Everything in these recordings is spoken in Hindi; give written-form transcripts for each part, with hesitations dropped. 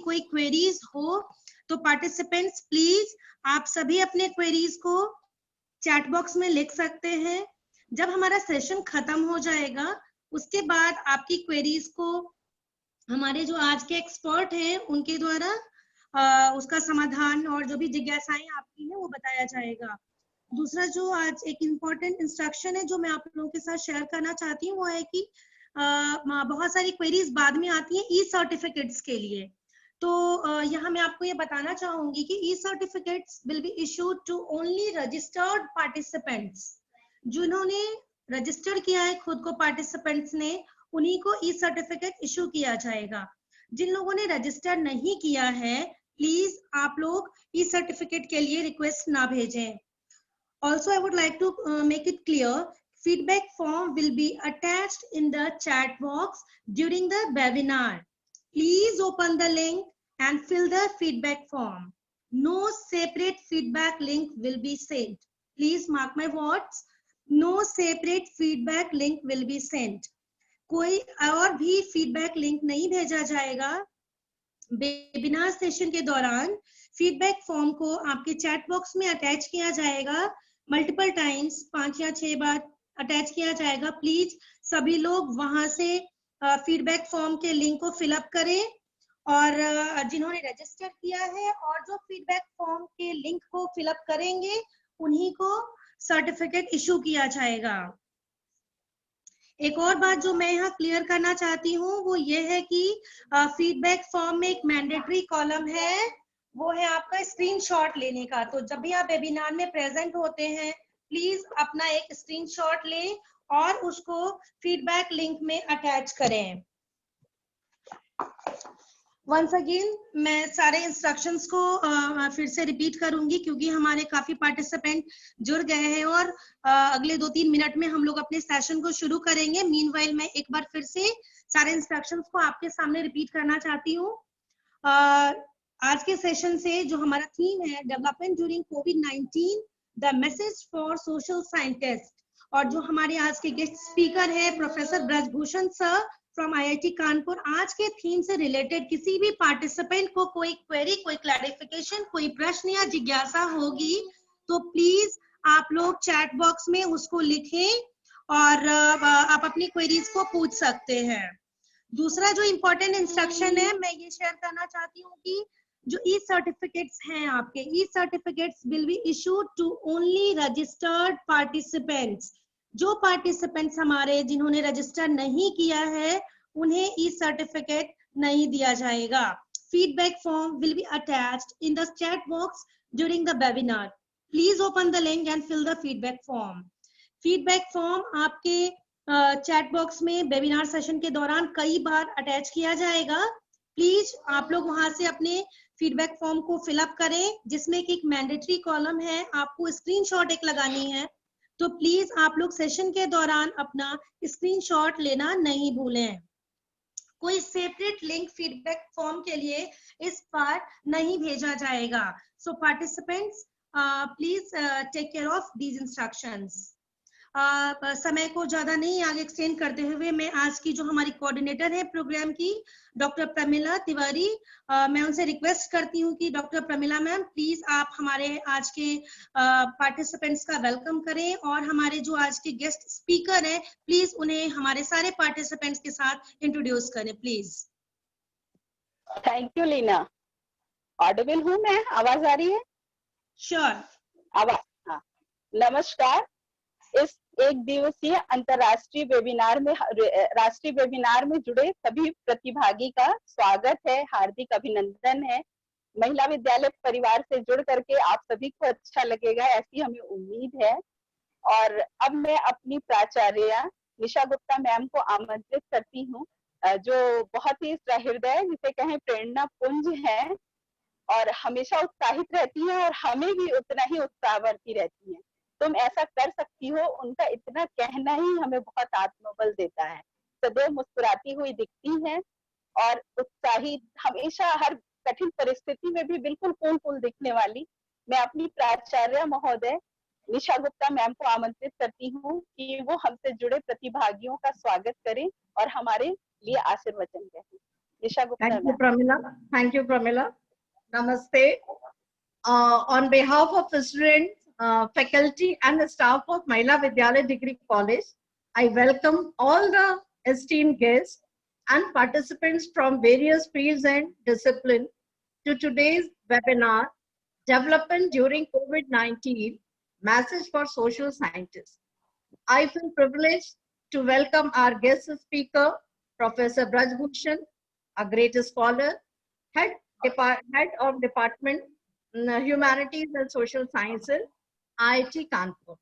कोई क्वेरीज हो तो पार्टिसिपेंट्स प्लीज आप सभी अपने क्वेरीज को चैट बॉक्स में लिख सकते हैं। जब हमारा सेशन खत्म हो जाएगा उसके बाद आपकी क्वेरीज को हमारे जो आज के एक्सपर्ट हैं उनके द्वारा उसका समाधान और जो भी जिज्ञासाएं आपकी हैं वो बताया जाएगा। दूसरा जो आज एक इम्पोर्टेंट इंस्ट्रक्शन है जो मैं आप लोगों के साथ शेयर करना चाहती हूँ वो है कि बहुत सारी क्वेरीज बाद में आती हैं ई सर्टिफिकेट्स के लिए। तो यहाँ मैं आपको ये बताना चाहूंगी कि e certificates will be issued to only registered participants. जिन्होंने रजिस्टर किया है खुद को पार्टिसिपेंट्स ने उन्हीं को ई सर्टिफिकेट इशू किया जाएगा। जिन लोगों ने रजिस्टर नहीं किया है प्लीज आप लोग ई सर्टिफिकेट के लिए रिक्वेस्ट ना भेजें। Also, I would like to make it clear, feedback form will be attached in the chat box during the webinar. Please open the link and fill the feedback form. No separate feedback link will be sent. Please mark my words. No separate feedback link will be sent. कोई और भी feedback link नहीं भेजा जाएगा। वेबिनार सेशन के दौरान फीडबैक फॉर्म को आपके चैट बॉक्स में अटैच किया जाएगा, मल्टीपल टाइम्स 5 या 6 बार अटैच किया जाएगा। प्लीज सभी लोग वहां से फीडबैक फॉर्म के लिंक को फिलअप करें और जिन्होंने रजिस्टर किया है और जो फीडबैक फॉर्म के लिंक को फिलअप करेंगे उन्हीं को सर्टिफिकेट इशू किया जाएगा। एक और बात जो मैं यहाँ क्लियर करना चाहती हूँ वो ये है कि फीडबैक फॉर्म में एक मैंडेटरी कॉलम है, वो है आपका स्क्रीनशॉट लेने का। तो जब भी आप वेबिनार में प्रेजेंट होते हैं प्लीज अपना एक स्क्रीनशॉट लें और उसको फीडबैक लिंक में अटैच करें। वंस अगेन मैं सारे इंस्ट्रक्शंस को फिर से रिपीट करूंगी क्योंकि हमारे काफी पार्टिसिपेंट जुड़ गए हैं और अगले 2-3 मिनट में हम लोग अपने सेशन को शुरू करेंगे। मीनवाइल मैं एक बार फिर से सारे इंस्ट्रक्शंस को आपके सामने रिपीट करना चाहती हूँ। आज के सेशन से जो हमारा थीम है डेवलपमेंट ड्यूरिंग कोविड-19 the message for social scientist, और जो हमारे आज के गेस्ट स्पीकर है professor Brajbhushan sir from IIT Kanpur. आज के थीम से रिलेटेड किसी भी पार्टिसिपेंट को कोई क्वेरी, कोई क्लैरिफिकेशन, कोई प्रश्न या जिज्ञासा होगी तो प्लीज आप लोग चैट बॉक्स में उसको लिखें और आप अपनी क्वेरीज को पूछ सकते हैं। दूसरा जो इम्पोर्टेंट इंस्ट्रक्शन है मैं ये शेयर करना चाहती हूँ कि जो ई सर्टिफिकेट्स हैं आपके, e certificates will be issued to only registered participants. जो पार्टिसिपेंट्स हमारे जिन्होंने रजिस्टर नहीं किया है उन्हें ई सर्टिफिकेट नहीं दिया जाएगा। Feedback form will be attached in the chat box during the webinar. Please open the link and fill the feedback form. Feedback form आपके चैट बॉक्स में वेबिनार सेशन के दौरान कई बार अटैच किया जाएगा। प्लीज आप लोग वहां से अपने फीडबैक फॉर्म को फिलअप करें जिसमें कि एक मैंडेटरी कॉलम है, आपको स्क्रीनशॉट एक लगानी है। तो प्लीज आप लोग सेशन के दौरान अपना स्क्रीनशॉट लेना नहीं भूलें। कोई सेपरेट लिंक फीडबैक फॉर्म के लिए इस बार नहीं भेजा जाएगा। So participants please take care of these instructions. समय को ज्यादा नहीं आगे एक्सटेंड करते हुए मैं आज की जो हमारी कोऑर्डिनेटर है प्रोग्राम की डॉक्टर प्रमिला तिवारी, मैं उनसे रिक्वेस्ट करती हूँ कि डॉक्टर प्रमिला मैम प्लीज आप हमारे आज के पार्टिसिपेंट्स का वेलकम करें और हमारे जो आज के गेस्ट स्पीकर हैं प्लीज उन्हें हमारे सारे पार्टिसिपेंट्स के साथ इंट्रोड्यूस करें please. Thank you Leena. Audible हूँ मैं? आवाज आ रही है? श्योर। आवाज, हाँ। नमस्कार। इस एक दिवसीय अंतर्राष्ट्रीय वेबिनार में राष्ट्रीय वेबिनार में जुड़े सभी प्रतिभागी का स्वागत है, हार्दिक अभिनंदन है। महिला विद्यालय परिवार से जुड़ करके आप सभी को अच्छा लगेगा ऐसी हमें उम्मीद है। और अब मैं अपनी प्राचार्य निशा गुप्ता मैम को आमंत्रित करती हूँ जो बहुत ही सहृदय जिसे कहें प्रेरणा पुंज है और हमेशा उत्साहित रहती है और हमें भी उतना ही उत्साहवर्ती रहती है। तुम ऐसा कर सकती हो, उनका इतना कहना ही हमें बहुत आत्मबल देता है। सदैव मुस्कुराती हुई दिखती हैं और उत्साहित, हमेशा हर कठिन परिस्थिति में भी बिल्कुल कूल दिखने वाली। मैं अपनी प्राचार्य महोदय निशा गुप्ता मैम को आमंत्रित करती हूँ कि वो हमसे जुड़े प्रतिभागियों का स्वागत करें और हमारे लिए आशीर्वचन करें। Disha Gupta Thank you, ma'am. Pramila. Thank you, Pramila. Namaste. On behalf of students, faculty and staff of Mahila Vidyalaya Degree College, I welcome all the esteemed guests and participants from various fields and disciplines to today's webinar, Development During COVID-19, Message for Social Scientists. I feel privileged to welcome our guest speaker, Professor Braj Bhushan, a great scholar, head of Department Humanities and Social Sciences, IIT Kanpur.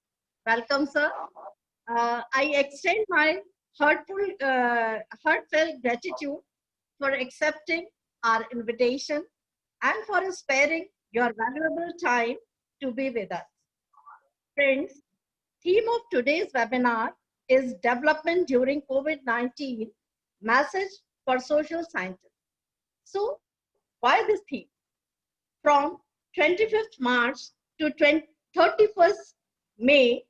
Welcome, sir. I extend my heartfelt gratitude for accepting our invitation and for sparing your valuable time to be with us. Friends, theme of today's webinar is Development During COVID-19, Message for Social Scientists. So, why this theme? From 25th March to 31st May,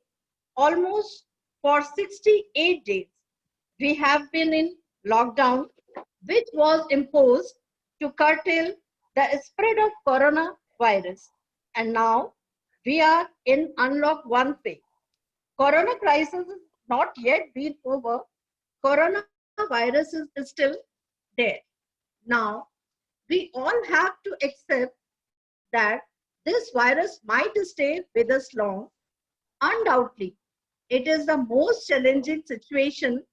almost for 68 days, we have been in lockdown, which was imposed to curtail the spread of coronavirus. And now we are in unlock 1 phase. Corona crisis is not yet been over. Coronavirus is still there. Now, we all have to accept that this virus might stay with us long. Undoubtedly, it is the most challenging situation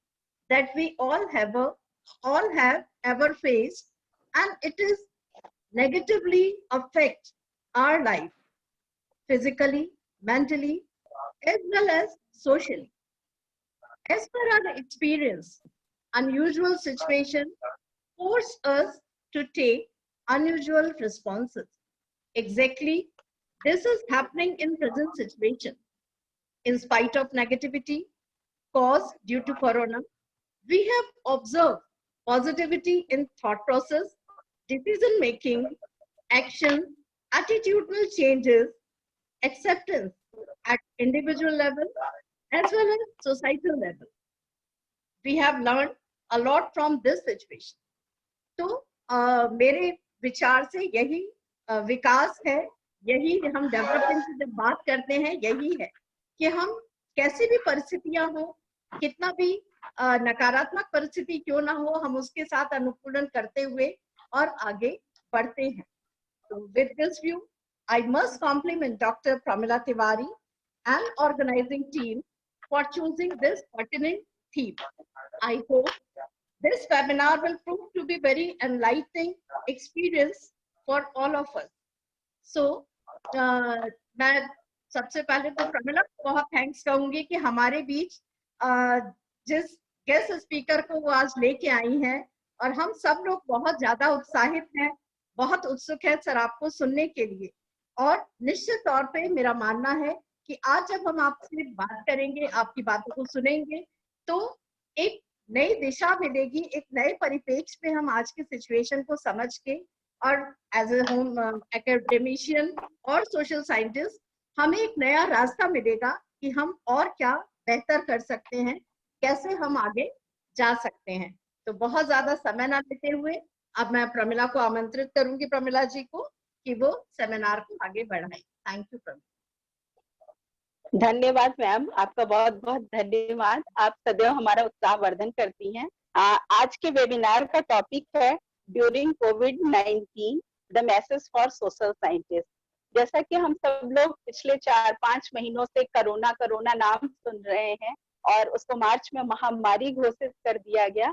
that we all have ever faced, and it is negatively affect our life, physically, mentally, as well as socially. As per our experience, unusual situation force us to take unusual responses. Exactly, this is happening in present situation. In spite of negativity caused due to corona, we have observed positivity in thought process, decision making, action, attitudinal changes, acceptance at individual level as well as societal level. We have learned a lot from this situation. तो मेरे विचार से यही विकास है, यही हम डेवलपमेंट की जब बात करते हैं यही है कि हम कैसी भी परिस्थितियां हो, कितना भी नकारात्मक परिस्थिति क्यों ना हो, हम उसके साथ अनुकूलन करते हुए और आगे बढ़ते हैं. So with this view, I must compliment Dr. Pramila Tiwari and organizing team for choosing this pertinent theme. I hope this webinar will prove to be very enlightening experience for all of us. So, मैं सबसे पहले तो प्रमिला को बहुत थैंक्स कहूंगी कि हमारे बीच जिस गेस्ट स्पीकर को वो आज लेके आई हैं और हम सब लोग बहुत ज्यादा उत्साहित हैं, बहुत उत्सुक है सर आपको सुनने के लिए. और निश्चित तौर पे मेरा मानना है कि आज जब हम आपसे बात करेंगे, आपकी बातों को सुनेंगे, तो एक नई दिशा मिलेगी, एक नए परिप्रेक्ष्य में हम आज की सिचुएशन को समझ के और एज ए होम एकेडमिशियन और सोशल साइंटिस्ट हमें एक नया रास्ता मिलेगा कि हम और क्या बेहतर कर सकते हैं, कैसे हम आगे जा सकते हैं. तो बहुत ज्यादा समय ना लेते हुए अब मैं प्रमिला को आमंत्रित करूंगी, प्रमिला जी को, कि वो सेमिनार को आगे बढ़ाएं. Thank you Pramila. धन्यवाद मैम, आपका बहुत बहुत धन्यवाद. आप सदैव हमारा उत्साह वर्धन करती हैं. आज के वेबिनार का टॉपिक है ड्यूरिंग कोविड-19 the message for social scientist. जैसा कि हम सब लोग पिछले 4-5 महीनों से कोरोना नाम सुन रहे हैं और उसको मार्च में महामारी घोषित कर दिया गया.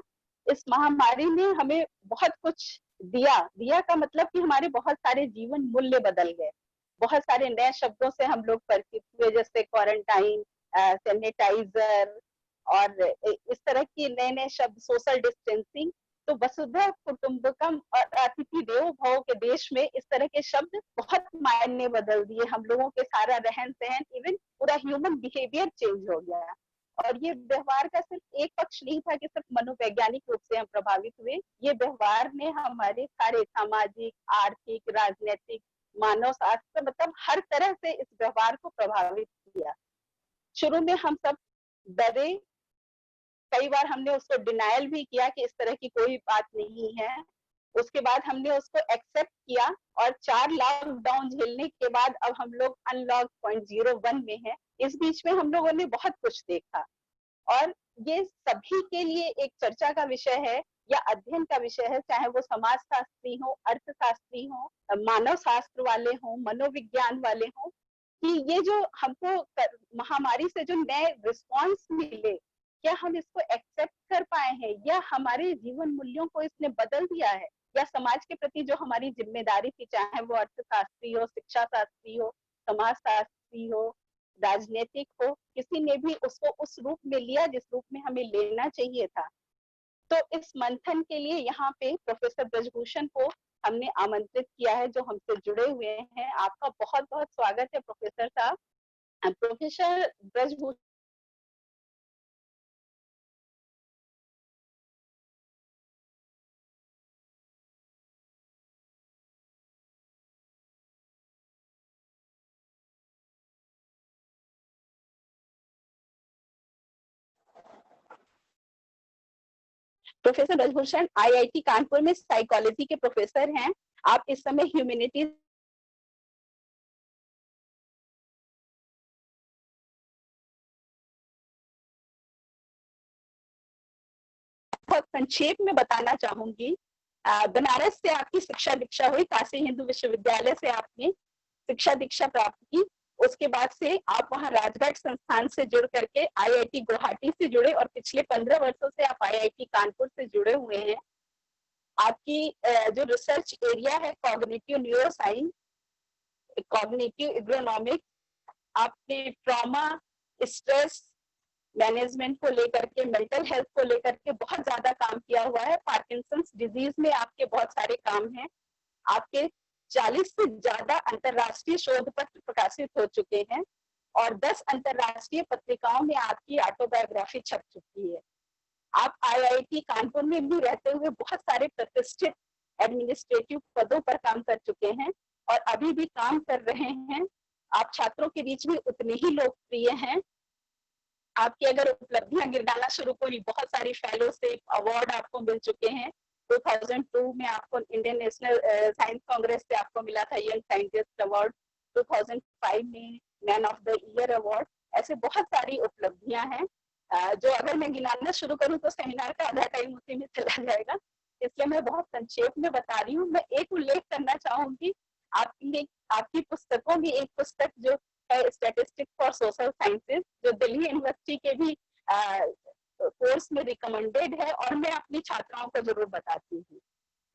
इस महामारी ने हमें बहुत कुछ दिया का मतलब कि हमारे बहुत सारे जीवन मूल्य बदल गए. बहुत सारे नए शब्दों से हम लोग परिचित हुए, जैसे क्वारंटाइन, सैनिटाइजर और इस तरह की नए शब्द, सोशल डिस्टेंसिंग. तो वसुधैव कुटुंबकम और अतिथि देवो भव के देश में इस तरह के शब्द बहुत मायने बदल दिए. हम लोगों के सारा रहन सहन, इवन पूरा ह्यूमन बिहेवियर चेंज हो गया. और ये व्यवहार का सिर्फ एक पक्ष नहीं था कि सिर्फ मनोवैज्ञानिक रूप से हम प्रभावित हुए. ये व्यवहार ने हमारे सारे सामाजिक, आर्थिक, राजनीतिक, मानव शास्त्र, मतलब हर तरह से इस व्यवहार को प्रभावित किया. शुरू में हम सब डरे, कई बार हमने उसको डिनायल भी किया कि इस तरह की कोई बात नहीं है, उसके बाद हमने उसको एक्सेप्ट किया और 4 लॉकडाउन झेलने के बाद अब हम लोग अनलॉक 0.01 में हैं। इस बीच में हम लोगों ने बहुत कुछ देखा और ये सभी के लिए एक चर्चा का विषय है या अध्ययन का विषय है, चाहे वो समाजशास्त्री हो, अर्थशास्त्री हो, मानव शास्त्र वाले हो, मनोविज्ञान वाले हो, कि ये जो हमको महामारी से जो नए रिस्पॉन्स मिले, क्या हम इसको एक्सेप्ट कर पाए हैं या हमारे जीवन मूल्यों को इसने बदल दिया है, या समाज के प्रति जो हमारी जिम्मेदारी थी, चाहे वो अर्थशास्त्री हो, शिक्षा शास्त्री हो, समाज शास्त्री हो, राजनीतिक हो, किसी ने भी उसको उस रूप में लिया जिस रूप में हमें लेना चाहिए था। तो इस मंथन के लिए यहाँ पे प्रोफेसर ब्रजभूषण को हमने आमंत्रित किया है, जो हमसे जुड़े हुए हैं। आपका बहुत बहुत स्वागत है प्रोफेसर साहब। Professor Brajbhushan professor Brajbhushan IIT Kanpur में साइकोलॉजी के प्रोफेसर हैं। आप इस समय ह्यूमैनिटीज बहुत संक्षेप में बताना चाहूंगी। बनारस से आपकी शिक्षा दीक्षा हुई, काशी हिंदू विश्वविद्यालय से आपने शिक्षा दीक्षा प्राप्त की। उसके बाद से आप वहां राजघाट संस्थान से जुड़ करके आईआईटी गुवाहाटी से जुड़े और पिछले 15 वर्षों से आप आईआईटी कानपुर से जुड़े हुए हैं। आपकी जो रिसर्च एरिया है cognitive neuro science, cognitive economics, आपने ट्रॉमा, स्ट्रेस मैनेजमेंट को लेकर के, मेंटल हेल्थ को लेकर के बहुत ज्यादा काम किया हुआ है। पार्किंसंस डिजीज में आपके बहुत सारे काम हैं। आपके 40 से ज्यादा अंतरराष्ट्रीय शोध पत्र प्रकाशित हो चुके हैं और 10 अंतरराष्ट्रीय पत्रिकाओं में आपकी ऑटोबायोग्राफी छप चुकी है। आप आईआईटी कानपुर में भी रहते हुए बहुत सारे प्रतिष्ठित एडमिनिस्ट्रेटिव पदों पर काम कर चुके हैं और अभी भी काम कर रहे हैं। आप छात्रों के बीच में उतने ही लोकप्रिय हैं। आपकी अगर उपलब्धियां गिनाना शुरू करी, बहुत सारी फेलोशिप अवार्ड आपको मिल चुके हैं। 2002 में आपको इंडियन नेशनल साइंस कांग्रेस से आपको मिला था यंग साइंटिस्ट अवार्ड, 2005 में man of the year award. ऐसे बहुत सारी उपलब्धियां हैं जो अगर मैं गिनाना शुरू करूं तो सेमिनार का आधा टाइम उसी में चला जाएगा, इसलिए मैं बहुत संक्षेप में बता रही हूँ। मैं एक उल्लेख करना चाहूंगी, आपकी पुस्तकों में एक पुस्तक जो है स्टैटिस्टिक्स फॉर सोशल साइंसेज, जो दिल्ली यूनिवर्सिटी के भी कोर्स में रिकमेंडेड है और मैं अपनी छात्राओं को जरूर बताती हूँ।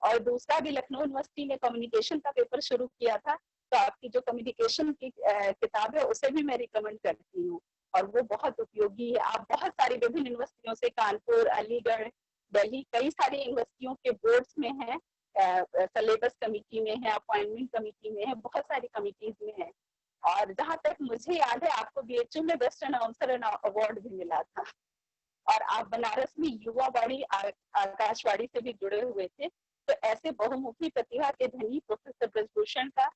और दूसरा भी लखनऊ यूनिवर्सिटी ने कम्युनिकेशन का पेपर शुरू किया था, तो आपकी जो कम्युनिकेशन की किताब है उसे भी मैं रिकमेंड करती हूँ और वो बहुत उपयोगी है। आप बहुत सारी विभिन्न यूनिवर्सिटियों से, कानपुर, अलीगढ़, दिल्ली, कई सारी यूनिवर्सिटियों के बोर्ड्स में है, सिलेबस कमेटी में है, अपॉइंटमेंट कमेटी में है, बहुत सारी कमिटीज में है। और जहां तक मुझे याद है आपको बीएचयू में बेस्ट अनाउंसर अवार्ड भी मिला था। और आप बनारस में युवा वाणी आकाशवाणी से भी जुड़े हुए थे। तो ऐसे बहुमुखी प्रतिभा के धनी प्रोफेसर ब्रजभूषण का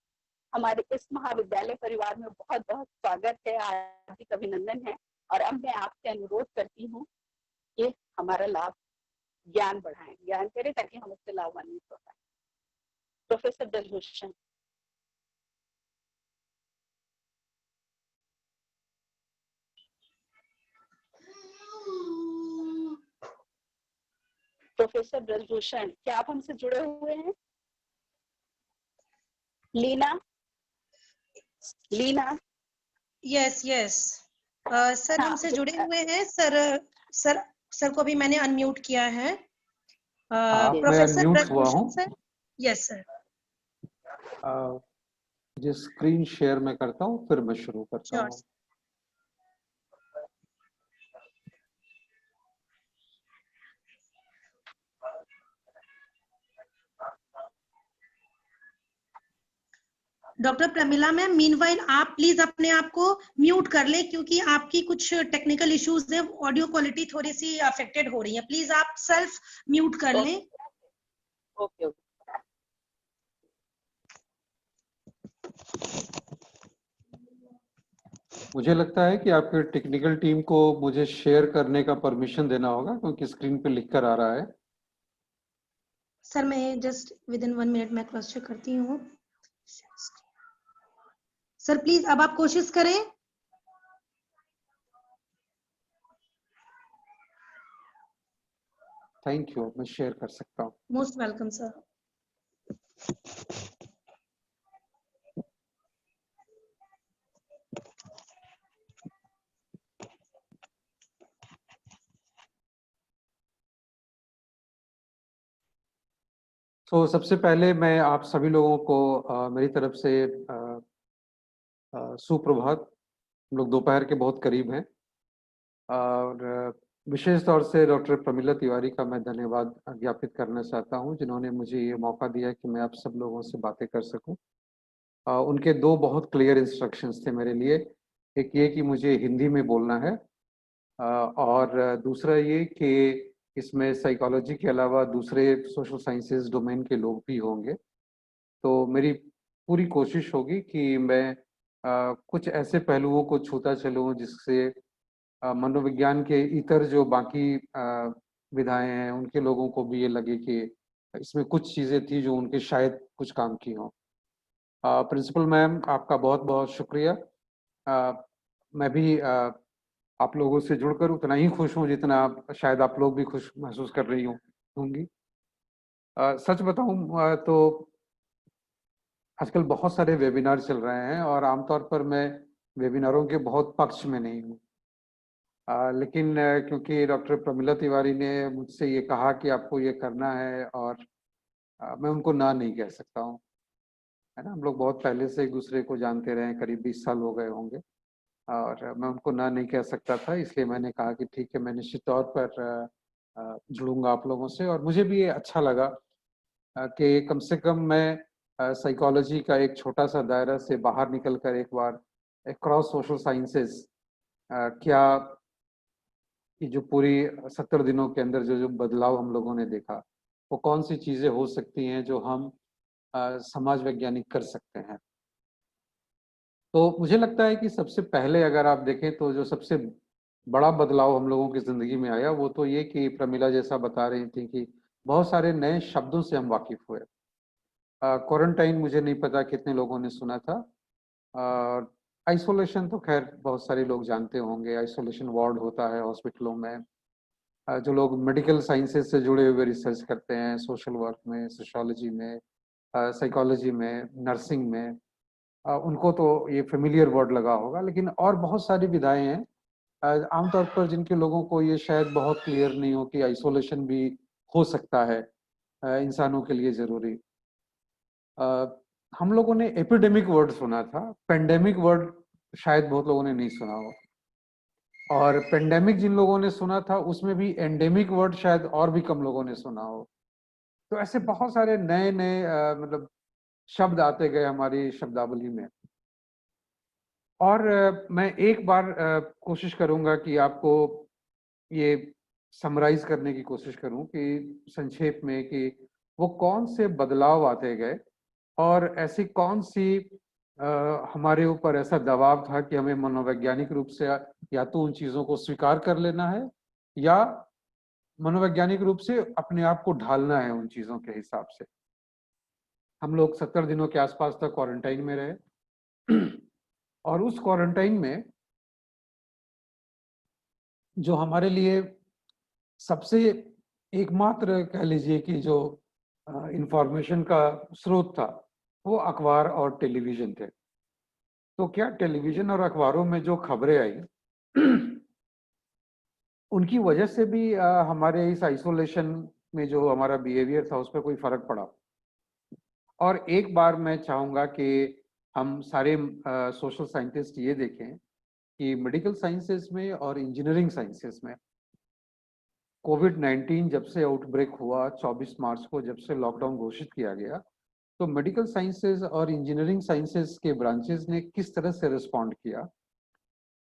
हमारे इस महाविद्यालय परिवार में बहुत बहुत स्वागत है, हार्दिक अभिनंदन है। और अब मैं आपसे अनुरोध करती हूँ कि हमारा लाभ ज्ञान बढ़ाएं, ज्ञान करें ताकि हम उससे लाभान्वित हो पाए। प्रोफेसर ब्रजभूषण। प्रोफेसर ब्रजभूषण, क्या आप हमसे जुड़े हुए हैं? लीना? यस यस सर, हमसे जुड़े हुए हैं सर को भी मैंने अनम्यूट किया है। Professor Brajbhushan sir. Yes sir. जो स्क्रीन शेयर में करता हूँ फिर मैं शुरू करता हूँ। डॉक्टर प्रमिला मैम, मीनवाइल आप प्लीज अपने आप को म्यूट कर ले, क्योंकि आपकी कुछ टेक्निकल इश्यूज है, ऑडियो क्वालिटी थोड़ी सी अफेक्टेड हो रही है। प्लीज आप सेल्फ म्यूट कर लें। ओके। मुझे लगता है कि आपके टेक्निकल टीम को मुझे शेयर करने का परमिशन देना होगा, क्योंकि स्क्रीन पे लिखकर आ रहा है। सर मैं जस्ट विद इन 1 मिनट में क्रॉस चेक करती हूँ। सर प्लीज अब आप कोशिश करें। थैंक यू, मैं शेयर कर सकता हूँ। Most welcome sir. तो सबसे पहले मैं आप सभी लोगों को मेरी तरफ से सुप्रभात। हम लोग दोपहर के बहुत करीब हैं और विशेष तौर से डॉक्टर प्रमिला तिवारी का मैं धन्यवाद ज्ञापित करना चाहता हूं, जिन्होंने मुझे ये मौका दिया कि मैं आप सब लोगों से बातें कर सकूं। उनके दो बहुत क्लियर इंस्ट्रक्शंस थे मेरे लिए। एक ये कि मुझे हिंदी में बोलना है और दूसरा ये कि इसमें साइकोलॉजी के अलावा दूसरे सोशल साइंसेज डोमेन के लोग भी होंगे। तो मेरी पूरी कोशिश होगी कि मैं कुछ ऐसे पहलुओं को छूता चलूं जिससे मनोविज्ञान के इतर जो बाकी विधाएं हैं उनके लोगों को भी ये लगे कि इसमें कुछ चीज़ें थी जो उनके शायद कुछ काम की हों। प्रिंसिपल मैम, आपका बहुत बहुत शुक्रिया। मैं भी आप लोगों से जुड़कर उतना ही खुश हूँ जितना शायद आप लोग भी खुश महसूस कर रही होंगी। सच बताऊं तो आजकल बहुत सारे वेबिनार चल रहे हैं और आमतौर पर मैं वेबिनारों के बहुत पक्ष में नहीं हूँ, लेकिन क्योंकि डॉक्टर प्रमिला तिवारी ने मुझसे ये कहा कि आपको ये करना है और मैं उनको ना नहीं कह सकता हूँ, है ना। हम लोग बहुत पहले से एक दूसरे को जानते रहे, करीब 20 साल हो गए होंगे और मैं उनको ना नहीं कह सकता था, इसलिए मैंने कहा कि ठीक है, मैं निश्चित तौर पर जुड़ूंगा आप लोगों से। और मुझे भी ये अच्छा लगा कि कम से कम मैं साइकोलॉजी का एक छोटा सा दायरा से बाहर निकल कर एक बार अक्रॉस सोशल साइंसेस क्या कि जो पूरी 70 दिनों के अंदर जो जो बदलाव हम लोगों ने देखा, वो कौन सी चीजें हो सकती हैं जो हम समाज वैज्ञानिक कर सकते हैं। तो मुझे लगता है कि सबसे पहले अगर आप देखें तो जो सबसे बड़ा बदलाव हम लोगों की जिंदगी में आया वो तो ये कि प्रमिला जैसा बता रही थी कि बहुत सारे नए शब्दों से हम वाकिफ हुए। क्वारंटाइन मुझे नहीं पता कितने लोगों ने सुना था। आइसोलेशन तो खैर बहुत सारे लोग जानते होंगे, आइसोलेशन वार्ड होता है हॉस्पिटलों में। जो लोग मेडिकल साइंसेज से जुड़े हुए रिसर्च करते हैं, सोशल वर्क में, सोशियोलॉजी में, साइकोलॉजी में, नर्सिंग में, उनको तो ये फेमिलियर वर्ड लगा होगा। लेकिन और बहुत सारी विधाएं हैं आमतौर पर जिनके लोगों को ये शायद बहुत क्लियर नहीं हो कि आइसोलेशन भी हो सकता है इंसानों के लिए जरूरी। हम लोगों ने एपिडेमिक वर्ड सुना था, पेंडेमिक वर्ड शायद बहुत लोगों ने नहीं सुना हो। और पेंडेमिक जिन लोगों ने सुना था उसमें भी एंडेमिक वर्ड शायद और भी कम लोगों ने सुना हो। तो ऐसे बहुत सारे नए नए मतलब शब्द आते गए हमारी शब्दावली में। और मैं एक बार कोशिश करूंगा कि आपको ये समराइज करने की कोशिश करूं कि संक्षेप में कि वो कौन से बदलाव आते गए और ऐसी कौन सी हमारे ऊपर ऐसा दबाव था कि हमें मनोवैज्ञानिक रूप से या तो उन चीजों को स्वीकार कर लेना है या मनोवैज्ञानिक रूप से अपने आप को ढालना है उन चीजों के हिसाब से। हम लोग 70 दिनों के आसपास तक क्वारंटाइन में रहे और उस क्वारंटाइन में जो हमारे लिए सबसे एकमात्र कह लीजिए कि जो इंफॉर्मेशन का स्रोत था वो अखबार और टेलीविजन थे। तो क्या टेलीविजन और अखबारों में जो खबरें आई उनकी वजह से भी हमारे इस आइसोलेशन में जो हमारा बिहेवियर था उस पर कोई फर्क पड़ा। और एक बार मैं चाहूंगा कि हम सारे सोशल साइंटिस्ट ये देखें कि मेडिकल साइंसेस में और इंजीनियरिंग साइंसेस में कोविड-19 जब से आउटब्रेक हुआ 24 मार्च को, जब से लॉकडाउन घोषित किया गया, तो मेडिकल साइंसेज और इंजीनियरिंग साइंसेज के ब्रांचेस ने किस तरह से रिस्पॉन्ड किया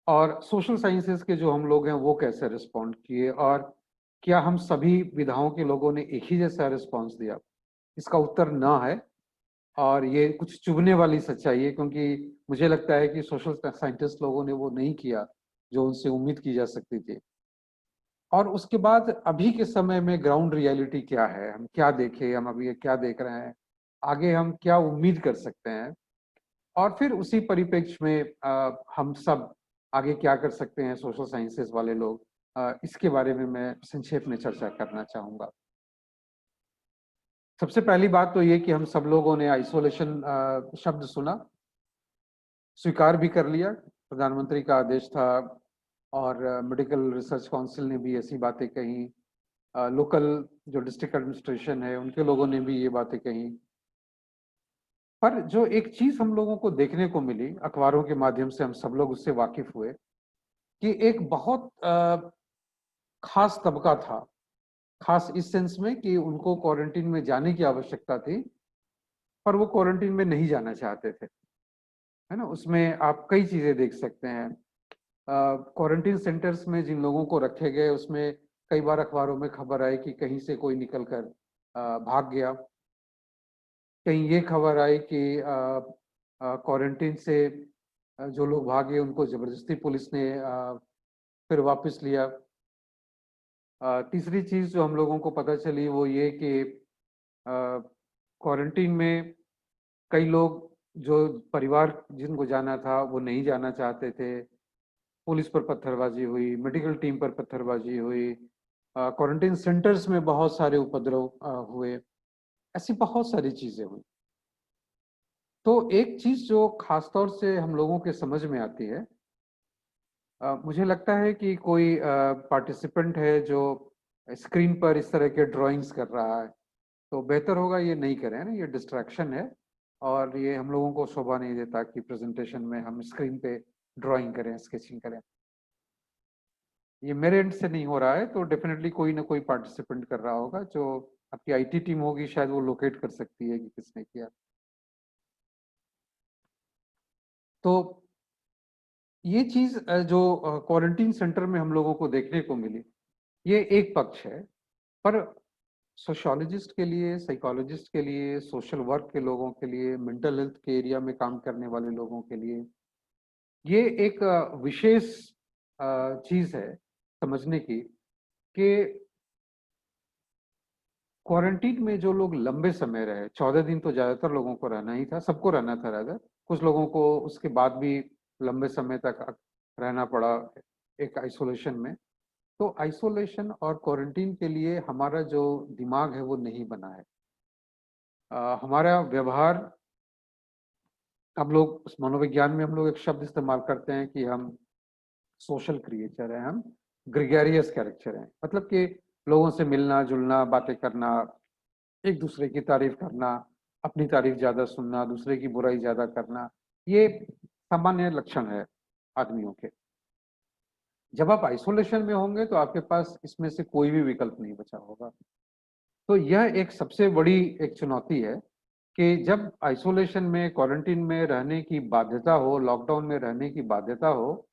और सोशल साइंसेज के जो हम लोग हैं वो कैसे रिस्पॉन्ड किए और क्या हम सभी विधाओं के लोगों ने एक ही जैसा रिस्पॉन्स दिया। इसका उत्तर ना है और ये कुछ चुभने वाली सच्चाई है, क्योंकि मुझे लगता है कि सोशल साइंटिस्ट लोगों ने वो नहीं किया जो उनसे उम्मीद की जा सकती थी। और उसके बाद अभी के समय में ग्राउंड रियलिटी क्या है, हम क्या देखें, हम अभी क्या देख रहे हैं, आगे हम क्या उम्मीद कर सकते हैं, और फिर उसी परिप्रेक्ष्य में हम सब आगे क्या कर सकते हैं सोशल साइंसेज वाले लोग, इसके बारे में मैं संक्षेप में चर्चा करना चाहूँगा। सबसे पहली बात तो ये कि हम सब लोगों ने आइसोलेशन शब्द सुना, स्वीकार भी कर लिया, प्रधानमंत्री का आदेश था और मेडिकल रिसर्च काउंसिल ने भी ऐसी बातें कही, लोकल जो डिस्ट्रिक्ट एडमिनिस्ट्रेशन है उनके लोगों ने भी ये बातें कही। पर जो एक चीज हम लोगों को देखने को मिली, अखबारों के माध्यम से हम सब लोग उससे वाकिफ हुए कि एक बहुत खास तबका था, खास इस सेंस में कि उनको क्वारंटीन में जाने की आवश्यकता थी पर वो क्वारंटीन में नहीं जाना चाहते थे, है ना। उसमें आप कई चीजें देख सकते हैं। क्वारंटीन सेंटर्स में जिन लोगों को रखे गए उसमें कई बार अखबारों में खबर आई कि कहीं से कोई निकलकर भाग गया, कहीं ये खबर आई कि क्वारंटीन से जो लोग भागे उनको जबरदस्ती पुलिस ने फिर वापस लिया। तीसरी चीज जो हम लोगों को पता चली वो ये कि क्वारंटीन में कई लोग जो परिवार जिनको जाना था वो नहीं जाना चाहते थे, पुलिस पर पत्थरबाजी हुई, मेडिकल टीम पर पत्थरबाजी हुई, क्वारंटीन सेंटर्स में बहुत सारे उपद्रव हुए, ऐसी बहुत सारी चीजें हुई। तो एक चीज जो खास तौर से हम लोगों के समझ में आती है, मुझे लगता है कि कोई पार्टिसिपेंट है जो स्क्रीन पर इस तरह के ड्राइंग्स कर रहा है तो बेहतर होगा ये नहीं करें ना, ये डिस्ट्रैक्शन है और ये हम लोगों को शोभा नहीं देता कि प्रेजेंटेशन में हम स्क्रीन पे ड्राइंग करें, स्केचिंग करें। ये मेरे एंड से नहीं हो रहा है तो डेफिनेटली कोई ना कोई पार्टिसिपेंट कर रहा होगा, जो आपकी आईटी टीम होगी शायद वो लोकेट कर सकती है कि किसने किया। तो ये चीज जो क्वारंटीन सेंटर में हम लोगों को देखने को मिली, ये एक पक्ष है। पर सोशियोलॉजिस्ट के लिए, साइकोलॉजिस्ट के लिए, सोशल वर्क के लोगों के लिए, मेंटल हेल्थ के एरिया में काम करने वाले लोगों के लिए ये एक विशेष चीज है समझने की कि क्वारंटीन में जो लोग लंबे समय रहे, 14 दिन तो ज्यादातर लोगों को रहना ही था, सबको रहना था रादर, कुछ लोगों को उसके बाद भी लंबे समय तक रहना पड़ा एक आइसोलेशन में। तो आइसोलेशन और क्वारंटीन के लिए हमारा जो दिमाग है वो नहीं बना है। हमारा व्यवहार, हम लोग उस मनोविज्ञान में हम लोग एक शब्द इस्तेमाल करते हैं कि हम सोशल क्रिएचर हैं, हम ग्रेगरियस कैरेक्टर हैं, मतलब कि लोगों से मिलना जुलना, बातें करना, एक दूसरे की तारीफ करना, अपनी तारीफ ज्यादा सुनना, दूसरे की बुराई ज्यादा करना, ये सामान्य लक्षण है आदमियों के। जब आप आइसोलेशन में होंगे तो आपके पास इसमें से कोई भी विकल्प नहीं बचा होगा। तो यह एक सबसे बड़ी एक चुनौती है कि जब आइसोलेशन में, क्वारंटीन में रहने की बाध्यता हो, लॉकडाउन में रहने की बाध्यता हो,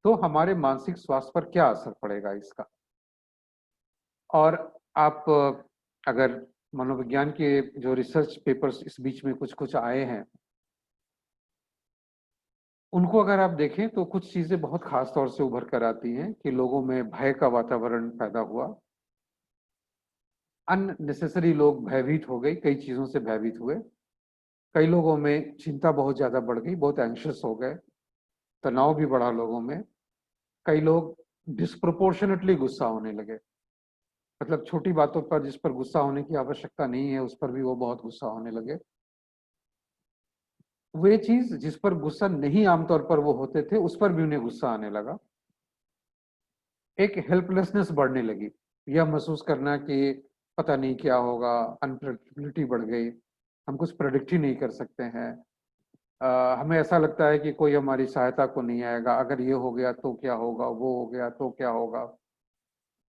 तो हमारे मानसिक स्वास्थ्य पर क्या असर पड़ेगा इसका। और आप अगर मनोविज्ञान के जो रिसर्च पेपर्स इस बीच में कुछ कुछ आए हैं उनको अगर आप देखें तो कुछ चीजें बहुत खास तौर से उभर कर आती हैं कि लोगों में भय का वातावरण पैदा हुआ, अननेसेसरी लोग भयभीत हो गए, कई चीजों से भयभीत हुए, कई लोगों में चिंता बहुत ज्यादा बढ़ गई, बहुत एंशियस हो गए, तनाव भी बढ़ा लोगों में, कई लोग डिस्प्रोपोर्शनेटली गुस्सा होने लगे, मतलब छोटी बातों पर जिस पर गुस्सा होने की आवश्यकता नहीं है उस पर भी वो बहुत गुस्सा होने लगे। वे चीज जिस पर गुस्सा नहीं आमतौर पर वो होते थे उस पर भी उन्हें गुस्सा आने लगा। एक हेल्पलेसनेस बढ़ने लगी, यह महसूस करना कि पता नहीं क्या होगा, अनप्रेडिक्टेबिलिटी बढ़ गई, हम कुछ प्रेडिक्ट ही नहीं कर सकते हैं। हमें ऐसा लगता है कि कोई हमारी सहायता को नहीं आएगा, अगर ये हो गया तो क्या होगा, वो हो गया तो क्या होगा।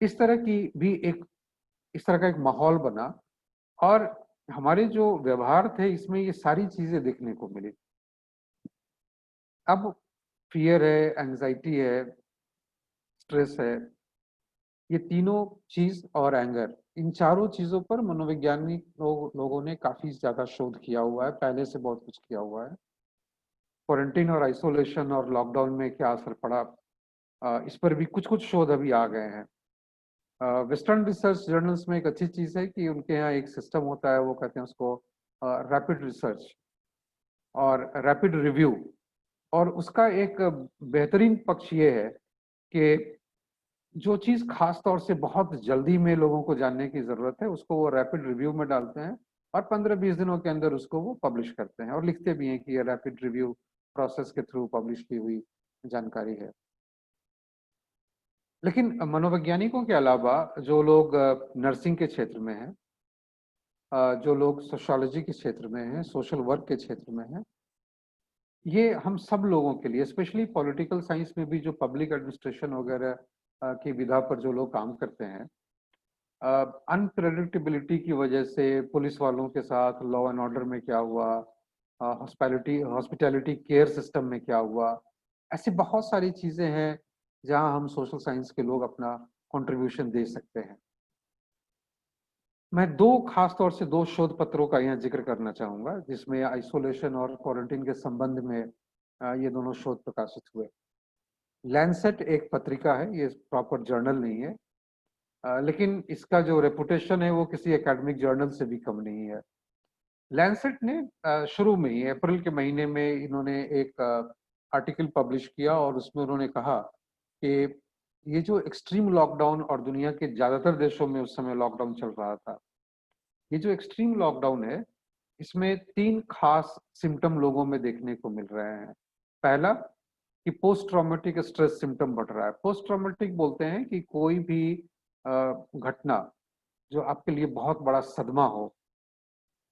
इस तरह की भी एक, इस तरह का एक माहौल बना और हमारे जो व्यवहार थे इसमें ये सारी चीजें देखने को मिली। अब फियर है, एंजाइटी है, स्ट्रेस है, ये तीनों चीज और एंगर, इन चारों चीजों पर मनोवैज्ञानिक लोगों ने काफी ज्यादा शोध किया हुआ है, पहले से बहुत कुछ किया हुआ है। क्वारंटीन और आइसोलेशन और लॉकडाउन में क्या असर पड़ा, इस पर भी कुछ कुछ शोध अभी आ गए हैं। वेस्टर्न रिसर्च जर्नल्स में एक अच्छी चीज़ है कि उनके यहाँ एक सिस्टम होता है, वो कहते हैं उसको रैपिड रिसर्च और रैपिड रिव्यू। और उसका एक बेहतरीन पक्ष ये है कि जो चीज़ खास तौर से बहुत जल्दी में लोगों को जानने की ज़रूरत है, उसको वो रैपिड रिव्यू में डालते हैं और 15-20 दिनों के अंदर उसको वो पब्लिश करते हैं और लिखते भी हैं कि ये रैपिड रिव्यू प्रोसेस के थ्रू पब्लिश की हुई जानकारी है। लेकिन मनोवैज्ञानिकों के अलावा जो लोग नर्सिंग के क्षेत्र में हैं, जो लोग सोशियोलॉजी के क्षेत्र में हैं, सोशल वर्क के क्षेत्र में हैं, ये हम सब लोगों के लिए, स्पेशली पॉलिटिकल साइंस में भी जो पब्लिक एडमिनिस्ट्रेशन वगैरह की विधा पर जो लोग काम करते हैं, अनप्रेडिक्टेबिलिटी की वजह से पुलिस वालों के साथ लॉ एंड ऑर्डर में क्या हुआ, हॉस्पिटैलिटी केयर सिस्टम में क्या हुआ, ऐसी बहुत सारी चीज़ें हैं जहां हम सोशल साइंस के लोग अपना कंट्रीब्यूशन दे सकते हैं। मैं खास तौर से दो शोध पत्रों का यहाँ जिक्र करना चाहूँगा जिसमें आइसोलेशन और क्वारंटीन के संबंध में ये दोनों शोध प्रकाशित हुए। लैंसेट एक पत्रिका है, ये प्रॉपर जर्नल नहीं है, लेकिन इसका जो रेपुटेशन है वो किसी एकेडमिक जर्नल से भी कम नहीं है। लैंसेट ने शुरू में ही अप्रैल के महीने में इन्होंने एक आर्टिकल पब्लिश किया और उसमें उन्होंने कहा कि ये जो एक्सट्रीम लॉकडाउन और दुनिया के ज़्यादातर देशों में उस समय लॉकडाउन चल रहा था, ये जो एक्सट्रीम लॉकडाउन है, इसमें 3 खास सिम्टम लोगों में देखने को मिल रहे हैं। पहला कि पोस्ट ट्रॉमेटिक स्ट्रेस सिम्टम बढ़ रहा है। पोस्ट ट्रॉमेटिक बोलते हैं कि कोई भी घटना जो आपके लिए बहुत बड़ा सदमा हो,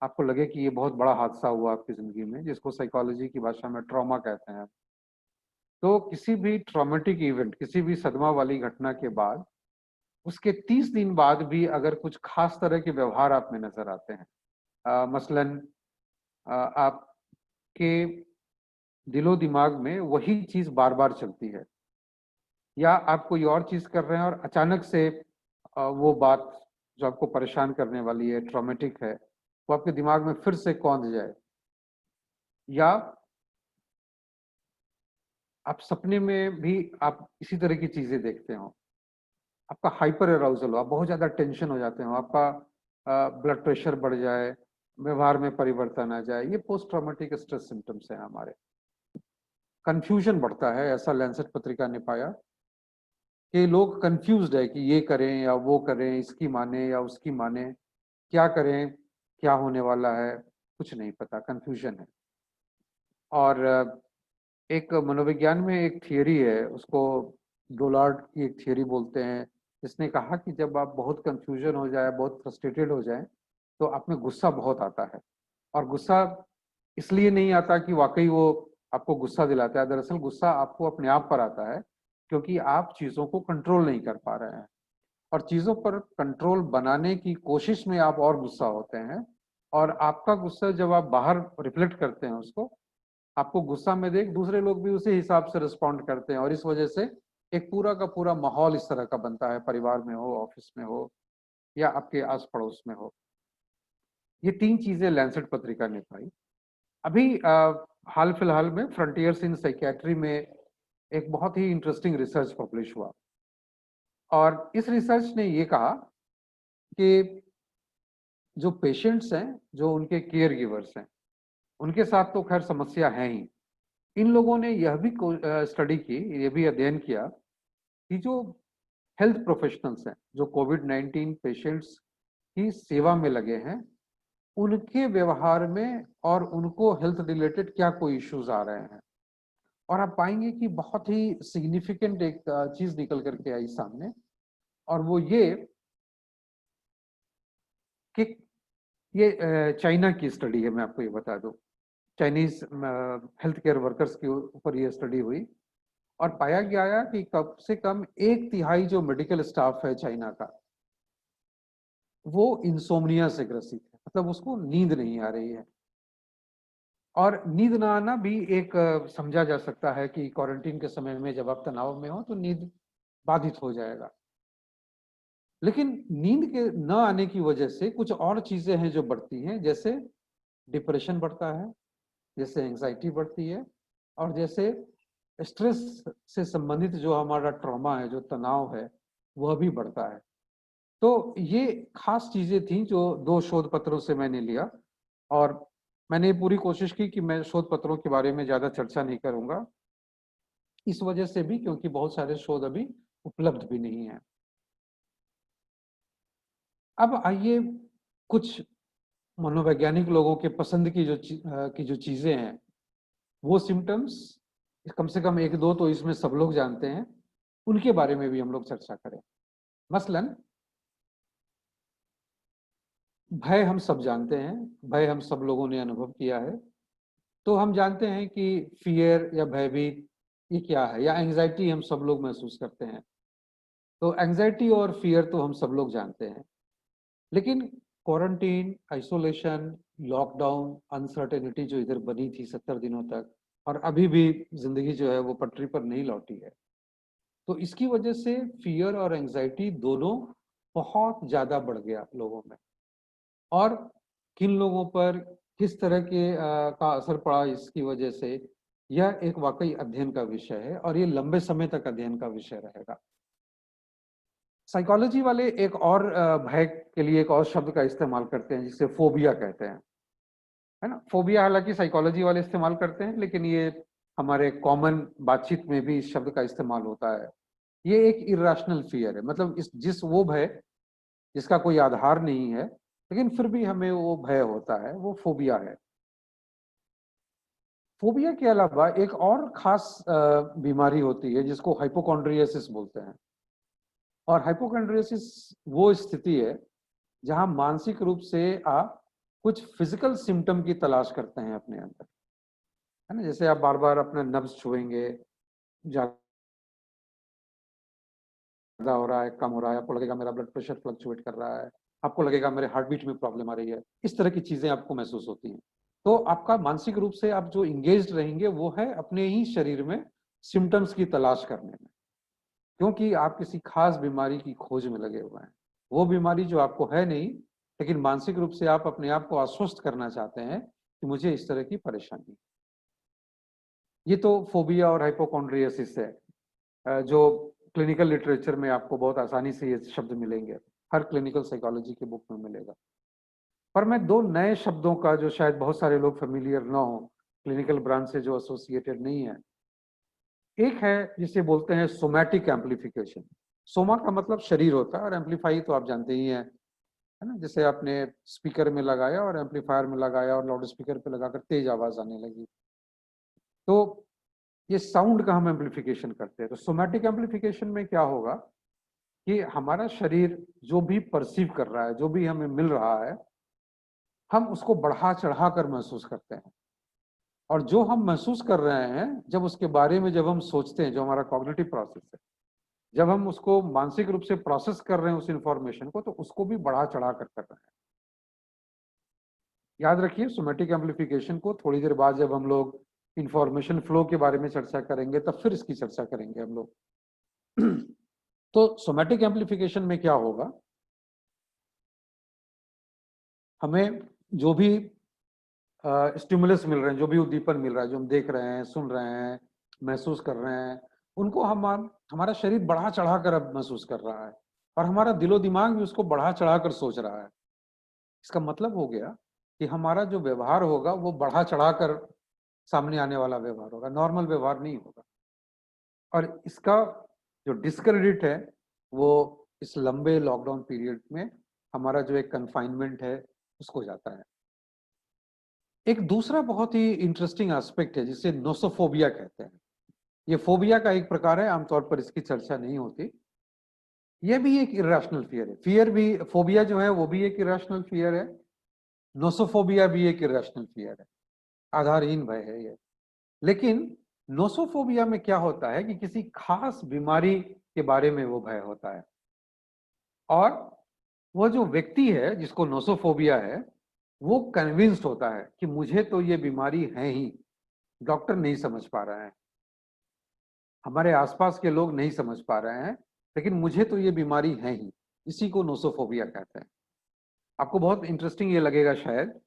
आपको लगे कि ये बहुत बड़ा हादसा हुआ आपकी ज़िंदगी में, जिसको साइकोलॉजी की भाषा में ट्रॉमा कहते हैं। तो किसी भी ट्रॉमेटिक इवेंट, किसी भी सदमा वाली घटना के बाद उसके 30 दिन बाद भी अगर कुछ खास तरह के व्यवहार आप में नजर आते हैं, मसलन आपके दिलो दिमाग में वही चीज बार बार चलती है, या आप कोई और चीज कर रहे हैं और अचानक से वो बात जो आपको परेशान करने वाली है, ट्रॉमेटिक है, वो आपके दिमाग में फिर से कौंध जाए, या आप सपने में भी आप इसी तरह की चीजें देखते हो, आपका हाइपर अराउजल हो, आप बहुत ज्यादा टेंशन हो जाते हो, आपका ब्लड प्रेशर बढ़ जाए, व्यवहार में परिवर्तन आ जाए, ये पोस्ट ट्रॉमेटिक स्ट्रेस सिम्टम्स हैं हमारे। कंफ्यूजन बढ़ता है, ऐसा लैंसेट पत्रिका ने पाया कि लोग कंफ्यूज्ड है कि ये करें या वो करें, इसकी माने या उसकी माने, क्या करें, क्या होने वाला है, कुछ नहीं पता, कंफ्यूजन है। और एक मनोविज्ञान में एक थियरी है, उसको डोलार्ड की एक थियरी बोलते हैं, जिसने कहा कि जब आप बहुत कंफ्यूजन हो जाए, बहुत फ्रस्ट्रेटेड हो जाए, तो आप में गुस्सा बहुत आता है। और गुस्सा इसलिए नहीं आता कि वाकई वो आपको गुस्सा दिलाता है, दरअसल गुस्सा आपको अपने आप पर आता है क्योंकि आप चीज़ों को कंट्रोल नहीं कर पा रहे हैं, और चीज़ों पर कंट्रोल बनाने की कोशिश में आप और गुस्सा होते हैं, और आपका गुस्सा जब आप बाहर रिफ्लेक्ट करते हैं उसको, आपको गुस्सा में देख दूसरे लोग भी उसी हिसाब से रिस्पॉन्ड करते हैं, और इस वजह से एक पूरा का पूरा माहौल इस तरह का बनता है, परिवार में हो, ऑफिस में हो, या आपके आस पड़ोस में हो। ये 3 चीजें लैंसेट पत्रिका ने पाई। अभी हाल फिलहाल में फ्रंटियर्स इन साइकियाट्री में एक बहुत ही इंटरेस्टिंग रिसर्च पब्लिश हुआ, और इस रिसर्च ने ये कहा कि जो पेशेंट्स हैं, जो उनके केयर गिवर्स हैं, उनके साथ तो खैर समस्या है ही। इन लोगों ने यह भी स्टडी की, ये भी अध्ययन किया कि जो हेल्थ प्रोफेशनल्स हैं, जो कोविड-19 पेशेंट्स की सेवा में लगे हैं, उनके व्यवहार में और उनको हेल्थ रिलेटेड क्या कोई इश्यूज आ रहे हैं। और आप पाएंगे कि बहुत ही सिग्निफिकेंट एक चीज निकल करके आई सामने, और वो ये कि ये चाइना की स्टडी है, मैं आपको ये बता दूं। चाइनीज हेल्थ केयर वर्कर्स के ऊपर ये स्टडी हुई, और पाया गया कि कम से कम 1/3 जो मेडिकल स्टाफ है चाइना का, वो इंसोम्निया से ग्रसित है, मतलब उसको नींद नहीं आ रही है। और नींद ना आना भी एक समझा जा सकता है कि क्वारंटीन के समय में जब आप तनाव में हो तो नींद बाधित हो जाएगा। लेकिन नींद के न आने की वजह से कुछ और चीजें हैं जो बढ़ती हैं, जैसे डिप्रेशन बढ़ता है, जैसे एंजाइटी बढ़ती है, और जैसे स्ट्रेस से संबंधित जो हमारा ट्रॉमा है, जो तनाव है, वह भी बढ़ता है। तो ये खास चीजें थी जो 2 शोध पत्रों से मैंने लिया, और मैंने पूरी कोशिश की कि मैं शोध पत्रों के बारे में ज्यादा चर्चा नहीं करूंगा, इस वजह से भी क्योंकि बहुत सारे शोध अभी उपलब्ध भी नहीं है। अब आइए कुछ मनोवैज्ञानिक लोगों के पसंद की जो चीजें हैं, वो सिम्टम्स, कम से कम 1-2 तो इसमें सब लोग जानते हैं, उनके बारे में भी हम लोग चर्चा करें। मसलन भय हम सब जानते हैं, भय हम सब लोगों ने अनुभव किया है। तो हम जानते हैं कि फियर या भयभीत ये क्या है, या एंजाइटी हम सब लोग महसूस करते हैं। तो एंजाइटी और फियर तो हम सब लोग जानते हैं, लेकिन क्वारंटीन, आइसोलेशन, लॉकडाउन, अनसर्टेनिटी जो इधर बनी थी 70 दिनों तक, और अभी भी जिंदगी जो है वो पटरी पर नहीं लौटी है, तो इसकी वजह से फियर और एंजाइटी दोनों बहुत ज्यादा बढ़ गया लोगों में। और किन लोगों पर किस तरह के का असर पड़ा इसकी वजह से, यह एक वाकई अध्ययन का विषय है, और ये लंबे समय तक अध्ययन का विषय रहेगा। साइकोलॉजी वाले एक और भय के लिए एक और शब्द का इस्तेमाल करते हैं, जिसे फोबिया कहते हैं, है ना। फोबिया हालांकि साइकोलॉजी वाले इस्तेमाल करते हैं, लेकिन ये हमारे कॉमन बातचीत में भी इस शब्द का इस्तेमाल होता है। ये एक इरेशनल फियर है, मतलब वो भय जिसका कोई आधार नहीं है, लेकिन फिर भी हमें वो भय होता है, वो फोबिया है। फोबिया के अलावा एक और खास बीमारी होती है जिसको हाइपोकॉन्ड्रियासिस बोलते हैं। और हाइपोकॉन्ड्रियासिस वो स्थिति है जहां मानसिक रूप से आप कुछ फिजिकल सिम्टम की तलाश करते हैं अपने अंदर, है ना। जैसे आप बार बार अपना नब्ज छुएंगे, ज्यादा हो रहा है, कम हो रहा है, आपको लगेगा मेरा ब्लड प्रेशर फ्लक्चुएट कर रहा है, आपको लगेगा मेरे हार्ट बीट में प्रॉब्लम आ रही है, इस तरह की चीजें आपको महसूस होती हैं। तो आपका मानसिक रूप से आप जो इंगेज्ड रहेंगे वो है अपने ही शरीर में सिम्टम्स की तलाश करने में, क्योंकि आप किसी खास बीमारी की खोज में लगे हुए हैं। वो बीमारी जो आपको है नहीं, लेकिन मानसिक रूप से आप अपने आप को आश्वस्त करना चाहते हैं कि मुझे इस तरह की परेशानी। ये तो फोबिया और हाइपोकॉन्ड्रियासिस है, जो क्लिनिकल लिटरेचर में आपको बहुत आसानी से ये शब्द मिलेंगे, हर क्लिनिकल साइकोलॉजी के बुक में मिलेगा। पर मैं 2 नए शब्दों का, जो शायद बहुत सारे लोग फेमिलियर ना हो, क्लिनिकल ब्रांच से जो एसोसिएटेड नहीं है, एक है जिसे बोलते हैं सोमैटिक एम्प्लीफिकेशन। सोमा का मतलब शरीर होता है, और एम्पलीफाई तो आप जानते ही हैं, है ना। जैसे आपने स्पीकर में लगाया और एम्पलीफायर में लगाया और लाउड स्पीकर पे लगाकर तेज आवाज आने लगी, तो ये साउंड का हम एम्पलीफिकेशन करते हैं। तो सोमैटिक एम्पलीफिकेशन में क्या होगा कि हमारा शरीर जो भी परसीव कर रहा है, जो भी हमें मिल रहा है, हम उसको बढ़ा चढ़ा कर महसूस करते हैं। और जो हम महसूस कर रहे हैं, जब उसके बारे में जब हम सोचते हैं, जो हमारा कॉग्निटिव प्रोसेस है, जब हम उसको मानसिक रूप से प्रोसेस कर रहे हैं उस इंफॉर्मेशन को, तो उसको भी बढ़ा चढ़ा कर रहे हैं। याद रखिए, सोमैटिक एम्पलीफिकेशन को थोड़ी देर बाद जब हम लोग इंफॉर्मेशन फ्लो के बारे में चर्चा करेंगे, तब फिर इसकी चर्चा करेंगे हम लोग। तो सोमैटिक एम्पलीफिकेशन में क्या होगा, हमें जो भी स्टिमुलस मिल रहे हैं, जो भी उद्दीपन मिल रहा है, जो हम देख रहे हैं, सुन रहे हैं, महसूस कर रहे हैं, उनको हमारा शरीर बढ़ा चढ़ा कर अब महसूस कर रहा है, और हमारा दिलो दिमाग भी उसको बढ़ा चढ़ा कर सोच रहा है। इसका मतलब हो गया कि हमारा जो व्यवहार होगा वो बढ़ा चढ़ा कर सामने आने वाला व्यवहार होगा, नॉर्मल व्यवहार नहीं होगा। और इसका जो डिस्क्रेडिट है वो इस लंबे लॉकडाउन पीरियड में हमारा जो एक कन्फाइनमेंट है उसको जाता है। एक दूसरा बहुत ही इंटरेस्टिंग एस्पेक्ट है जिसे नोसोफोबिया कहते हैं। ये फोबिया का एक प्रकार है, आमतौर पर इसकी चर्चा नहीं होती। यह भी एक इरेशनल फियर है। फियर भी, फोबिया जो है वो भी एक इरेशनल फियर है, नोसोफोबिया भी एक इरेशनल फियर है, आधारहीन भय है ये। लेकिन नोसोफोबिया में क्या होता है कि किसी खास बीमारी के बारे में वो भय होता है, और वो जो व्यक्ति है जिसको नोसोफोबिया है, वो कन्विंस्ड होता है कि मुझे तो ये बीमारी है ही, डॉक्टर नहीं समझ पा रहे हैं, हमारे आसपास के लोग नहीं समझ पा रहे हैं, लेकिन मुझे तो ये बीमारी है ही। इसी को नोसोफोबिया कहते हैं। आपको बहुत इंटरेस्टिंग ये लगेगा शायद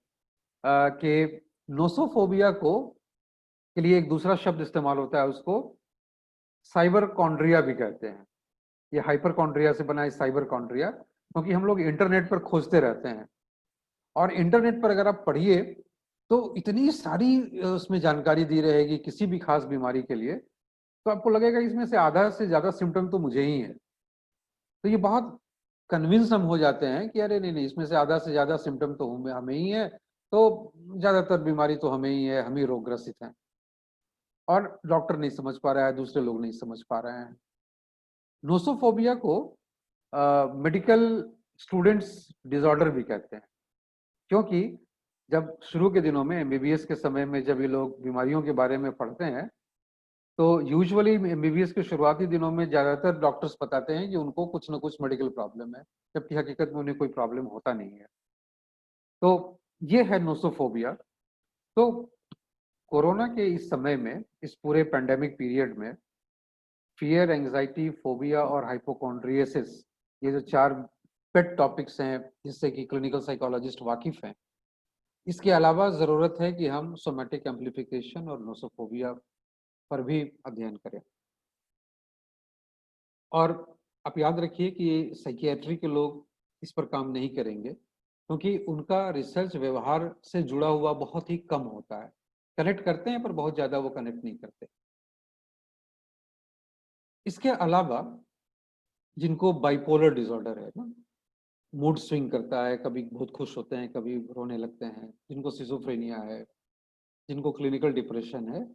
कि नोसोफोबिया के लिए एक दूसरा शब्द इस्तेमाल होता है, उसको साइबर कॉन्ड्रिया भी कहते हैं। ये हाइपर कॉन्ड्रिया से बना है साइबर कॉन्ड्रिया, क्योंकि हम लोग इंटरनेट पर खोजते रहते हैं, और इंटरनेट पर अगर आप पढ़िए तो इतनी सारी उसमें जानकारी दी रहेगी किसी भी खास बीमारी के लिए, तो आपको लगेगा इसमें से आधा से ज्यादा सिम्टम तो मुझे ही है। तो ये बहुत कन्विंस हम हो जाते हैं कि अरे नहीं नहीं, इसमें से आधा से ज्यादा सिम्टम तो हमें ही है, तो ज्यादातर बीमारी तो हमें ही है, हम ही रोगग्रसित हैं। और डॉक्टर नहीं समझ पा रहा है, दूसरे लोग नहीं समझ पा रहे हैं। नोसोफोबिया को मेडिकल स्टूडेंट्स डिसऑर्डर भी कहते हैं, क्योंकि जब शुरू के दिनों में एमबीबीएस के समय में जब ये लोग बीमारियों के बारे में पढ़ते हैं, तो यूजुअली एमबीबीएस के शुरुआती दिनों में ज्यादातर डॉक्टर्स बताते हैं कि उनको कुछ ना कुछ मेडिकल प्रॉब्लम है, जबकि हकीकत में उन्हें कोई प्रॉब्लम होता नहीं है। तो ये है नोसोफोबिया। तो कोरोना के इस समय में, इस पूरे पैंडेमिक पीरियड में, फियर, एंजाइटी, फोबिया और हाइपोकॉन्ड्रियसिस, ये जो 4 पेट टॉपिक्स हैं जिससे कि क्लिनिकल साइकोलॉजिस्ट वाकिफ हैं, इसके अलावा जरूरत है कि हम सोमैटिक एम्प्लीफिकेशन और नोसोफोबिया पर भी अध्ययन करें। और आप याद रखिए कि साइकियाट्री के लोग इस पर काम नहीं करेंगे, क्योंकि उनका रिसर्च व्यवहार से जुड़ा हुआ बहुत ही कम होता है। कनेक्ट करते हैं पर बहुत ज्यादा वो कनेक्ट नहीं करते। इसके अलावा जिनको बाइपोलर डिसऑर्डर है ना, मूड स्विंग करता है, कभी बहुत खुश होते हैं, कभी रोने लगते हैं, जिनको सिजोफ्रेनिया है, जिनको क्लिनिकल डिप्रेशन है,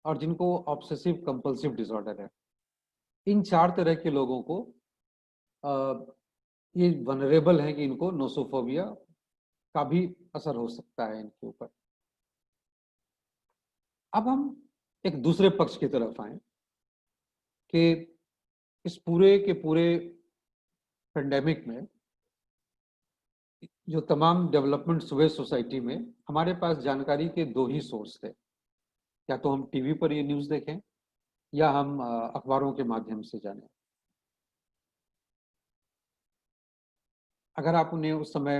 और जिनको ऑब्सेसिव कंपल्सिव डिसऑर्डर है, इन 4 तरह के लोगों को ये वनरेबल है कि इनको नोसोफोबिया का भी असर हो सकता है इनके ऊपर। अब हम एक दूसरे पक्ष की तरफ आए कि इस पूरे के पूरे पेंडेमिक में जो तमाम डेवलपमेंट्स हुए सोसाइटी में, हमारे पास जानकारी के 2 ही सोर्स थे। या तो हम टीवी पर ये न्यूज़ देखें या हम अखबारों के माध्यम से जानें। अगर आपने उस समय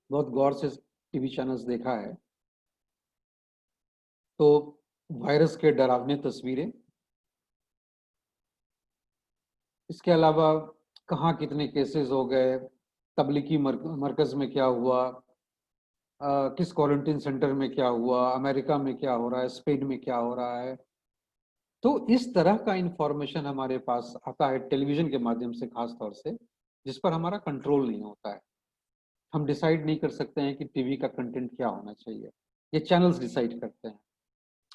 बहुत गौर से टीवी चैनल्स देखा है तो वायरस के डरावनी तस्वीरें, इसके अलावा कहाँ कितने केसेस हो गए, तबलीगी मरकज में क्या हुआ, किस क्वारंटीन सेंटर में क्या हुआ, अमेरिका में क्या हो रहा है, स्पेन में क्या हो रहा है। तो इस तरह का इंफॉर्मेशन हमारे पास आता है टेलीविजन के माध्यम से, खास तौर से, जिस पर हमारा कंट्रोल नहीं होता है। हम डिसाइड नहीं कर सकते हैं कि टीवी का कंटेंट क्या होना चाहिए, ये चैनल्स डिसाइड करते हैं।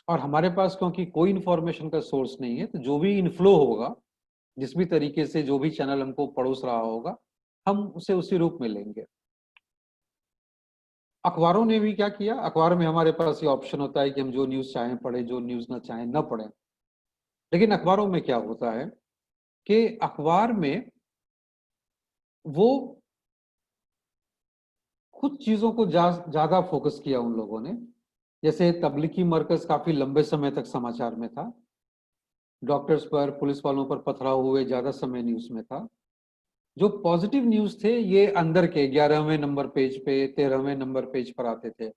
और हमारे पास क्योंकि कोई इंफॉर्मेशन का सोर्स नहीं है, तो जो भी इनफ्लो होगा, जिस भी तरीके से जो भी चैनल हमको परोस रहा होगा, हम उसे उसी रूप में लेंगे। अखबारों ने भी क्या किया, अखबार में हमारे पास ये ऑप्शन होता है कि हम जो न्यूज़ चाहें पढ़ें, जो न्यूज़ ना चाहें ना पढ़ें। लेकिन अखबारों में क्या होता है कि अखबार में वो कुछ चीजों को ज्यादा फोकस किया उन लोगों ने। जैसे तबलीगी मरकज काफी लंबे समय तक समाचार में था, डॉक्टर्स पर, पुलिस वालों पर पथराव हुए ज्यादा समय न्यूज में था। जो पॉजिटिव न्यूज थे ये अंदर के 11वें नंबर पेज पे, 13वें नंबर पेज पर आते थे।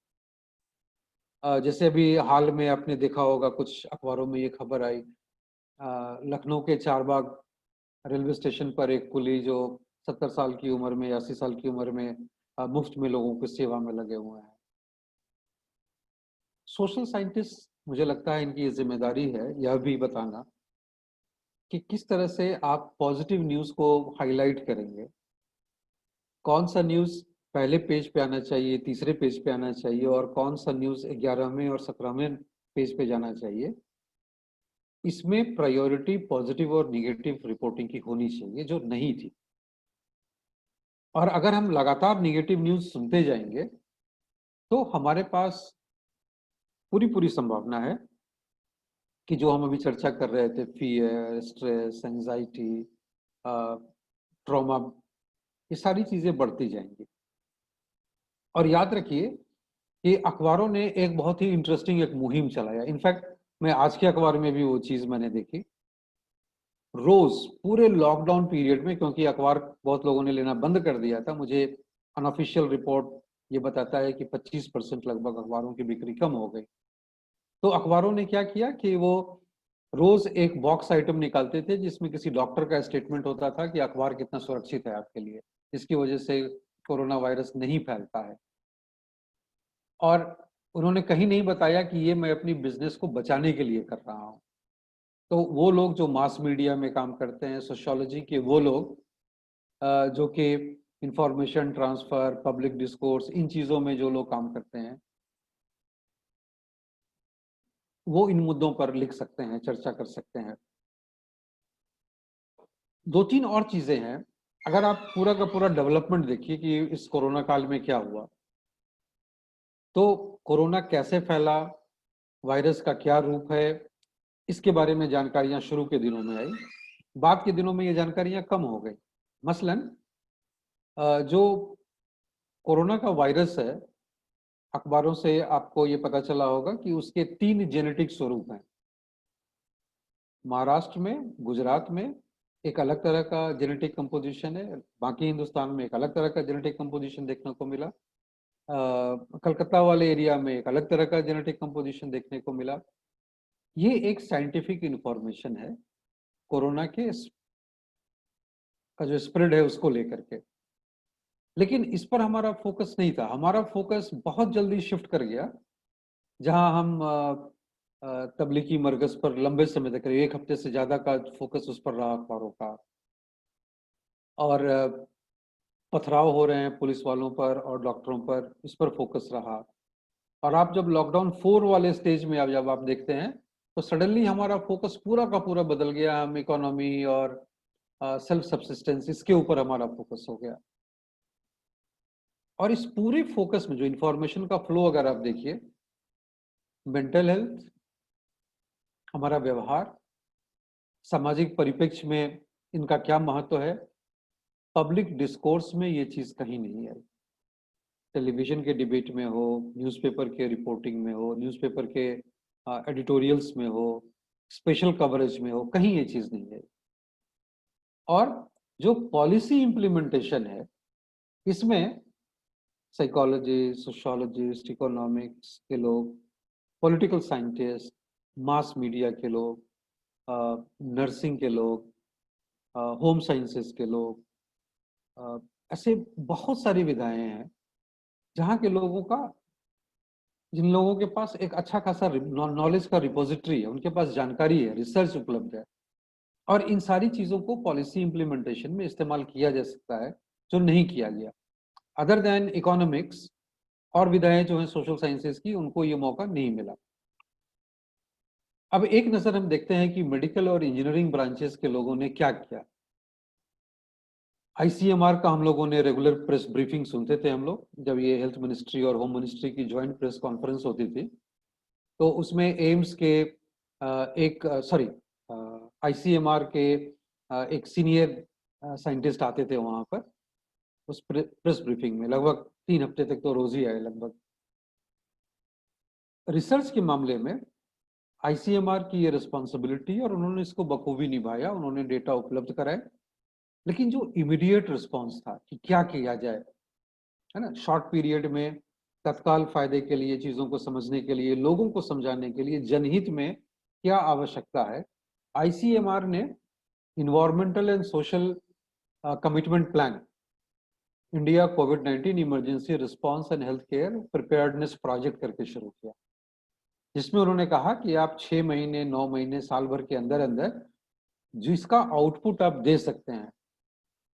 जैसे अभी हाल में आपने देखा होगा कुछ अखबारों में ये खबर आई, लखनऊ के चारबाग रेलवे स्टेशन पर एक कुली जो 70 साल की उम्र में, 80 साल की उम्र में मुफ्त में लोगों की सेवा में लगे हुए हैं। सोशल साइंटिस्ट, मुझे लगता है इनकी ये जिम्मेदारी है यह भी बताना कि किस तरह से आप पॉजिटिव न्यूज़ को हाईलाइट करेंगे, कौन सा न्यूज़ पहले पेज पे आना चाहिए, तीसरे पेज पे आना चाहिए, और कौन सा न्यूज़ 11वें और 17वें पेज पे जाना चाहिए। इसमें प्रायोरिटी पॉजिटिव और निगेटिव रिपोर्टिंग की होनी चाहिए, जो नहीं थी। और अगर हम लगातार निगेटिव न्यूज़ सुनते जाएंगे तो हमारे पास पूरी संभावना है कि जो हम अभी चर्चा कर रहे थे, फियर, स्ट्रेस, एंजाइटी, ट्रॉमा, ये सारी चीजें बढ़ती जाएंगी। और याद रखिए कि अखबारों ने एक बहुत ही इंटरेस्टिंग एक मुहिम चलाया। इनफैक्ट मैं आज के अखबार में भी वो चीज मैंने देखी। रोज पूरे लॉकडाउन पीरियड में, क्योंकि अखबार बहुत लोगों ने लेना बंद कर दिया था, मुझे अनऑफिशियल रिपोर्ट ये बताता है कि 25% लगभग अखबारों की बिक्री कम हो गई। तो अखबारों ने क्या किया कि वो रोज एक बॉक्स आइटम निकालते थे जिसमें किसी डॉक्टर का स्टेटमेंट होता था कि अखबार कितना सुरक्षित है आपके लिए। जिसकी वजह से कोरोना वायरस नहीं फैलता है। और उन्होंने कहीं नहीं बताया कि ये मैं अपनी बिजनेस को बचाने के लिए कर रहा हूँ। तो वो लोग जो मास मीडिया में काम करते हैं, सोशियोलॉजी के वो लोग जो कि इंफॉर्मेशन ट्रांसफर, पब्लिक डिस्कोर्स, इन चीज़ों में जो लोग काम करते हैं, वो इन मुद्दों पर लिख सकते हैं, चर्चा कर सकते हैं। 2-3 और चीज़ें हैं। अगर आप पूरा का पूरा डेवलपमेंट देखिए कि इस कोरोना काल में क्या हुआ, तो कोरोना कैसे फैला, वायरस का क्या रूप है, इसके बारे में जानकारियां शुरू के दिनों में आई। बाद के दिनों में ये जानकारियां कम हो गई। मसलन जो कोरोना का वायरस है, अखबारों से आपको ये पता चला होगा कि उसके 3 जेनेटिक स्वरूप हैं। महाराष्ट्र में, गुजरात में एक अलग तरह का जेनेटिक कंपोजिशन है, बाकी हिंदुस्तान में एक अलग तरह का जेनेटिक कंपोजिशन देखने को मिला। कलकत्ता वाले एरिया में एक अलग तरह का जेनेटिक कंपोजिशन देखने को मिला। ये एक साइंटिफिक इंफॉर्मेशन है कोरोना के का जो स्प्रेड है उसको लेकर के, लेकिन इस पर हमारा फोकस नहीं था। हमारा फोकस बहुत जल्दी शिफ्ट कर गया, जहां हम तबलीगी मरकज पर लंबे समय तक, 1 हफ्ते से ज्यादा का फोकस उस पर रहा अखबारों का, और पथराव हो रहे हैं पुलिस वालों पर और डॉक्टरों पर, इस पर फोकस रहा। और आप जब लॉकडाउन 4 वाले स्टेज में जब आप देखते हैं, तो सडनली हमारा फोकस पूरा का पूरा बदल गया। हम इकोनॉमी और सेल्फ सब्सिस्टेंस, इसके ऊपर हमारा फोकस हो गया। और इस पूरे फोकस में जो इंफॉर्मेशन का फ्लो अगर आप देखिए, मेंटल हेल्थ, हमारा व्यवहार, सामाजिक परिप्रेक्ष्य में इनका क्या महत्व है, पब्लिक डिस्कोर्स में ये चीज कहीं नहीं आई। टेलीविजन के डिबेट में हो, न्यूज़पेपर के रिपोर्टिंग में हो, न्यूज़पेपर के एडिटोरियल्स में हो, स्पेशल कवरेज में हो, कहीं ये चीज नहीं है। और जो पॉलिसी इंप्लीमेंटेशन है, इसमें साइकोलॉजी, सोशियोलॉजिस्ट, इकोनॉमिक्स के लोग, पॉलिटिकल साइंटिस्ट, मास मीडिया के लोग, नर्सिंग के लोग, होम साइंसेस के लोग, ऐसे बहुत सारी विधाएं हैं जहाँ के लोगों का, जिन लोगों के पास एक अच्छा खासा नॉलेज का रिपोजिटरी है, उनके पास जानकारी है, रिसर्च उपलब्ध है, और इन सारी चीजों को पॉलिसी इंप्लीमेंटेशन में इस्तेमाल किया जा सकता है, जो नहीं किया गया। अदर देन इकोनॉमिक्स और विधाएं जो हैं सोशल साइंसेस की, उनको ये मौका नहीं मिला। अब एक नजर हम देखते हैं कि मेडिकल और इंजीनियरिंग ब्रांचेस के लोगों ने क्या किया। आईसीएमआर का हम लोगों ने रेगुलर प्रेस ब्रीफिंग सुनते थे हम लोग, जब ये हेल्थ मिनिस्ट्री और होम मिनिस्ट्री की ज्वाइंट प्रेस कॉन्फ्रेंस होती थी, तो उसमें एम्स के आईसीएमआर के एक सीनियर साइंटिस्ट आते थे वहां पर उस प्रेस ब्रीफिंग में। लगभग 3 हफ्ते तक तो रोज ही आए लगभग। रिसर्च के मामले में आईसीएमआर की ये रिस्पॉन्सिबिलिटी, और उन्होंने इसको बखूबी निभाया, उन्होंने डेटा उपलब्ध कराए। लेकिन जो इमीडिएट रिस्पॉन्स था कि क्या किया जाए, है ना, शॉर्ट पीरियड में तत्काल फायदे के लिए, चीजों को समझने के लिए, लोगों को समझाने के लिए, जनहित में क्या आवश्यकता है, आईसीएमआर ने environmental and social commitment plan, India covid emergency response and health care preparedness project करके शुरू किया, जिसमें उन्होंने कहा कि आप 6 महीने, 9 महीने, साल भर के अंदर अंदर जिसका आउटपुट आप दे सकते हैं,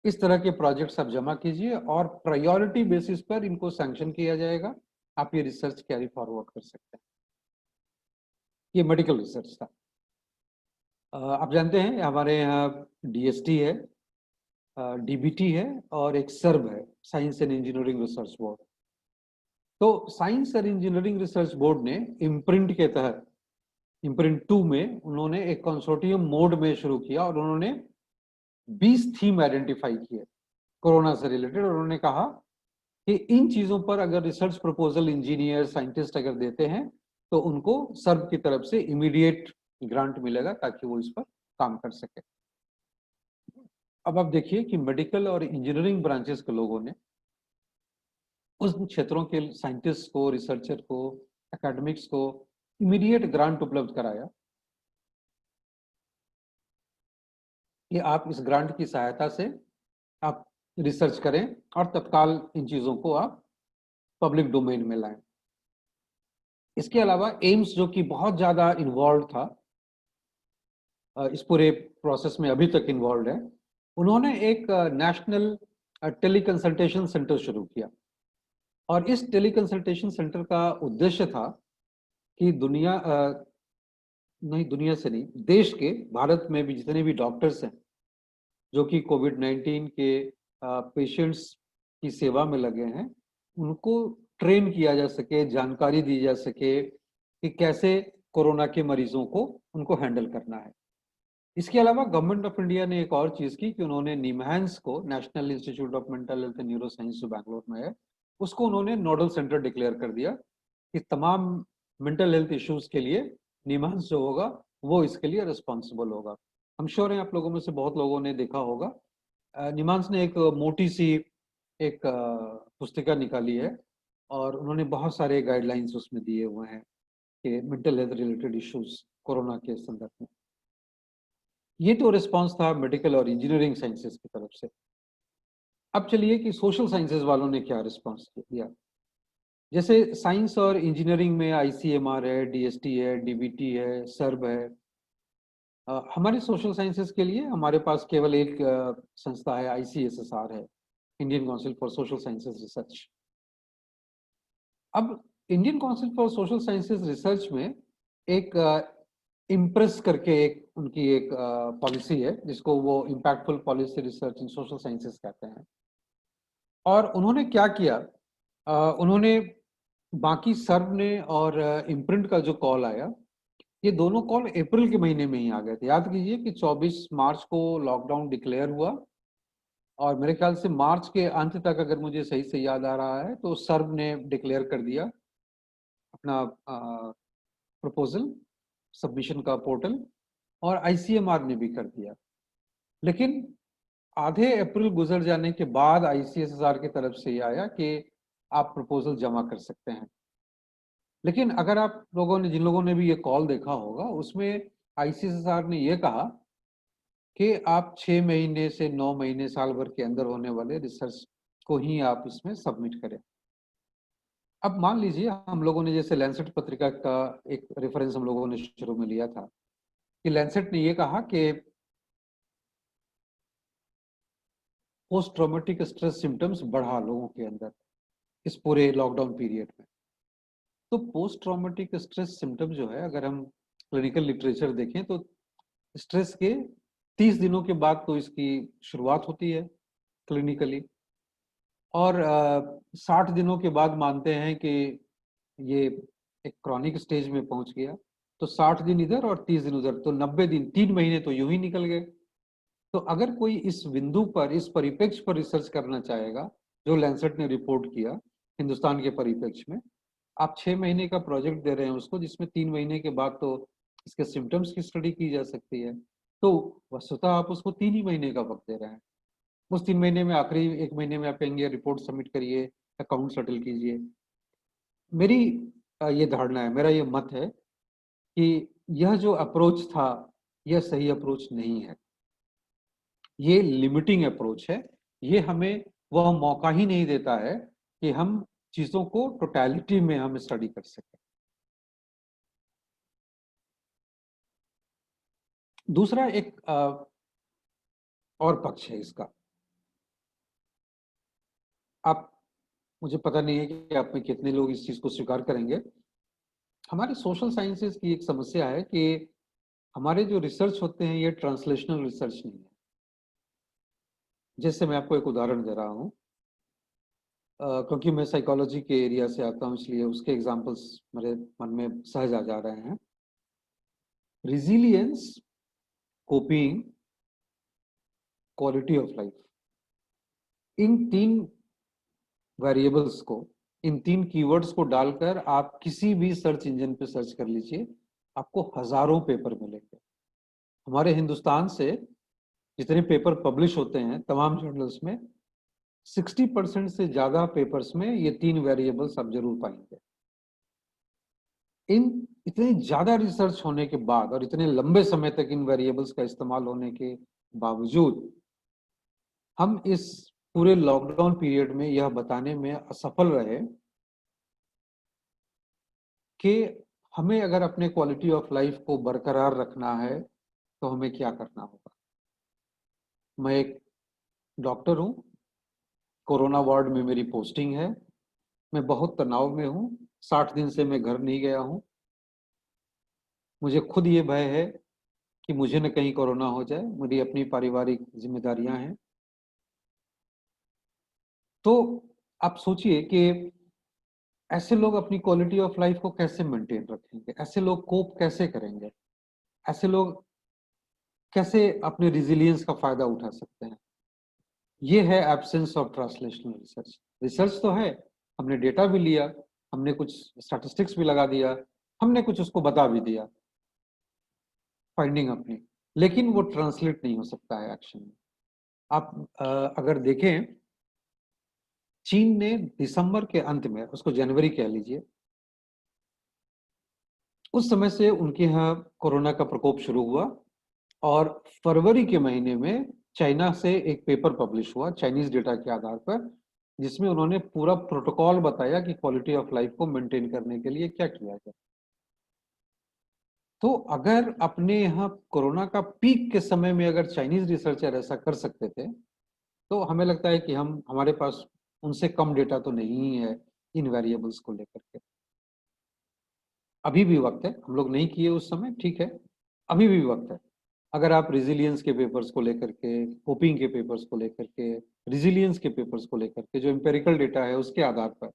इस तरह के प्रोजेक्ट्स आप जमा कीजिए और प्रायोरिटी बेसिस पर इनको सैंक्शन किया जाएगा। आप ये रिसर्च कैरी फॉरवर्ड कर सकते हैं। ये मेडिकल रिसर्च था। आप जानते हैं हमारे यहाँ डीएसटी है, डीबीटी है, और एक सर्ब है, science and engineering research board. तो science and engineering research board ने इम्प्रिंट के तहत, इम्प्रिंट 2 में उन्होंने एक कंसोर्टियम मोड में शुरू किया, और उन्होंने 20 थीम आइडेंटिफाई किए कोरोना से रिलेटेड। उन्होंने कहा कि इन चीजों पर अगर रिसर्च प्रपोजल इंजीनियर, साइंटिस्ट अगर देते हैं, तो उनको सर्व की तरफ से इमीडिएट ग्रांट मिलेगा, ताकि वो इस पर काम कर सके। अब आप देखिए कि मेडिकल और इंजीनियरिंग ब्रांचेस के लोगों ने उस क्षेत्रों के साइंटिस्ट को, रिसर्चर को, एकेडमिक्स को इमीडिएट ग्रांट उपलब्ध कराया कि आप इस ग्रांट की सहायता से आप रिसर्च करें और तत्काल इन चीज़ों को आप पब्लिक डोमेन में लाएं। इसके अलावा एम्स जो कि बहुत ज़्यादा इन्वॉल्व था इस पूरे प्रोसेस में, अभी तक इन्वॉल्व है, उन्होंने एक नेशनल टेली कंसल्टेशन सेंटर शुरू किया। और इस टेली कंसल्टेशन सेंटर का उद्देश्य था कि दुनिया से नहीं, देश के, भारत में भी जितने भी डॉक्टर्स हैं जो कि कोविड-19 के पेशेंट्स की सेवा में लगे हैं, उनको ट्रेन किया जा सके, जानकारी दी जा सके कि कैसे कोरोना के मरीजों को उनको हैंडल करना है। इसके अलावा गवर्नमेंट ऑफ इंडिया ने एक और चीज़ की कि उन्होंने निमहांस को, national institute of mental health and neuro science जो बैंगलोर में है, उसको उन्होंने नोडल सेंटर डिक्लेयर कर दिया कि तमाम मेंटल हेल्थ इश्यूज के लिए निमहांस जो होगा वो इसके लिए रिस्पॉन्सिबल होगा। हम श्योर हैं आप लोगों में से बहुत लोगों ने देखा होगा, निमहांस ने एक मोटी सी एक पुस्तिका निकाली है और उन्होंने बहुत सारे गाइडलाइंस उसमें दिए हुए हैं कि mental health related issues corona के संदर्भ में। ये तो रिस्पांस था मेडिकल और इंजीनियरिंग साइंसेस की तरफ से। अब चलिए कि सोशल साइंसेस वालों ने क्या रिस्पांस दिया। जैसे साइंस और इंजीनियरिंग में ICMR है, DST है, DBT है, सर्ब है। हमारे सोशल साइंसेस के लिए हमारे पास केवल एक संस्था है, ICSSR है, Indian council for social sciences research. अब Indian council for social sciences research में एक इम्प्रेस करके एक उनकी एक पॉलिसी है जिसको वो इम्पैक्टफुल पॉलिसी रिसर्च इन सोशल साइंसेस कहते हैं। और उन्होंने क्या किया, उन्होंने बाकी सर्व ने और इम्प्रिंट का जो कॉल आया, ये दोनों कॉल अप्रैल के महीने में ही आ गए थे। याद कीजिए कि 24 मार्च को लॉकडाउन डिक्लेयर हुआ और मेरे ख्याल से मार्च के अंत तक, अगर मुझे सही से याद आ रहा है, तो सर्व ने डिक्लेयर कर दिया अपना प्रपोजल सबमिशन का पोर्टल, और ICMR ने भी कर दिया। लेकिन आधे अप्रैल गुजर जाने के बाद ICSSR की तरफ से ये आया कि आप प्रपोजल जमा कर सकते हैं। लेकिन अगर आप लोगों ने, जिन लोगों ने भी ये कॉल देखा होगा, उसमें ICSSR ने ये कहा कि आप 6 महीने से 9 महीने, साल भर के अंदर होने वाले रिसर्च को ही आप इसमें सबमिट करें। अब मान लीजिए हम लोगों ने जैसे लैंसेट पत्रिका का एक रेफरेंस हम लोगों ने शुरू में लिया था कि लैंसेट ने ये कहा कि पोस्ट ट्रॉमेटिक स्ट्रेस सिम्टम्स बढ़ा लोगों के अंदर इस पूरे लॉकडाउन पीरियड में। तो पोस्ट ट्रॉमेटिक स्ट्रेस सिम्टम जो है, अगर हम क्लिनिकल लिटरेचर देखें तो स्ट्रेस के 30 दिनों के बाद तो इसकी शुरुआत होती है क्लिनिकली, और 60 दिनों के बाद मानते हैं कि ये एक क्रॉनिक स्टेज में पहुंच गया। तो 60 दिन इधर और 30 दिन उधर, तो 90 दिन, 3 महीने तो यूं ही निकल गए। तो अगर कोई इस बिंदु पर, इस परिप्रेक्ष्य पर रिसर्च करना चाहेगा, जो लैंसेट ने रिपोर्ट किया हिंदुस्तान के परिप्रेक्ष्य में, आप 6 महीने का प्रोजेक्ट दे रहे हैं उसको, जिसमें 3 महीने के बाद तो इसके सिम्टम्स की स्टडी की जा सकती है, तो वस्तुतः आप उसको 3 ही महीने का वक्त दे रहे हैं। उस 3 महीने में, आखिरी 1 महीने में आप कहेंगे रिपोर्ट सबमिट करिए, अकाउंट सेटल कीजिए। मेरी ये धारणा है, मेरा ये मत है कि यह जो अप्रोच था, यह सही अप्रोच नहीं है। ये लिमिटिंग अप्रोच है। ये हमें वह मौका ही नहीं देता है कि हम चीजों को टोटलिटी में हम स्टडी कर सकें। दूसरा एक और पक्ष है इसका। आप, मुझे पता नहीं है कि आप में कितने लोग इस चीज को स्वीकार करेंगे। हमारे सोशल साइंसेस की एक समस्या है कि हमारे जो रिसर्च होते हैं ये ट्रांसलेशनल रिसर्च नहीं है। जैसे मैं आपको एक उदाहरण दे रहा हूँ, क्योंकि मैं साइकोलॉजी के एरिया से आता हूँ, इसलिए उसके एग्जांपल्स मेरे मन में सहज आ जा रहे हैं। Resilience, coping, quality of life, in 3 variables को, इन 3 कीवर्ड्स को डालकर आप किसी भी सर्च इंजन पे सर्च कर लीजिए, आपको हजारों पेपर मिलेंगे। हमारे हिंदुस्तान से जितने पेपर पब्लिश होते हैं तमाम जर्नल्स में, 60% से ज्यादा पेपर्स में ये 3 वेरिएबल्स आप जरूर पाएंगे। इन इतने ज्यादा रिसर्च होने के बाद और इतने लंबे समय तक इन वेरिएबल्स का इस्तेमाल होने के बावजूद हम इस पूरे लॉकडाउन पीरियड में यह बताने में असफल रहे कि हमें अगर अपने क्वालिटी ऑफ लाइफ को बरकरार रखना है तो हमें क्या करना होगा। मैं एक डॉक्टर हूँ, कोरोना वार्ड में मेरी पोस्टिंग है, मैं बहुत तनाव में हूँ, 60 दिन से मैं घर नहीं गया हूँ। मुझे खुद ये भय है कि मुझे न कहीं कोरोना हो जाए, मेरी अपनी पारिवारिक जिम्मेदारियां हैं। तो आप सोचिए कि ऐसे लोग अपनी क्वालिटी ऑफ लाइफ को कैसे मेंटेन रखेंगे, ऐसे लोग कोप कैसे करेंगे, ऐसे लोग कैसे अपने रिजिलियंस का फायदा उठा सकते हैं। ये है absence of translational research. Research तो है, हमने डेटा भी लिया, हमने कुछ स्टैटिस्टिक्स भी लगा दिया, हमने कुछ उसको बता भी दिया फाइंडिंग अपनी, लेकिन वो ट्रांसलेट नहीं हो सकता है एक्शन में। आप अगर देखें, चीन ने दिसंबर के अंत में, उसको जनवरी कह लीजिए, उस समय से उनके यहाँ कोरोना का प्रकोप शुरू हुआ और फरवरी के महीने में चाइना से एक पेपर पब्लिश हुआ चाइनीज डेटा के आधार पर, जिसमें उन्होंने पूरा प्रोटोकॉल बताया कि क्वालिटी ऑफ लाइफ को मेंटेन करने के लिए क्या किया जाए। तो अगर अपने यहाँ कोरोना का पीक के समय में अगर चाइनीज रिसर्चर ऐसा कर सकते थे, तो हमें लगता है कि हमारे पास उनसे कम डेटा तो नहीं है इन वेरिएबल्स को लेकर के। अभी भी वक्त है, हम लोग नहीं किए उस समय, ठीक है, अभी भी वक्त है। अगर आप रेजिलियंस के पेपर्स को लेकर के, कोपिंग के पेपर्स को लेकर के, रेजिलियंस के पेपर्स को लेकर के जो एम्पेरिकल डेटा है उसके आधार पर,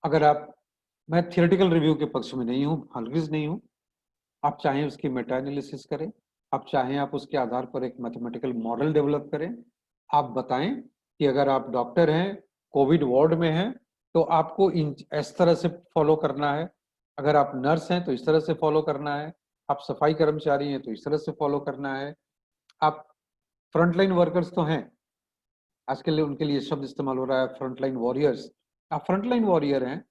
अगर आप, मैं थियोरेटिकल रिव्यू के पक्ष में नहीं हूँ, हरगिज नहीं हूँ, आप चाहें उसकी मेटा एनालिसिस करें, आप चाहें आप उसके आधार पर एक मैथमेटिकल मॉडल डेवलप करें, आप बताएं कि अगर आप डॉक्टर हैं, कोविड वार्ड में हैं, तो आपको इस तरह से फॉलो करना है, अगर आप नर्स हैं तो इस तरह से फॉलो करना है, आप सफाई कर्मचारी हैं तो इस तरह से फॉलो करना है, आप फ्रंटलाइन वर्कर्स तो हैं, आज के लिए उनके लिए शब्द इस्तेमाल हो रहा है फ्रंटलाइन वॉरियर्स, आप फ्रंटलाइन वॉरियर हैं,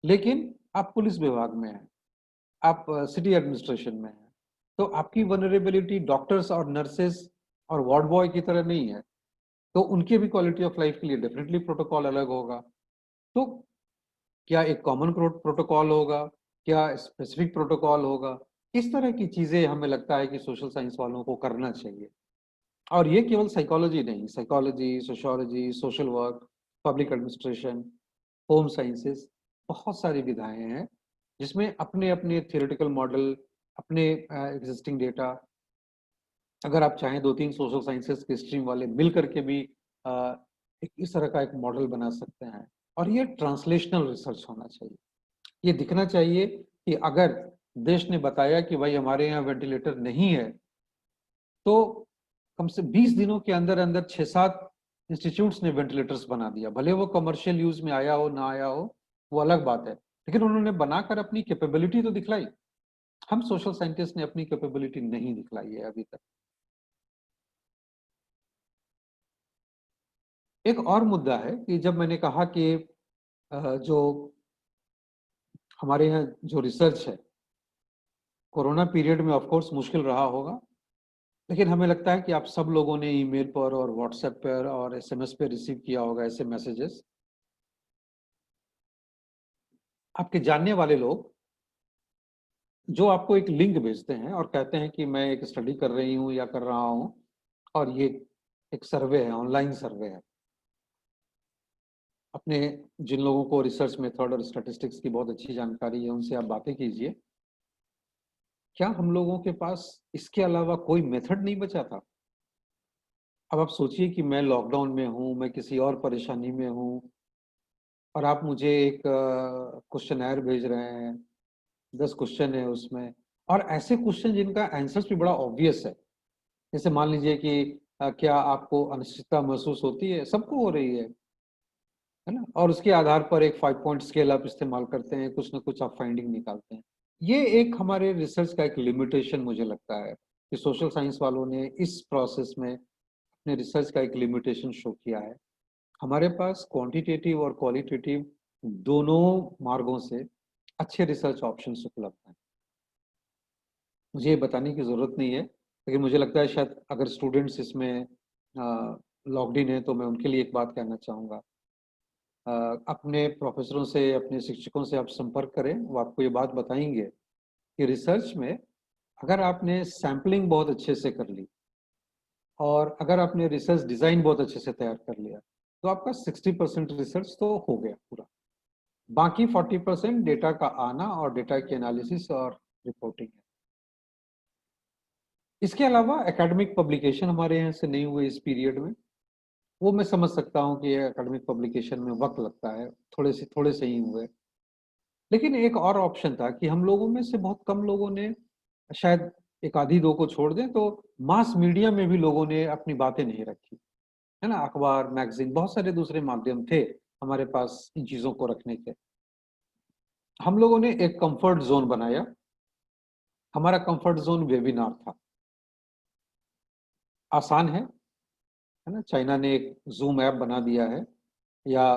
लेकिन आप पुलिस विभाग में हैं, आप सिटी एडमिनिस्ट्रेशन में हैं, तो आपकी वनरेबिलिटी डॉक्टर्स और नर्सेस और वार्ड बॉय की तरह नहीं है, तो उनके भी क्वालिटी ऑफ लाइफ के लिए डेफिनेटली प्रोटोकॉल अलग होगा। तो क्या एक कॉमन प्रोटोकॉल होगा, क्या स्पेसिफिक प्रोटोकॉल होगा, इस तरह की चीजें हमें लगता है कि सोशल साइंस वालों को करना चाहिए। और ये केवल साइकोलॉजी नहीं, psychology, sociology, social work, public administration, home sciences, बहुत सारी विधाएं हैं जिसमें अपने अपने थियोरेटिकल मॉडल, अपने एग्जिस्टिंग डेटा, अगर आप चाहें 2-3 सोशल साइंसेस के स्ट्रीम वाले मिल करके भी एक इस तरह का एक मॉडल बना सकते हैं। और ये ट्रांसलेशनल रिसर्च होना चाहिए। ये दिखना चाहिए कि अगर देश ने बताया कि भाई हमारे यहाँ वेंटिलेटर नहीं है, तो कम से 20 दिनों के अंदर अंदर 6-7 इंस्टीट्यूट्स ने वेंटिलेटर्स बना दिया, भले वो कमर्शियल यूज में आया हो ना आया हो, वो अलग बात है, लेकिन उन्होंने बनाकर अपनी कैपेबिलिटी तो दिखलाई। हम सोशल साइंटिस्ट ने अपनी कैपेबिलिटी नहीं दिखलाई है अभी तक। एक और मुद्दा है कि जब मैंने कहा कि जो हमारे यहाँ जो रिसर्च है, कोरोना पीरियड में ऑफ कोर्स मुश्किल रहा होगा, लेकिन हमें लगता है कि आप सब लोगों ने ईमेल पर और व्हाट्सएप पर और एसएमएस पे रिसीव किया होगा ऐसे मैसेजेस। आपके जानने वाले लोग जो आपको एक लिंक भेजते हैं और कहते हैं कि मैं एक स्टडी कर रही हूँ या कर रहा हूँ और ये एक सर्वे है, ऑनलाइन सर्वे है। अपने जिन लोगों को रिसर्च मेथड और स्टैटिस्टिक्स की बहुत अच्छी जानकारी है, उनसे आप बातें कीजिए। क्या हम लोगों के पास इसके अलावा कोई मेथड नहीं बचा था? अब आप सोचिए कि मैं लॉकडाउन में हूँ, मैं किसी और परेशानी में हूँ और आप मुझे एक क्वेश्चनर भेज रहे हैं, 10 क्वेश्चन है उसमें, और ऐसे क्वेश्चन जिनका आंसर्स भी बड़ा ऑब्वियस है। जैसे मान लीजिए कि क्या आपको अनिश्चितता महसूस होती है? सबको हो रही है ना? और उसके आधार पर एक 5 पॉइंट स्केल आप इस्तेमाल करते हैं, कुछ ना कुछ आप फाइंडिंग निकालते हैं। ये एक हमारे रिसर्च का एक लिमिटेशन मुझे लगता है कि सोशल साइंस वालों ने इस प्रोसेस में अपने रिसर्च का एक लिमिटेशन शो किया है। हमारे पास क्वांटिटेटिव और क्वालिटेटिव दोनों मार्गों से अच्छे रिसर्च ऑप्शंस उपलब्ध हैं। मुझे ये बताने की ज़रूरत नहीं है, लेकिन मुझे लगता है शायद अगर स्टूडेंट्स इसमें लॉग्ड इन है तो मैं उनके लिए एक बात कहना चाहूँगा। अपने प्रोफेसरों से, अपने शिक्षकों से आप संपर्क करें, वो आपको ये बात बताएंगे कि रिसर्च में अगर आपने सैम्पलिंग बहुत अच्छे से कर ली और अगर आपने रिसर्च डिज़ाइन बहुत अच्छे से तैयार कर लिया तो आपका 60% रिसर्च तो हो गया पूरा। बाकी 40% डेटा का आना और डेटा की एनालिसिस और रिपोर्टिंग है। इसके अलावा एकेडमिक पब्लिकेशन हमारे यहाँ से नहीं हुए इस पीरियड में, वो मैं समझ सकता हूँ कि एकेडमिक पब्लिकेशन में वक्त लगता है, थोड़े से ही हुए। लेकिन एक और ऑप्शन था कि हम लोगों में से बहुत कम लोगों ने, शायद एक आधी दो को छोड़ दें, तो मास मीडिया में भी लोगों ने अपनी बातें नहीं रखी, है ना। अखबार, मैगजीन, बहुत सारे दूसरे माध्यम थे हमारे पास इन चीज़ों को रखने के। हम लोगों ने एक कंफर्ट जोन बनाया। हमारा कंफर्ट जोन वेबिनार था। आसान है ना। चाइना ने एक जूम ऐप बना दिया है, या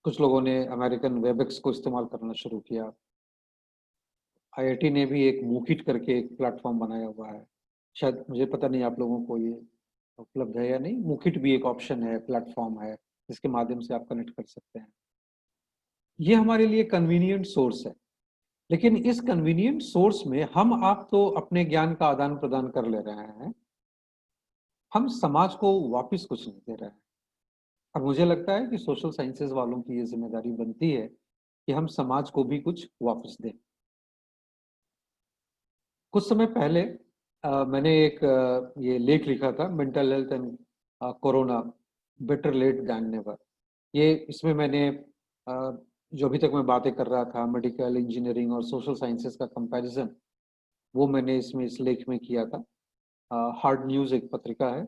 कुछ लोगों ने अमेरिकन वेबएक्स को इस्तेमाल करना शुरू किया। आईआईटी ने भी एक मूकिट करके एक प्लेटफॉर्म बनाया हुआ है, शायद मुझे पता नहीं आप लोगों को ये उपलब्ध है या नहीं। मूकिट भी एक ऑप्शन है, प्लेटफॉर्म है जिसके माध्यम से आप कनेक्ट कर सकते हैं। ये हमारे लिए कन्वीनियंट सोर्स है, लेकिन इस कन्वीनियंट सोर्स में हम आप तो अपने ज्ञान का आदान प्रदान कर ले रहे हैं, हम समाज को वापस कुछ नहीं दे रहे हैं। और मुझे लगता है कि सोशल साइंसेज वालों की ये जिम्मेदारी बनती है कि हम समाज को भी कुछ वापस दें। कुछ समय पहले मैंने एक ये लेख लिखा था, mental health and corona, better late than never. ये इसमें मैंने जो अभी तक मैं बातें कर रहा था, मेडिकल, इंजीनियरिंग और सोशल साइंसेज का कंपैरिजन, वो मैंने इसमें इस लेख में किया था। हार्ड न्यूज़ एक पत्रिका है,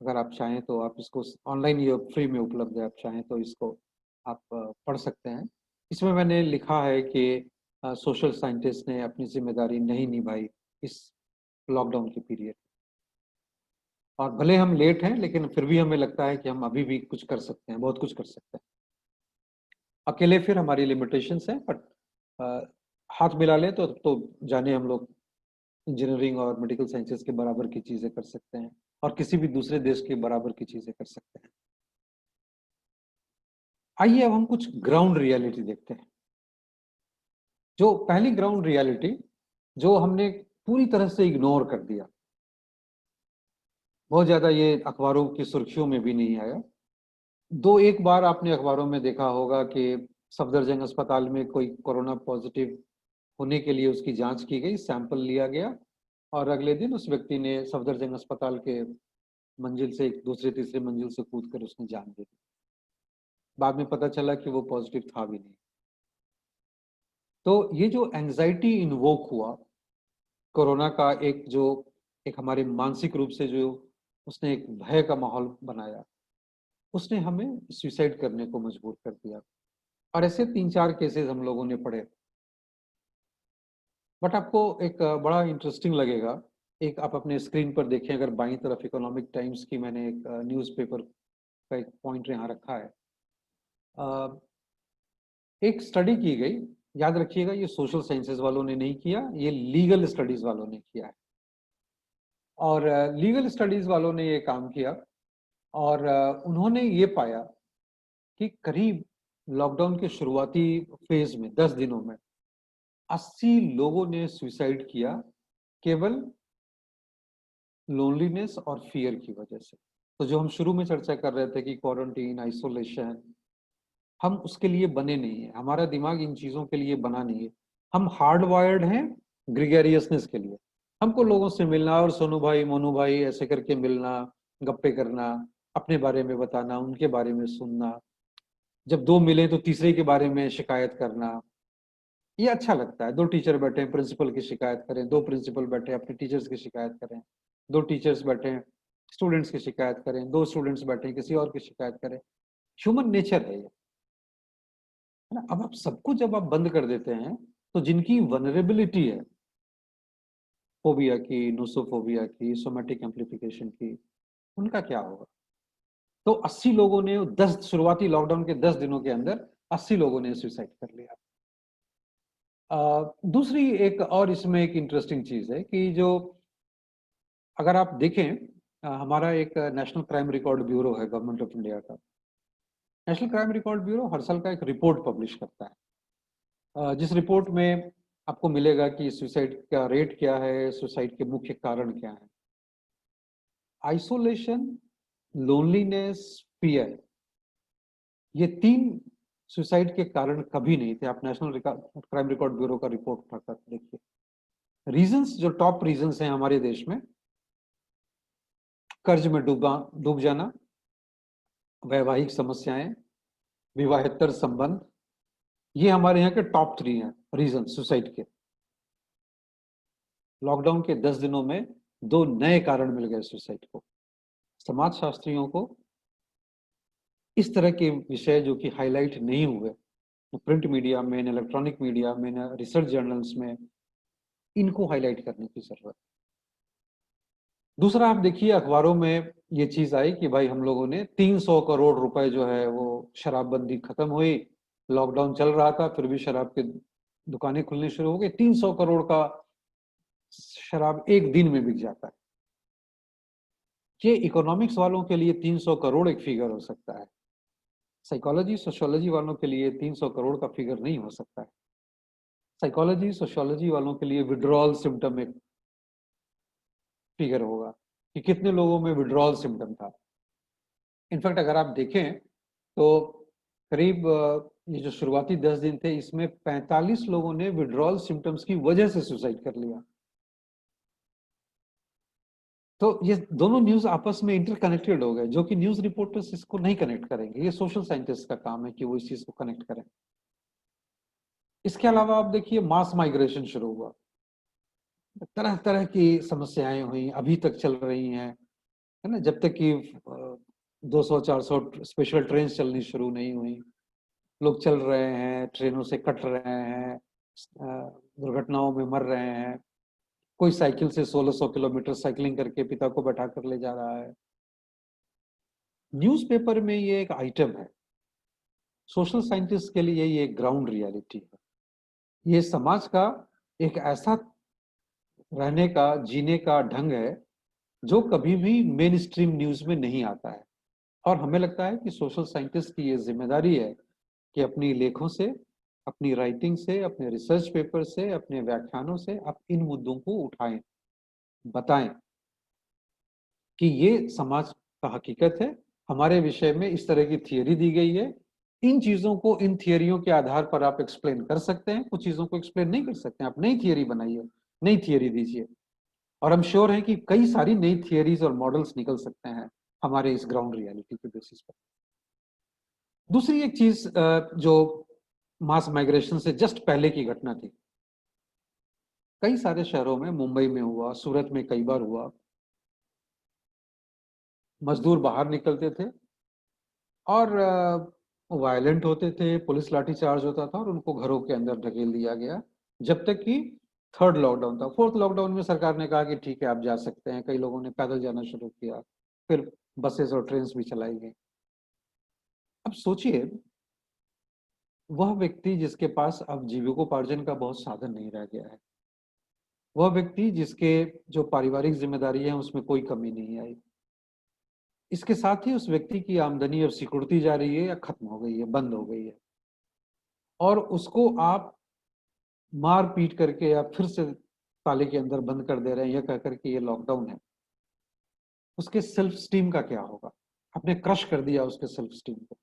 अगर आप चाहें तो आप इसको ऑनलाइन, ये फ्री में उपलब्ध है, आप चाहें तो इसको आप पढ़ सकते हैं। इसमें मैंने लिखा है कि सोशल साइंटिस्ट ने अपनी जिम्मेदारी नहीं निभाई इस लॉकडाउन के पीरियड, और भले हम लेट हैं लेकिन फिर भी हमें लगता है कि हम अभी भी कुछ कर सकते हैं, बहुत कुछ कर सकते हैं। अकेले फिर हमारी लिमिटेशंस हैं, बट हाथ मिला ले तो जाने हम लोग इंजीनियरिंग और मेडिकल साइंसेज के बराबर की चीज़ें कर सकते हैं, और किसी भी दूसरे देश के बराबर की चीज़ें कर सकते हैं। आइए अब हम कुछ ग्राउंड रियलिटी देखते हैं। जो पहली ग्राउंड रियलिटी जो हमने पूरी तरह से इग्नोर कर दिया, बहुत ज़्यादा ये अखबारों की सुर्खियों में भी नहीं आया। एक बार आपने अखबारों में देखा होगा कि सफदरजंग अस्पताल में कोई कोरोना पॉजिटिव होने के लिए उसकी जांच की गई, सैंपल लिया गया, और अगले दिन उस व्यक्ति ने सफदरजंग अस्पताल के मंजिल से एक दूसरे तीसरे मंजिल से कूद कर उसने जान दे दी। बाद में पता चला कि वो पॉजिटिव था भी नहीं। तो ये जो एंजाइटी इन्वोक हुआ कोरोना का, एक हमारे मानसिक रूप से जो उसने एक भय का माहौल बनाया, उसने हमें सुसाइड करने को मजबूर कर दिया। और ऐसे 3-4 केसेस हम लोगों ने पढ़े। बट आपको एक बड़ा इंटरेस्टिंग लगेगा, एक आप अपने स्क्रीन पर देखें, अगर बाईं तरफ इकोनॉमिक टाइम्स की मैंने एक न्यूज़पेपर का एक पॉइंट यहाँ रखा है। एक स्टडी की गई, याद रखिएगा ये सोशल साइंसेज वालों ने नहीं किया, ये लीगल स्टडीज वालों ने किया है। और लीगल स्टडीज वालों ने ये काम किया, और उन्होंने ये पाया कि करीब लॉकडाउन के शुरुआती फेज में 10 दिनों में 80 लोगों ने सुसाइड किया, केवल लोनलीनेस और फियर की वजह से। तो जो हम शुरू में चर्चा कर रहे थे कि क्वारंटीन, आइसोलेशन, हम उसके लिए बने नहीं है, हमारा दिमाग इन चीज़ों के लिए बना नहीं है। हम हार्ड वायर्ड हैं ग्रिगेरियसनेस के लिए। हमको लोगों से मिलना, और सोनू भाई, मोनू भाई ऐसे करके मिलना, गप्पे करना, अपने बारे में बताना, उनके बारे में सुनना, जब दो मिले तो तीसरे के बारे में शिकायत करना, ये अच्छा लगता है। 2 टीचर बैठे हैं, प्रिंसिपल की शिकायत करें, 2 प्रिंसिपल बैठे हैं, अपने टीचर्स की शिकायत करें, 2 टीचर्स बैठे हैं, स्टूडेंट्स की शिकायत करें, 2 स्टूडेंट्स बैठे हैं, किसी और की शिकायत करें। ह्यूमन नेचर है ये, है ना। अब आप सबको जब आप बंद कर देते हैं, तो जिनकी वनरेबिलिटी है, फोबिया की, नोसोफोबिया की, सोमैटिक एम्प्लीफिकेशन की, उनका क्या होगा। तो 80 लोगों ने 10 शुरुआती लॉकडाउन के 10 दिनों के अंदर 80 लोगों ने सुसाइड कर लिया। दूसरी एक और इसमें एक इंटरेस्टिंग चीज है कि जो अगर आप देखें हमारा एक नेशनल क्राइम रिकॉर्ड ब्यूरो है गवर्नमेंट ऑफ इंडिया का। नेशनल क्राइम रिकॉर्ड ब्यूरो हर साल का एक रिपोर्ट पब्लिश करता है, जिस रिपोर्ट में आपको मिलेगा कि सुसाइड का रेट क्या है, सुसाइड के मुख्य कारण क्या है। आइसोलेशन, लोनलीनेस, फियर, ये 3 सुसाइड के कारण कभी नहीं थे। आप नेशनल क्राइम रिकॉर्ड ब्यूरो का रिपोर्ट उठाकर देखिए। रीजंस, जो टॉप रीजंस हैं हमारे देश में, कर्ज में डूब जाना, वैवाहिक समस्याएं, विवाहेतर संबंध, ये हमारे यहाँ के टॉप 3 हैं रीजन सुसाइड के। लॉकडाउन के 10 दिनों में 2 नए कारण मिल गए सुसाइड को। समाज शास्त्रियों को इस तरह के विषय जो कि हाईलाइट नहीं हुए प्रिंट मीडिया में, इलेक्ट्रॉनिक मीडिया में, रिसर्च जर्नल्स में, इनको हाईलाइट करने की जरूरत। दूसरा, आप देखिए अखबारों में ये चीज आई कि भाई हम लोगों ने 300 करोड़ रुपए जो है वो शराबबंदी खत्म हुई, लॉकडाउन चल रहा था फिर भी शराब की दुकानें खुलने शुरू हो गई, 300 करोड़ का शराब एक दिन में बिक जाता है। ये इकोनॉमिक्स वालों के लिए 300 करोड़ एक फिगर हो सकता है, साइकोलॉजी सोशियोलॉजी वालों के लिए 300 करोड़ का फिगर नहीं हो सकता है। साइकोलॉजी सोशियोलॉजी वालों के लिए विड्रॉल सिम्टम एक फिगर होगा कि कितने लोगों में विड्रॉल सिम्टम था। इनफैक्ट अगर आप देखें तो करीब ये जो शुरुआती 10 दिन थे इसमें 45 लोगों ने विड्रॉल सिम्टम्स की वजह से सुसाइड कर लिया। तो ये दोनों न्यूज आपस में इंटरकनेक्टेड हो गए, जो कि न्यूज रिपोर्टर्स इसको नहीं कनेक्ट करेंगे। ये सोशल साइंटिस्ट का काम है कि वो इस चीज को कनेक्ट करें। इसके अलावा आप देखिए मास माइग्रेशन शुरू हुआ, तरह तरह की समस्याएं हुई, अभी तक चल रही हैं, है ना। जब तक कि 200-400 स्पेशल ट्रेन चलनी शुरू नहीं हुई, लोग चल रहे हैं, ट्रेनों से कट रहे हैं, दुर्घटनाओं में मर रहे हैं। कोई साइकिल से 1600 किलोमीटर साइकिलिंग करके पिता को बैठा कर ले जा रहा है। न्यूज़पेपर में ये एक आइटम है, सोशल साइंटिस्ट के लिए ये ग्राउंड रियलिटी है। ये समाज का एक ऐसा रहने का, जीने का ढंग है जो कभी भी मेन स्ट्रीम न्यूज में नहीं आता है। और हमें लगता है कि सोशल साइंटिस्ट की ये जिम्मेदारी है कि अपनी लेखों से, अपनी राइटिंग से, अपने रिसर्च पेपर से, अपने व्याख्यानों से आप इन मुद्दों को उठाएं, बताएं कि ये समाज का हकीकत है। हमारे विषय में इस तरह की थियरी दी गई है, इन चीजों को, इन थियरियों के आधार पर आप एक्सप्लेन कर सकते हैं, कुछ चीजों को एक्सप्लेन नहीं कर सकते हैं, आप नई थियरी बनाइए, नई थियरी दीजिए। और हम श्योर हैं कि कई सारी नई थियरीज और मॉडल्स निकल सकते हैं हमारे इस ग्राउंड रियलिटी के बेसिस पर। दूसरी एक चीज जो मास माइग्रेशन से जस्ट पहले की घटना थी, कई सारे शहरों में, मुंबई में हुआ, सूरत में कई बार हुआ, मजदूर बाहर निकलते थे और वायलेंट होते थे, पुलिस लाठीचार्ज होता था और उनको घरों के अंदर ढकेल दिया गया, जब तक कि 3rd लॉकडाउन था। 4th लॉकडाउन में सरकार ने कहा कि ठीक है आप जा सकते हैं, कई लोगों ने पैदल जाना शुरू किया, फिर बसेस और ट्रेन भी चलाई गई। अब सोचिए, वह व्यक्ति जिसके पास अब जीविकोपार्जन का बहुत साधन नहीं रह गया है, वह व्यक्ति जिसके जो पारिवारिक जिम्मेदारी है उसमें कोई कमी नहीं आई, इसके साथ ही उस व्यक्ति की आमदनी अब सिकुड़ती जा रही है या खत्म हो गई है, बंद हो गई है, और उसको आप मार पीट करके या फिर से ताले के अंदर बंद कर दे रहे हैं, यह कहकर के ये लॉकडाउन है। उसके सेल्फ स्टीम का क्या होगा? आपने क्रश कर दिया उसके सेल्फ स्टीम को,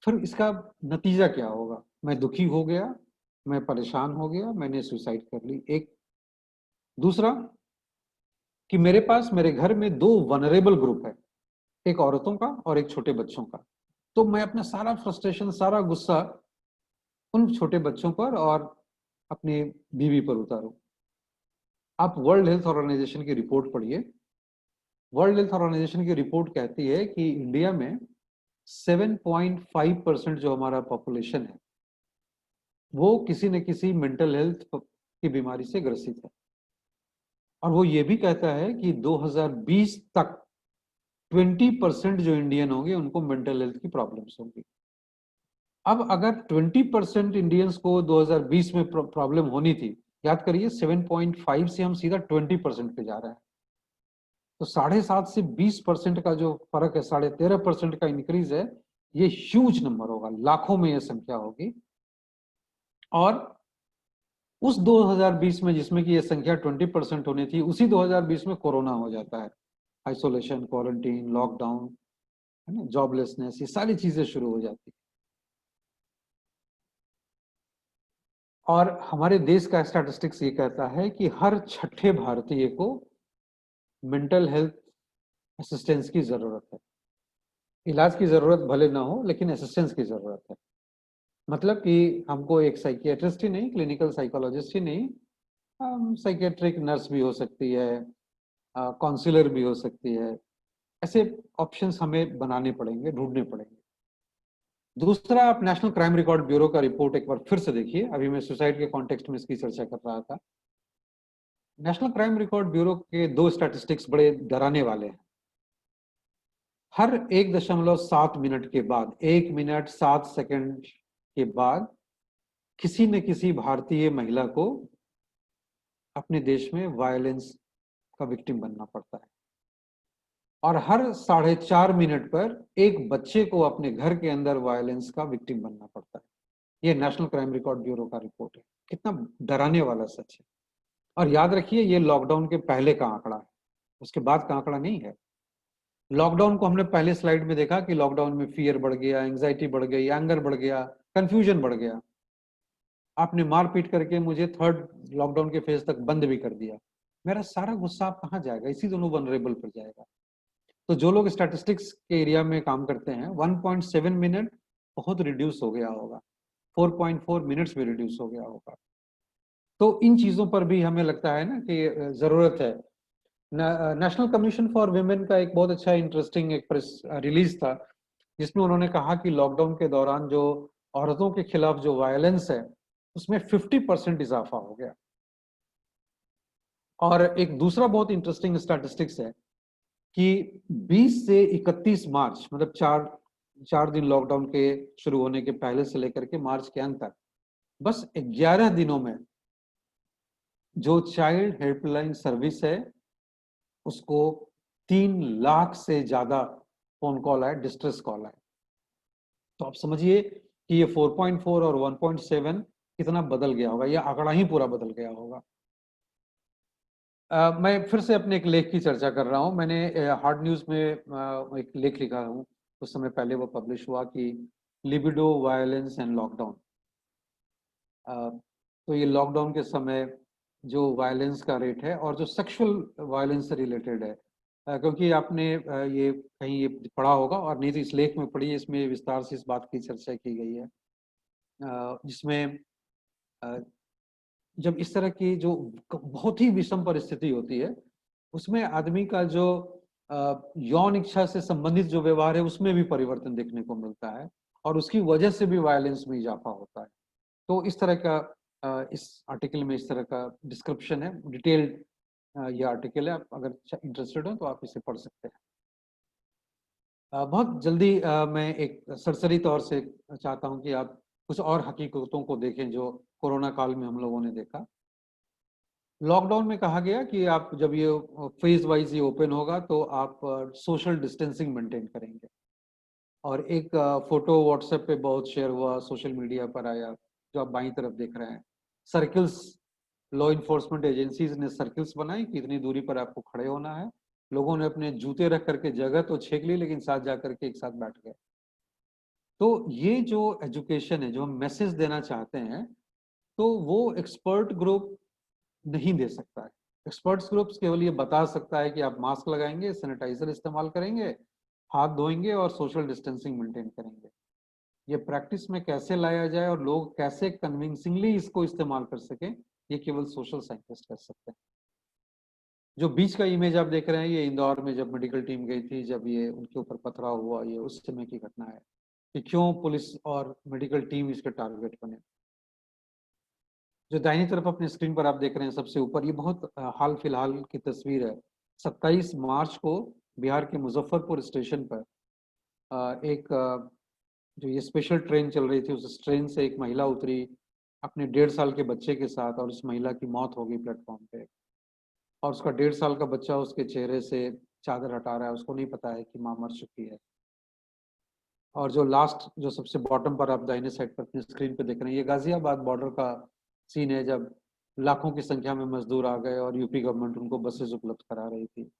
फिर इसका नतीजा क्या होगा? मैं दुखी हो गया, मैं परेशान हो गया, मैंने सुसाइड कर ली। एक दूसरा कि मेरे पास, मेरे घर में 2 वनरेबल ग्रुप है, एक औरतों का और एक छोटे बच्चों का, तो मैं अपना सारा फ्रस्ट्रेशन, सारा गुस्सा उन छोटे बच्चों पर और अपनी बीवी पर उतारूं। आप वर्ल्ड हेल्थ ऑर्गेनाइजेशन की रिपोर्ट पढ़िए। वर्ल्ड हेल्थ ऑर्गेनाइजेशन की रिपोर्ट कहती है कि इंडिया में 7.5% जो हमारा पॉपुलेशन है वो किसी न किसी मेंटल हेल्थ की बीमारी से ग्रसित है, और वो ये भी कहता है कि 2020 तक 20% जो इंडियन होंगे उनको मेंटल हेल्थ की प्रॉब्लम्स होंगी। अब अगर 20% इंडियंस को 2020 में प्रॉब्लम होनी थी, याद करिए 7.5 से हम सीधा 20% पे जा रहे हैं। तो 7.5 से 20% का जो फर्क है, 13.5% का इंक्रीज है, ये ह्यूज नंबर होगा, लाखों में ये संख्या होगी। और उस 2020 में जिसमें कि ये संख्या 20% होनी थी, उसी 2020 में कोरोना हो जाता है, आइसोलेशन, क्वारंटीन, लॉकडाउन, है ना, जॉबलेसनेस, ये सारी चीजें शुरू हो जाती है। और हमारे देश का स्टैटिस्टिक्स ये कहता है कि हर छठे भारतीय को मेंटल हेल्थ असिस्टेंस की जरूरत है। इलाज की जरूरत भले ना हो, लेकिन असिस्टेंस की जरूरत है। मतलब कि हमको एक साइकियाट्रिस्ट ही नहीं, क्लिनिकल साइकोलॉजिस्ट ही नहीं, साइकियाट्रिक नर्स भी हो सकती है, काउंसलर भी हो सकती है। ऐसे ऑप्शंस हमें बनाने पड़ेंगे, ढूंढने पड़ेंगे। दूसरा, आप नेशनल क्राइम रिकॉर्ड ब्यूरो का रिपोर्ट एक बार फिर से देखिए। अभी मैं सुसाइड के कॉन्टेक्स्ट में इसकी चर्चा कर रहा था। नेशनल क्राइम रिकॉर्ड ब्यूरो के 2 स्टैटिस्टिक्स बड़े डराने वाले हैं। हर 1.7 मिनट के बाद, 1 मिनट 7 सेकंड के बाद किसी न किसी भारतीय महिला को अपने देश में वायलेंस का विक्टिम बनना पड़ता है। और हर 4.5 मिनट पर एक बच्चे को अपने घर के अंदर वायलेंस का विक्टिम बनना पड़ता है। ये नेशनल क्राइम रिकॉर्ड ब्यूरो का रिपोर्ट है। कितना डराने वाला सच है। और याद रखिए, ये लॉकडाउन के पहले का आंकड़ा है, उसके बाद का आंकड़ा नहीं है। लॉकडाउन को हमने पहले स्लाइड में देखा कि लॉकडाउन में फियर बढ़ गया, एंजाइटी बढ़ गई, एंगर बढ़ गया, कंफ्यूजन बढ़ गया। आपने मार पीट करके मुझे 3rd लॉकडाउन के फेज तक बंद भी कर दिया। मेरा सारा गुस्सा आप कहाँ जाएगा? इसी दोनों वनरेबल पर जाएगा। तो जो लोग स्टैटिस्टिक्स के एरिया में काम करते हैं, 1.7 मिनट बहुत रिड्यूस हो गया होगा, 4.4 मिनट्स में रिड्यूस हो गया होगा। तो इन चीजों पर भी हमें लगता है ना कि जरूरत है। नेशनल कमीशन फॉर वुमेन का एक बहुत अच्छा इंटरेस्टिंग एक प्रेस रिलीज था, जिसमें उन्होंने कहा कि लॉकडाउन के दौरान जो औरतों के खिलाफ जो वायलेंस है, उसमें 50% इजाफा हो गया। और एक दूसरा बहुत इंटरेस्टिंग स्टैटिस्टिक्स है कि 20 से 31 मार्च, मतलब चार दिन लॉकडाउन के शुरू होने के पहले से लेकर के मार्च के अंत तक, बस 11 दिनों में जो चाइल्ड हेल्पलाइन सर्विस है, उसको 3 लाख से ज्यादा फोन कॉल आए, डिस्ट्रेस कॉल आए। तो आप समझिए कि ये 4.4 और 1.7 कितना बदल गया होगा, ये आंकड़ा ही पूरा बदल गया होगा। मैं फिर से अपने एक लेख की चर्चा कर रहा हूँ। मैंने हार्ड न्यूज में एक लेख लिखा हूँ, कुछ समय पहले वो पब्लिश हुआ कि लिबिडो, वायलेंस एंड लॉकडाउन। तो ये लॉकडाउन के समय जो वायलेंस का रेट है और जो सेक्सुअल वायलेंस से रिलेटेड है, क्योंकि आपने ये कहीं ये पढ़ा होगा, और नहीं तो इस लेख में पढ़ी, इसमें विस्तार से इस बात की चर्चा की गई है, जिसमें जब इस तरह की जो बहुत ही विषम परिस्थिति होती है, उसमें आदमी का जो यौन इच्छा से संबंधित जो व्यवहार है, उसमें भी परिवर्तन देखने को मिलता है, और उसकी वजह से भी वायलेंस में इजाफा होता है। तो इस तरह का इस आर्टिकल में इस तरह का डिस्क्रिप्शन है, डिटेल्ड ये आर्टिकल है। आप अगर इंटरेस्टेड हो तो आप इसे पढ़ सकते हैं। बहुत जल्दी मैं एक सरसरी तौर से चाहता हूं कि आप कुछ और हकीकतों को देखें जो कोरोना काल में हम लोगों ने देखा। लॉकडाउन में कहा गया कि आप जब ये फेज वाइज ये ओपन होगा तो आप सोशल डिस्टेंसिंग मेंटेन करेंगे। और एक फोटो व्हाट्सएप पे बहुत शेयर हुआ, सोशल मीडिया पर आया, जो आप बाईं तरफ देख रहे हैं। सर्किल्स, लॉ इन्फोर्समेंट एजेंसीज ने सर्किल्स बनाई कि इतनी दूरी पर आपको खड़े होना है। लोगों ने अपने जूते रख करके जगह तो छेक ली, लेकिन साथ जाकर के एक साथ बैठ गए। तो ये जो एजुकेशन है, जो हम मैसेज देना चाहते हैं, तो वो एक्सपर्ट ग्रुप नहीं दे सकता है। एक्सपर्ट्स ग्रुप्स केवल ये बता सकता है कि आप मास्क लगाएंगे, सैनिटाइजर इस्तेमाल करेंगे, हाथ धोएंगे और सोशल डिस्टेंसिंग मेंटेन करेंगे। ये प्रैक्टिस में कैसे लाया जाए और लोग कैसे कन्विंसिंगली इसको इस्तेमाल कर सकें, ये केवल सोशल साइंटिस्ट कर सकते हैं। जो बीच का इमेज आप देख रहे हैं, ये इंदौर में जब मेडिकल टीम गई थी, जब ये उनके ऊपर पथराव हुआ, ये उस समय की घटना है कि क्यों पुलिस और मेडिकल टीम इसके टारगेट बने। जो दाहिनी तरफ अपने स्क्रीन पर आप देख रहे हैं सबसे ऊपर, ये बहुत हाल फिलहाल की तस्वीर है। 27 मार्च को बिहार के मुजफ्फरपुर स्टेशन पर एक जो ये स्पेशल ट्रेन चल रही थी, उस ट्रेन से एक महिला उतरी अपने 1.5 साल के बच्चे के साथ, और उस महिला की मौत हो गई प्लेटफॉर्म पे। और उसका 1.5 साल का बच्चा उसके चेहरे से चादर हटा रहा है उसको नहीं पता है कि माँ मर चुकी है। और जो लास्ट, जो सबसे बॉटम पर आप दाहिने साइड पर अपनी स्क्रीन पे देख रहे हैं, ये गाजियाबाद बॉर्डर का सीन है, जब लाखों की संख्या में मजदूर आ गए और यूपी गवर्नमेंट उनको बसेस उपलब्ध करा रही थी।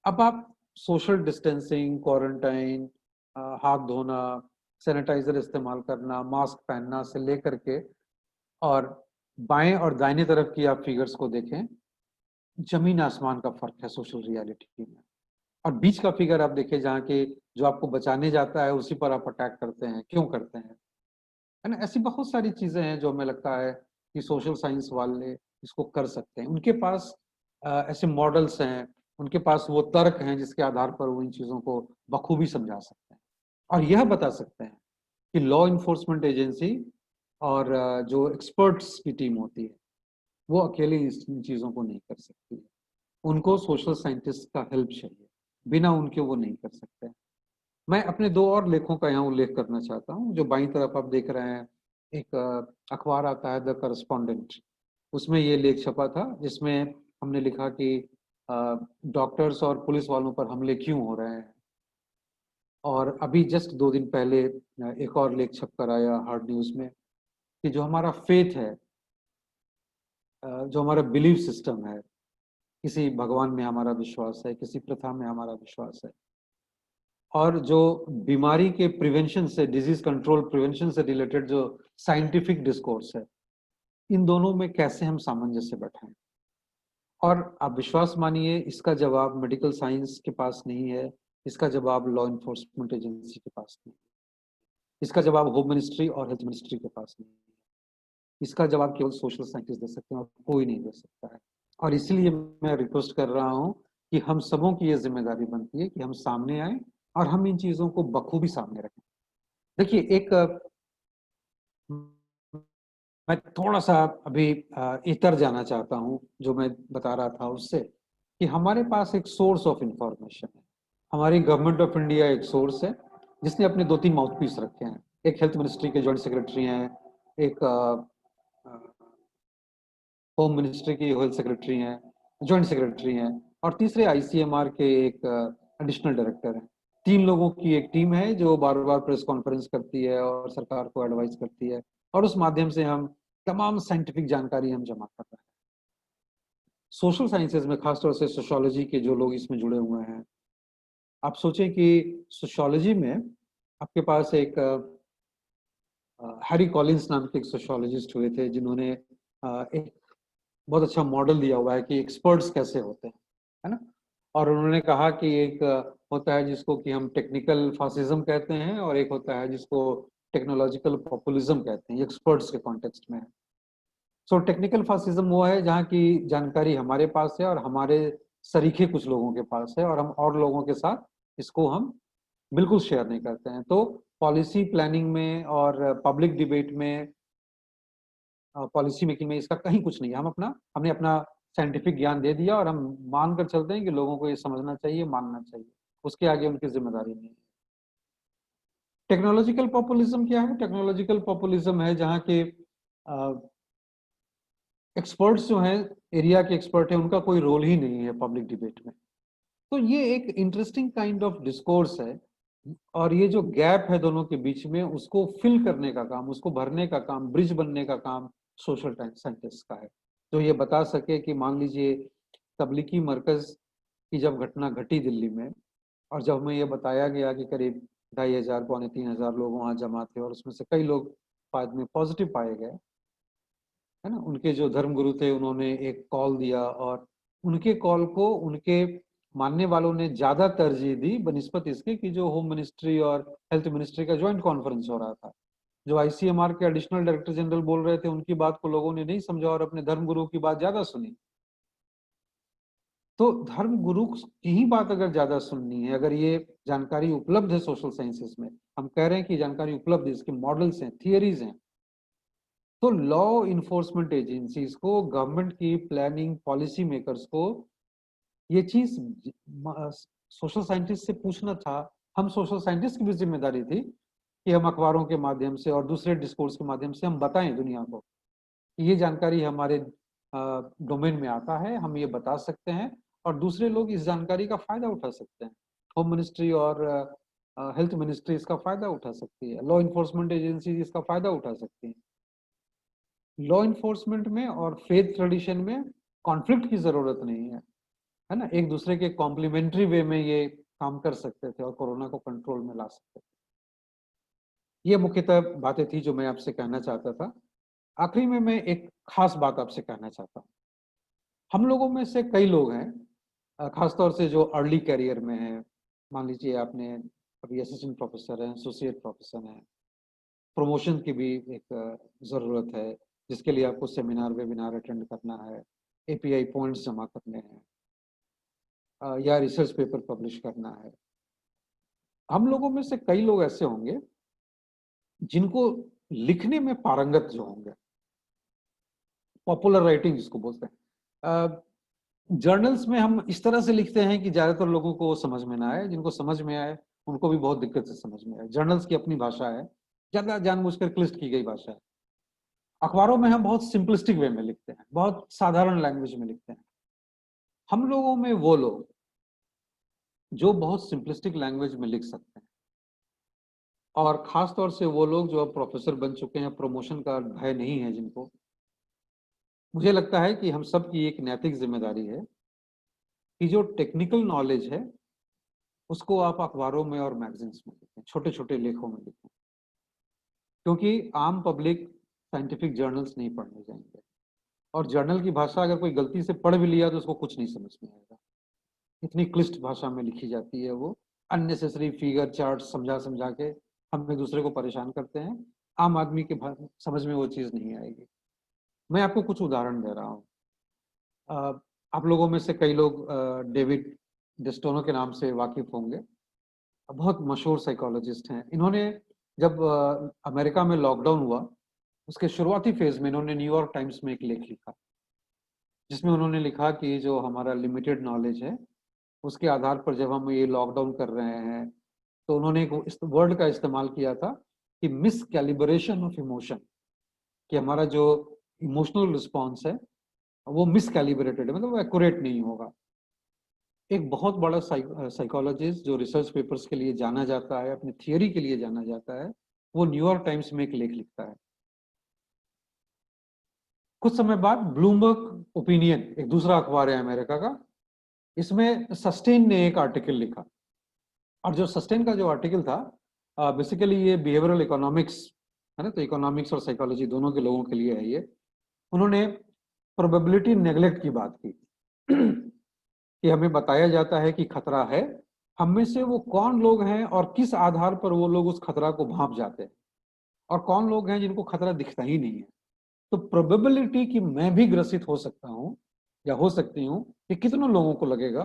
अब आप सोशल डिस्टेंसिंग, क्वारंटाइन, हाथ धोना, सैनिटाइजर इस्तेमाल करना, मास्क पहनना से लेकर के, और बाएं और दाहिने तरफ की आप फिगर्स को देखें, जमीन आसमान का फर्क है सोशल रियलिटी में। और बीच का फिगर आप देखिए जहाँ के जो आपको बचाने जाता है उसी पर आप अटैक करते हैं, क्यों करते हैं, है ना। ऐसी बहुत सारी चीजें हैं जो हमें लगता है कि सोशल साइंस वाले इसको कर सकते हैं। उनके पास ऐसे मॉडल्स हैं, उनके पास वो तर्क हैं जिसके आधार पर वो इन चीजों को बखूबी समझा सकते हैं और यह बता सकते हैं कि लॉ इन्फोर्समेंट एजेंसी और जो एक्सपर्ट्स की टीम होती है वो अकेले इन चीजों को नहीं कर सकती है। उनको सोशल साइंटिस्ट का हेल्प चाहिए, बिना उनके वो नहीं कर सकते। मैं अपने दो और लेखों का यहाँ उल्लेख करना चाहता हूँ। जो बाईं तरफ आप देख रहे हैं, एक अखबार आता है द करस्पॉन्डेंट, उसमें ये लेख छपा था जिसमें हमने लिखा कि डॉक्टर्स और पुलिस वालों पर हमले क्यों हो रहे हैं। और अभी जस्ट 2 दिन पहले एक और लेख छप कर आया हार्ड न्यूज में कि जो हमारा फेथ है, जो हमारा बिलीफ सिस्टम है, किसी भगवान में हमारा विश्वास है, किसी प्रथा में हमारा विश्वास है, और जो बीमारी के प्रिवेंशन से, डिजीज कंट्रोल प्रिवेंशन से रिलेटेड जो साइंटिफिक डिस्कोर्स है, इन दोनों में कैसे हम सामंजस्य बैठाएं। और आप विश्वास मानिए, इसका जवाब मेडिकल साइंस के पास नहीं है, इसका जवाब लॉ इन्फोर्समेंट एजेंसी के पास नहीं है, इसका जवाब होम मिनिस्ट्री और हेल्थ मिनिस्ट्री के पास नहीं है, इसका जवाब केवल सोशल साइंटिस्ट दे सकते हैं और कोई नहीं दे सकता है। और इसीलिए मैं रिक्वेस्ट कर रहा हूँ कि हम सबों की ये जिम्मेदारी बनती है कि हम सामने आए और हम इन चीजों को बखूबी सामने रखें। देखिए, एक मैं थोड़ा सा अभी इतर जाना चाहता हूँ जो मैं बता रहा था उससे, कि हमारे पास एक सोर्स ऑफ इंफॉर्मेशन है। हमारी गवर्नमेंट ऑफ इंडिया एक सोर्स है जिसने अपने 2-3 माउथपीस रखे हैं। एक हेल्थ मिनिस्ट्री के जॉइंट सेक्रेटरी हैं, एक होम मिनिस्ट्री की हेल्थ सेक्रेटरी हैं, जॉइंट सेक्रेटरी हैं, और तीसरे आईसीएमआर के एक एडिशनल डायरेक्टर हैं। 3 लोगों की एक टीम है जो बार बार प्रेस कॉन्फ्रेंस करती है और सरकार को एडवाइस करती है, और उस माध्यम से हम तमाम साइंटिफिक जानकारी हम जमा कर रहे हैं। सोशल साइंसेज में खासतौर से सोशियोलॉजी के जो लोग इसमें जुड़े हुए हैं, आप सोचें कि सोशियोलॉजी में आपके पास एक हैरी कॉलिंस नाम के एक सोशियोलॉजिस्ट हुए थे जिन्होंने एक बहुत अच्छा मॉडल दिया हुआ है कि एक्सपर्ट्स कैसे होते हैं, है ना। और उन्होंने कहा कि एक होता है जिसको कि हम टेक्निकल फासिज्म कहते हैं, और एक होता है जिसको टेक्नोलॉजिकल पॉपुलिज्म कहते हैं, एक्सपर्ट्स के कॉन्टेक्स्ट में। सो टेक्निकल फासिज्म वो है जहाँ की जानकारी हमारे पास है और हमारे सरीखे कुछ लोगों के पास है, और हम और लोगों के साथ इसको हम बिल्कुल शेयर नहीं करते हैं। तो पॉलिसी प्लानिंग में और पब्लिक डिबेट में, पॉलिसी मेकिंग में इसका कहीं कुछ नहीं है। हमने अपना साइंटिफिक ज्ञान दे दिया और हम मान कर चलते हैं कि लोगों को ये समझना चाहिए, मानना चाहिए, उसके आगे उनकी जिम्मेदारी नहीं है। टेक्नोलॉजिकल पॉपुलिज्म क्या है? टेक्नोलॉजिकल पॉपुलिज्म है जहाँ के एक्सपर्ट्स जो हैं, एरिया के एक्सपर्ट हैं, उनका कोई रोल ही नहीं है पब्लिक डिबेट में। तो ये एक इंटरेस्टिंग काइंड ऑफ डिस्कोर्स है, और ये जो गैप है दोनों के बीच में, उसको फिल करने का काम, उसको भरने का काम, ब्रिज बनने का काम सोशल साइंटिस्ट का है, जो ये बता सके कि मान लीजिए तबलीगी मरकज की जब घटना घटी दिल्ली में, और जब हमें ये बताया गया कि करीब 2500 पौने 3000 लोग वहाँ जमा थे और उसमें से कई लोग बाद में पॉजिटिव पाए गए, है ना। उनके जो धर्मगुरु थे उन्होंने एक कॉल दिया, और उनके कॉल को उनके मानने वालों ने ज्यादा तरजीह दी बनिस्बत इसके कि जो होम मिनिस्ट्री और हेल्थ मिनिस्ट्री का ज्वाइंट कॉन्फ्रेंस हो रहा था। जो आईसीएमआर के एडिशनल डायरेक्टर जनरल बोल रहे थे, उनकी बात को लोगों ने नहीं समझा और अपने धर्मगुरु की बात ज्यादा सुनी। तो धर्मगुरु की ही बात अगर ज्यादा सुननी है, अगर ये जानकारी उपलब्ध है सोशल साइंसेस में, हम कह रहे हैं कि जानकारी उपलब्ध है, इसके मॉडल्स हैं, थियरीज हैं, तो लॉ इन्फोर्समेंट एजेंसीज को, गवर्नमेंट की प्लानिंग पॉलिसी मेकर्स को ये चीज सोशल साइंटिस्ट से पूछना था। हम सोशल साइंटिस्ट की भी जिम्मेदारी थी कि हम अखबारों के माध्यम से और दूसरे डिस्कोर्स के माध्यम से हम बताएं दुनिया को, ये जानकारी हमारे डोमेन में आता है, हम ये बता सकते हैं, और दूसरे लोग इस जानकारी का फायदा उठा सकते हैं। होम मिनिस्ट्री और हेल्थ मिनिस्ट्री इसका फायदा उठा सकती है, लॉ इन्फोर्समेंट एजेंसी इसका फायदा उठा सकती है। लॉ इन्फोर्समेंट में और फेथ ट्रेडिशन में कॉन्फ्लिक्ट की जरूरत नहीं है ना, एक दूसरे के कॉम्प्लीमेंट्री वे में ये काम कर सकते थे और कोरोना को कंट्रोल में ला सकते थे। ये मुख्यतः बातें थी जो मैं आपसे कहना चाहता था। आखिरी में मैं एक खास बात आपसे कहना चाहता हूँ। हम लोगों में से कई लोग हैं, खासतौर से जो अर्ली करियर में हैं, मान लीजिए आपने अभी असिस्टेंट प्रोफेसर हैं, एसोसिएट प्रोफेसर हैं, प्रमोशन की भी एक ज़रूरत है जिसके लिए आपको सेमिनार वेबिनार अटेंड करना है, एपीआई पॉइंट्स जमा करने हैं या रिसर्च पेपर पब्लिश करना है। हम लोगों में से कई लोग ऐसे होंगे जिनको लिखने में पारंगत जो होंगे, पॉपुलर राइटिंग जिसको बोलते हैं। जर्नल्स में हम इस तरह से लिखते हैं कि ज्यादातर लोगों को समझ में ना आए, जिनको समझ में आए उनको भी बहुत दिक्कत से समझ में आए। जर्नल्स की अपनी भाषा है, ज्यादा जानबूझकर क्लिष्ट की गई भाषा है। अखबारों में हम बहुत सिंपलिस्टिक वे में लिखते हैं, बहुत साधारण लैंग्वेज में लिखते हैं। हम लोगों में वो लोग जो बहुत सिंपलिस्टिक लैंग्वेज में लिख सकते हैं, और खास तौर से वो लोग जो अब प्रोफेसर बन चुके हैं, प्रमोशन का भय नहीं है जिनको, मुझे लगता है कि हम सब की एक नैतिक जिम्मेदारी है कि जो टेक्निकल नॉलेज है उसको आप अखबारों में और मैगजीन्स में लिखें, छोटे छोटे लेखों में लिखें, क्योंकि आम पब्लिक साइंटिफिक जर्नल्स नहीं पढ़ने जाएंगे, और जर्नल की भाषा अगर कोई गलती से पढ़ भी लिया तो उसको कुछ नहीं समझ में आएगा। इतनी क्लिष्ट भाषा में लिखी जाती है, वो अननेसेसरी फिगर चार्ट समझा समझा के हम एक दूसरे को परेशान करते हैं। आम आदमी के समझ में वो चीज़ नहीं आएगी। मैं आपको कुछ उदाहरण दे रहा हूँ। आप लोगों में से कई लोग डेविड डेस्टोनो के नाम से वाकिफ होंगे, बहुत मशहूर साइकोलॉजिस्ट हैं। इन्होंने जब अमेरिका में लॉकडाउन हुआ उसके शुरुआती फेज में इन्होंने न्यूयॉर्क टाइम्स में एक लेख लिखा, जिसमें उन्होंने लिखा कि जो हमारा लिमिटेड नॉलेज है उसके आधार पर जब हम ये लॉकडाउन कर रहे हैं, तो उन्होंने एक इस वर्ड का इस्तेमाल किया था कि मिस कैलिब्रेशन ऑफ इमोशन, कि हमारा जो इमोशनल रिस्पॉन्स है वो मिस कैलिब्रेटेड है, मतलब एक्यूरेट नहीं होगा। एक बहुत बड़ा साइकोलॉजिस्ट जो रिसर्च पेपर्स के लिए जाना जाता है, अपनी थियोरी के लिए जाना जाता है, वो न्यूयॉर्क टाइम्स में एक लेख लिखता है। कुछ समय बाद ब्लूमबर्ग ओपिनियन, एक दूसरा अखबार है अमेरिका का, इसमें सस्टेन ने एक आर्टिकल लिखा, और जो सस्टेन का जो आर्टिकल था बेसिकली ये बिहेवियरल इकोनॉमिक्स है ना, तो इकोनॉमिक्स और साइकोलॉजी दोनों के लोगों के लिए है ये। उन्होंने प्रोबेबिलिटी नेग्लेक्ट की बात की कि हमें बताया जाता है कि खतरा है, हम में से वो कौन लोग हैं और किस आधार पर वो लोग उस खतरा को भांप जाते हैं, और कौन लोग हैं जिनको खतरा दिखता ही नहीं है। तो प्रोबेबिलिटी कि मैं भी ग्रसित हो सकता हूँ या हो सकती हूँ, ये कितनों लोगों को लगेगा,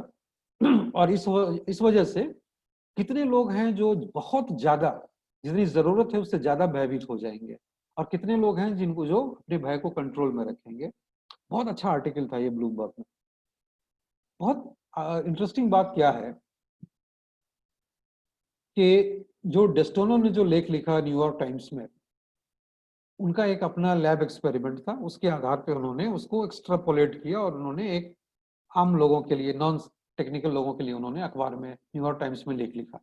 और इस वजह से कितने लोग हैं जो बहुत ज्यादा, जितनी जरूरत है उससे ज्यादा भयभीत हो जाएंगे, और कितने लोग हैं जिनको जो अपने भय को कंट्रोल में रखेंगे। बहुत अच्छा आर्टिकल था ये ब्लूमबर्ग में। बहुत इंटरेस्टिंग बात क्या है कि जो डेस्टोनो ने जो लेख लिखा न्यूयॉर्क टाइम्स में, उनका एक अपना लैब एक्सपेरिमेंट था, उसके आधार पे उन्होंने उसको एक्सट्रापोलेट किया और उन्होंने एक आम लोगों के लिए, नॉन टेक्निकल लोगों के लिए उन्होंने अखबार में, न्यूयॉर्क टाइम्स में लेख लिखा।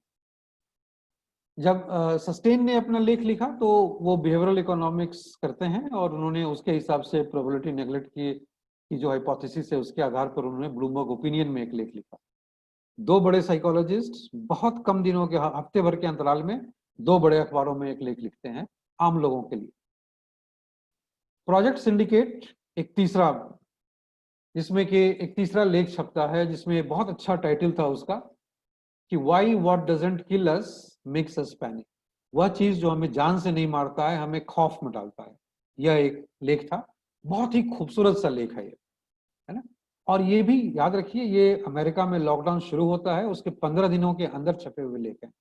जब सस्टेन ने अपना लेख लिखा तो वो बिहेवियरल इकोनॉमिक्स करते हैं, और उन्होंने उसके हिसाब से प्रोबेबिलिटी नेग्लेक्ट की जो हाइपोथेसिस है उसके आधार पर उन्होंने ब्लूमबर्ग ओपिनियन में एक लेख लिखा। दो बड़े साइकोलॉजिस्ट बहुत कम दिनों के, हफ्ते भर के अंतराल में दो बड़े अखबारों में एक लेख लिखते हैं आम लोगों के लिए। प्रोजेक्ट सिंडिकेट एक तीसरा, जिसमें कि एक तीसरा लेख छपता है, जिसमें बहुत अच्छा टाइटल था उसका कि why what doesn't kill us makes us panic. वह चीज जो हमें जान से नहीं मारता है हमें खौफ में डालता है। यह एक लेख था, बहुत ही खूबसूरत सा लेख है ये, है ना। और ये भी याद रखिए, ये अमेरिका में लॉकडाउन शुरू होता है उसके 15 दिनों के अंदर छपे हुए लेख हैं।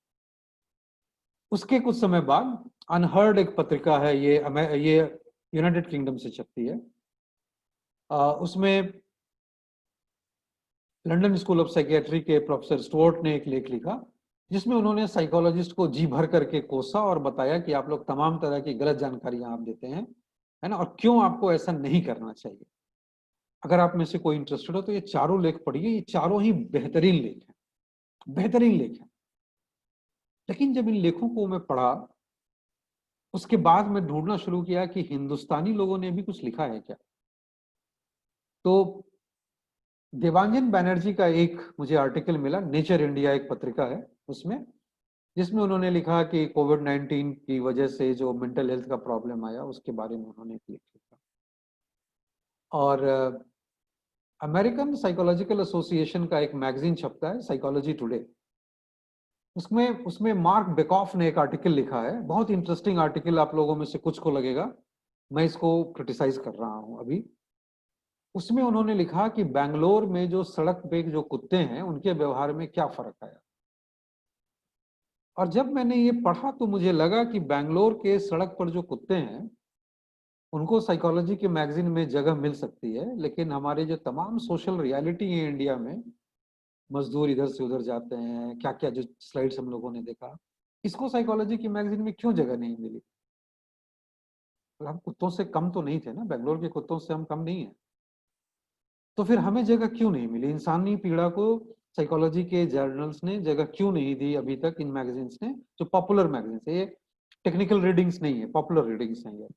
उसके कुछ समय बाद अनहर्ड एक पत्रिका है, ये यूनाइटेड किंगडम से छपती है। उसमें लंदन स्कूल ऑफ साइकियाट्री के प्रोफेसर स्टुअर्ट ने एक लेख लिखा, जिसमें उन्होंने साइकोलॉजिस्ट को जी भर करके कोसा और बताया कि आप लोग तमाम तरह की गलत जानकारियां आप देते हैं, है ना, और क्यों आपको ऐसा नहीं करना चाहिए। अगर आप में से कोई इंटरेस्टेड हो तो ये चारों लेख पढ़िए, ये चारों ही बेहतरीन लेख हैं, बेहतरीन लेख हैं। लेकिन जब इन लेखों को मैं पढ़ा, उसके बाद मैं ढूंढना शुरू किया कि हिंदुस्तानी लोगों ने भी कुछ लिखा है क्या। तो देवांजन बैनर्जी का एक मुझे आर्टिकल मिला, नेचर इंडिया एक पत्रिका है उसमें, जिसमें उन्होंने लिखा कि कोविड-19 की वजह से जो मेंटल हेल्थ का प्रॉब्लम आया उसके बारे में उन्होंने लिखा। और अमेरिकन साइकोलॉजिकल एसोसिएशन का एक मैगजीन छपता है, साइकोलॉजी टुडे, उसमें उसमें मार्क बेकॉफ ने एक आर्टिकल लिखा है, बहुत इंटरेस्टिंग आर्टिकल, आप लोगों में से कुछ को लगेगा, मैं इसको क्रिटिसाइज कर रहा हूं अभी। उसमें उन्होंने लिखा कि बेंगलोर में जो सड़क पे जो कुत्ते हैं उनके व्यवहार में क्या फर्क आया। और जब मैंने ये पढ़ा तो मुझे लगा कि बेंगलोर के सड़क पर जो कुत्ते हैं उनको साइकोलॉजी के मैगजीन में जगह मिल सकती है, लेकिन हमारे जो तमाम सोशल रियलिटी है इंडिया में, मजदूर इधर से उधर जाते हैं, क्या क्या जो स्लाइड्स हम लोगों ने देखा, इसको साइकोलॉजी की मैगजीन में क्यों जगह नहीं मिली। तो हम कुत्तों से कम तो नहीं थे ना, बेंगलोर के कुत्तों से हम कम नहीं है, तो फिर हमें जगह क्यों नहीं मिली। इंसानी पीड़ा को साइकोलॉजी के जर्नल्स ने जगह क्यों नहीं दी अभी तक, इन मैगजीन्स ने, जो पॉपुलर मैगजीन्स है, ये टेक्निकल रीडिंग्स नहीं है, पॉपुलर रीडिंग्स हैं ये।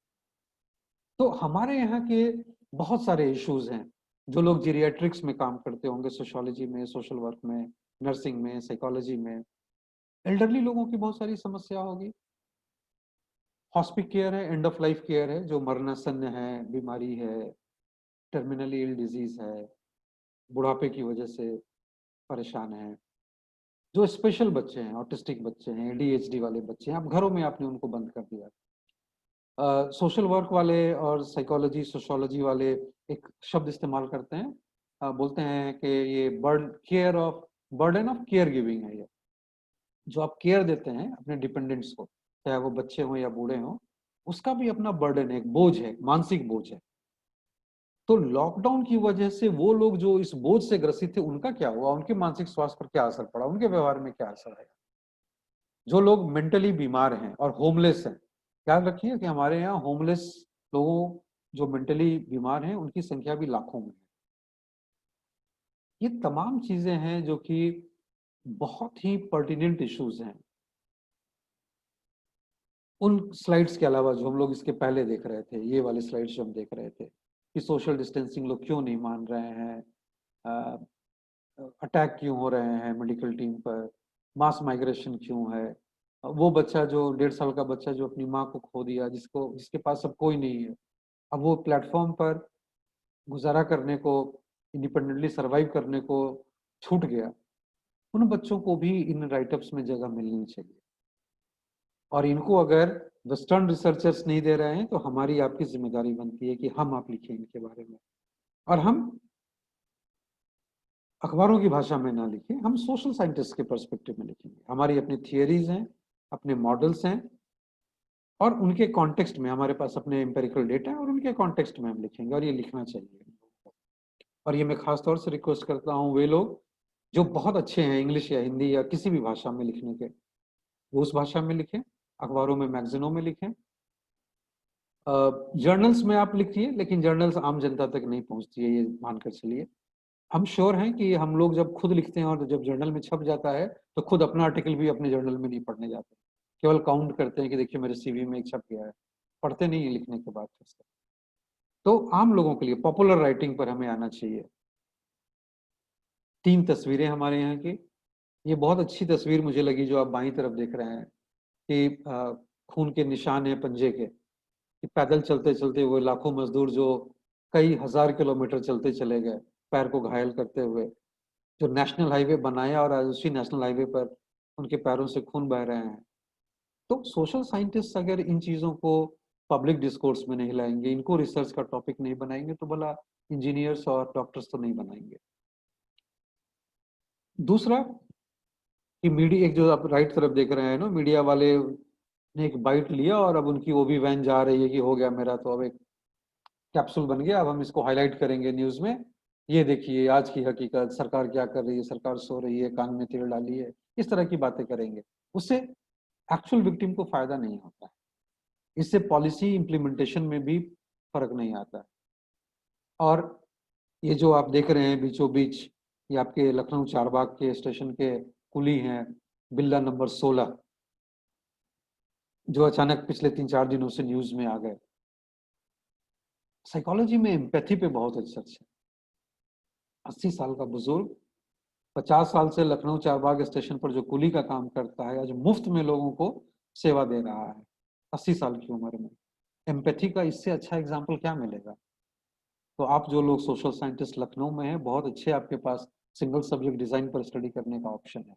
तो हमारे यहाँ के बहुत सारे इश्यूज हैं, जो लोग जीरियाट्रिक्स में काम करते होंगे, सोशियोलॉजी में, सोशल वर्क में, नर्सिंग में, साइकोलॉजी में, एल्डरली लोगों की बहुत सारी समस्या होगी। हॉस्पिस केयर है, एंड ऑफ लाइफ केयर है, जो मरणासन्न है, बीमारी है, टर्मिनली इल डिजीज है, बुढ़ापे की वजह से परेशान है, जो स्पेशल बच्चे हैं, ऑटिस्टिक बच्चे हैं, एडीएचडी वाले बच्चे हैं, आप घरों में आपने उनको बंद कर दिया। सोशल वर्क वाले और साइकोलॉजी सोशियोलॉजी वाले एक शब्द इस्तेमाल करते हैं, बोलते हैं कि ये बर्डन ऑफ केयर गिविंग है। ये जो आप केयर देते हैं अपने डिपेंडेंट्स को, चाहे वो बच्चे हों या बूढ़े हों, उसका भी अपना बर्डन है, एक बोझ है, मानसिक बोझ है। तो लॉकडाउन की वजह से वो लोग जो इस बोझ से ग्रसित थे, उनका क्या हुआ, उनके मानसिक स्वास्थ्य पर क्या असर पड़ा, उनके व्यवहार में क्या असर आया। जो लोग मेंटली बीमार हैं और होमलेस हैं, याद रखिए कि हमारे यहाँ होमलेस लोगों जो मेंटली बीमार हैं उनकी संख्या भी लाखों में है। ये तमाम चीजें हैं जो कि बहुत ही पर्टिनेंट इश्यूज हैं। उन स्लाइड्स के अलावा जो हम लोग इसके पहले देख रहे थे, ये वाले स्लाइड्स जो हम देख रहे थे कि सोशल डिस्टेंसिंग लोग क्यों नहीं मान रहे हैं, अटैक क्यों हो रहे हैं मेडिकल टीम पर, मास माइग्रेशन क्यों है, वो बच्चा जो 1.5 साल का बच्चा जो अपनी माँ को खो दिया, जिसके पास अब कोई नहीं है, अब वो प्लेटफॉर्म पर गुजारा करने को, इंडिपेंडेंटली सरवाइव करने को छूट गया, उन बच्चों को भी इन राइटअप्स में जगह मिलनी चाहिए। और इनको अगर वेस्टर्न रिसर्चर्स नहीं दे रहे हैं तो हमारी आपकी जिम्मेदारी बनती है कि हम आप लिखें इनके बारे में, और हम अखबारों की भाषा में ना लिखें, हम सोशल साइंटिस्ट के पर्सपेक्टिव में लिखेंगे। हमारी अपनी थियरीज हैं, अपने मॉडल्स हैं, और उनके कॉन्टेक्स्ट में हमारे पास अपने एम्पेरिकल डेटा है, और उनके कॉन्टेक्स्ट में हम लिखेंगे, और ये लिखना चाहिए। और ये मैं खास तौर से रिक्वेस्ट करता हूँ वे लोग जो बहुत अच्छे हैं इंग्लिश या हिंदी या किसी भी भाषा में लिखने के, वो उस भाषा में लिखें, अखबारों में, मैगजीनों में लिखें। जर्नल्स में आप लिखिए, लेकिन जर्नल्स आम जनता तक नहीं पहुंचती है, ये मानकर चलिए। हम श्योर हैं कि हम लोग जब खुद लिखते हैं और जब जर्नल में छप जाता है तो खुद अपना आर्टिकल भी अपने जर्नल में नहीं पढ़ने जाते, केवल काउंट करते हैं कि देखिए मेरे सीवी में एक छप गया है, पढ़ते नहीं है लिखने के बाद। तो आम लोगों के लिए पॉपुलर राइटिंग पर हमें आना चाहिए। 3 तस्वीरें हमारे यहाँ की, ये बहुत अच्छी तस्वीर मुझे लगी जो आप बाईं तरफ देख रहे हैं कि खून के निशान है पंजे के, कि पैदल चलते चलते वो लाखों मजदूर जो कई हजार किलोमीटर चलते चले गए पैर को घायल करते हुए, जो नेशनल हाईवे बनाया और आज उसी नेशनल हाईवे पर उनके पैरों से खून बह रहे हैं। तो सोशल साइंटिस्ट अगर इन चीजों को पब्लिक डिस्कोर्स में नहीं लाएंगे, इनको रिसर्च का टॉपिक नहीं बनाएंगे, तो भला इंजीनियर्स और डॉक्टर्स तो नहीं बनाएंगे। दूसरा कि मीडिया, एक जो आप राइट तरफ देख रहे हैं ना, मीडिया वाले ने एक बाइट लिया और अब उनकी ओबी वैन जा रही है कि हो गया मेरा, तो अब एक कैप्सूल बन गया, अब हम इसको हाईलाइट करेंगे न्यूज में, ये देखिए आज की हकीकत, सरकार क्या कर रही है, सरकार सो रही है, कान में तेल डाली है, इस तरह की बातें करेंगे। उससे एक्चुअल विक्टिम को फायदा नहीं होता है, इससे पॉलिसी इंप्लीमेंटेशन में भी फर्क नहीं आता है। और ये जो आप देख रहे हैं बीचों बीच, ये आपके लखनऊ चारबाग के स्टेशन के कुली हैं, बिल्ला नंबर 16, जो अचानक पिछले 3-4 दिनों से न्यूज में आ गए। साइकोलॉजी में एम्पैथी पे बहुत रिसर्च है। 80 साल का बुजुर्ग 50 साल से लखनऊ चारबाग स्टेशन पर जो कुली का काम करता है, आज मुफ्त में लोगों को सेवा दे रहा है 80 साल की उम्र में। एम्पैथी का इससे अच्छा एग्जाम्पल क्या मिलेगा? तो आप जो लोग सोशल साइंटिस्ट लखनऊ में हैं, बहुत अच्छे आपके पास सिंगल सब्जेक्ट डिजाइन पर स्टडी करने का ऑप्शन है।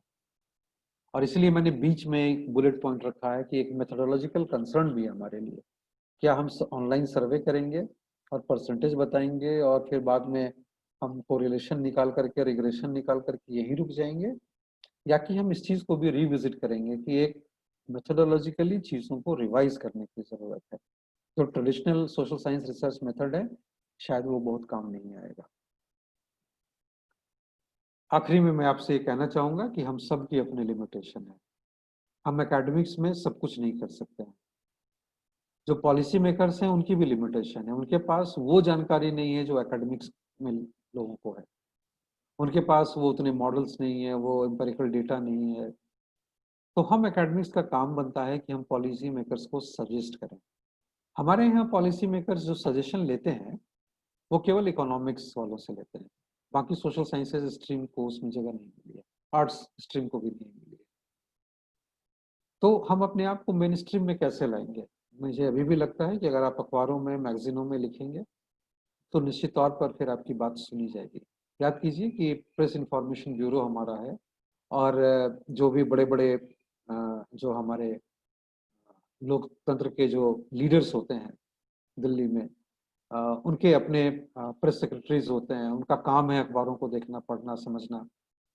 और इसलिए मैंने बीच में एक बुलेट पॉइंट रखा है कि एक मेथोडोलॉजिकल कंसर्न भी है हमारे लिए। क्या हम ऑनलाइन सर्वे करेंगे और परसेंटेज बताएंगे और फिर बाद में हम कोरिलेशन निकाल करके, रिग्रेशन निकाल करके यहीं रुक जाएंगे, या कि हम इस चीज को भी रिविजिट करेंगे कि एक मेथोडोलॉजिकली चीजों को रिवाइज करने की जरूरत है। जो traditional social science research method है, शायद वो बहुत काम नहीं आएगा। आखिरी में मैं आपसे ये कहना चाहूंगा कि हम सब की अपनी लिमिटेशन है। हम एकेडमिक्स में सब कुछ नहीं कर सकते हैं। जो पॉलिसी मेकर्स हैं उनकी भी लिमिटेशन है, उनके पास वो जानकारी नहीं है जो एकेडमिक्स में लोगों को है। उनके पास वो उतने मॉडल्स नहीं है, वो एम्पेरिकल डेटा नहीं है। तो हम एकेडमिक्स का काम बनता है कि हम पॉलिसी मेकर्स को सजेस्ट करें। हमारे यहाँ पॉलिसी मेकर्स जो सजेशन लेते हैं वो केवल इकोनॉमिक्स वालों से लेते हैं। बाकी सोशल साइंसेज स्ट्रीम को उसमें जगह नहीं मिली है, आर्ट्स स्ट्रीम को भी नहीं मिली है। तो हम अपने आप को मेन स्ट्रीम में कैसे लाएंगे? मुझे अभी भी लगता है कि अगर आप अखबारों में, मैगजीनों में लिखेंगे तो निश्चित तौर पर फिर आपकी बात सुनी जाएगी। याद कीजिए कि प्रेस इंफॉर्मेशन ब्यूरो हमारा है, और जो भी बड़े बड़े जो हमारे लोकतंत्र के जो लीडर्स होते हैं दिल्ली में, उनके अपने प्रेस सेक्रेटरीज होते हैं। उनका काम है अखबारों को देखना, पढ़ना, समझना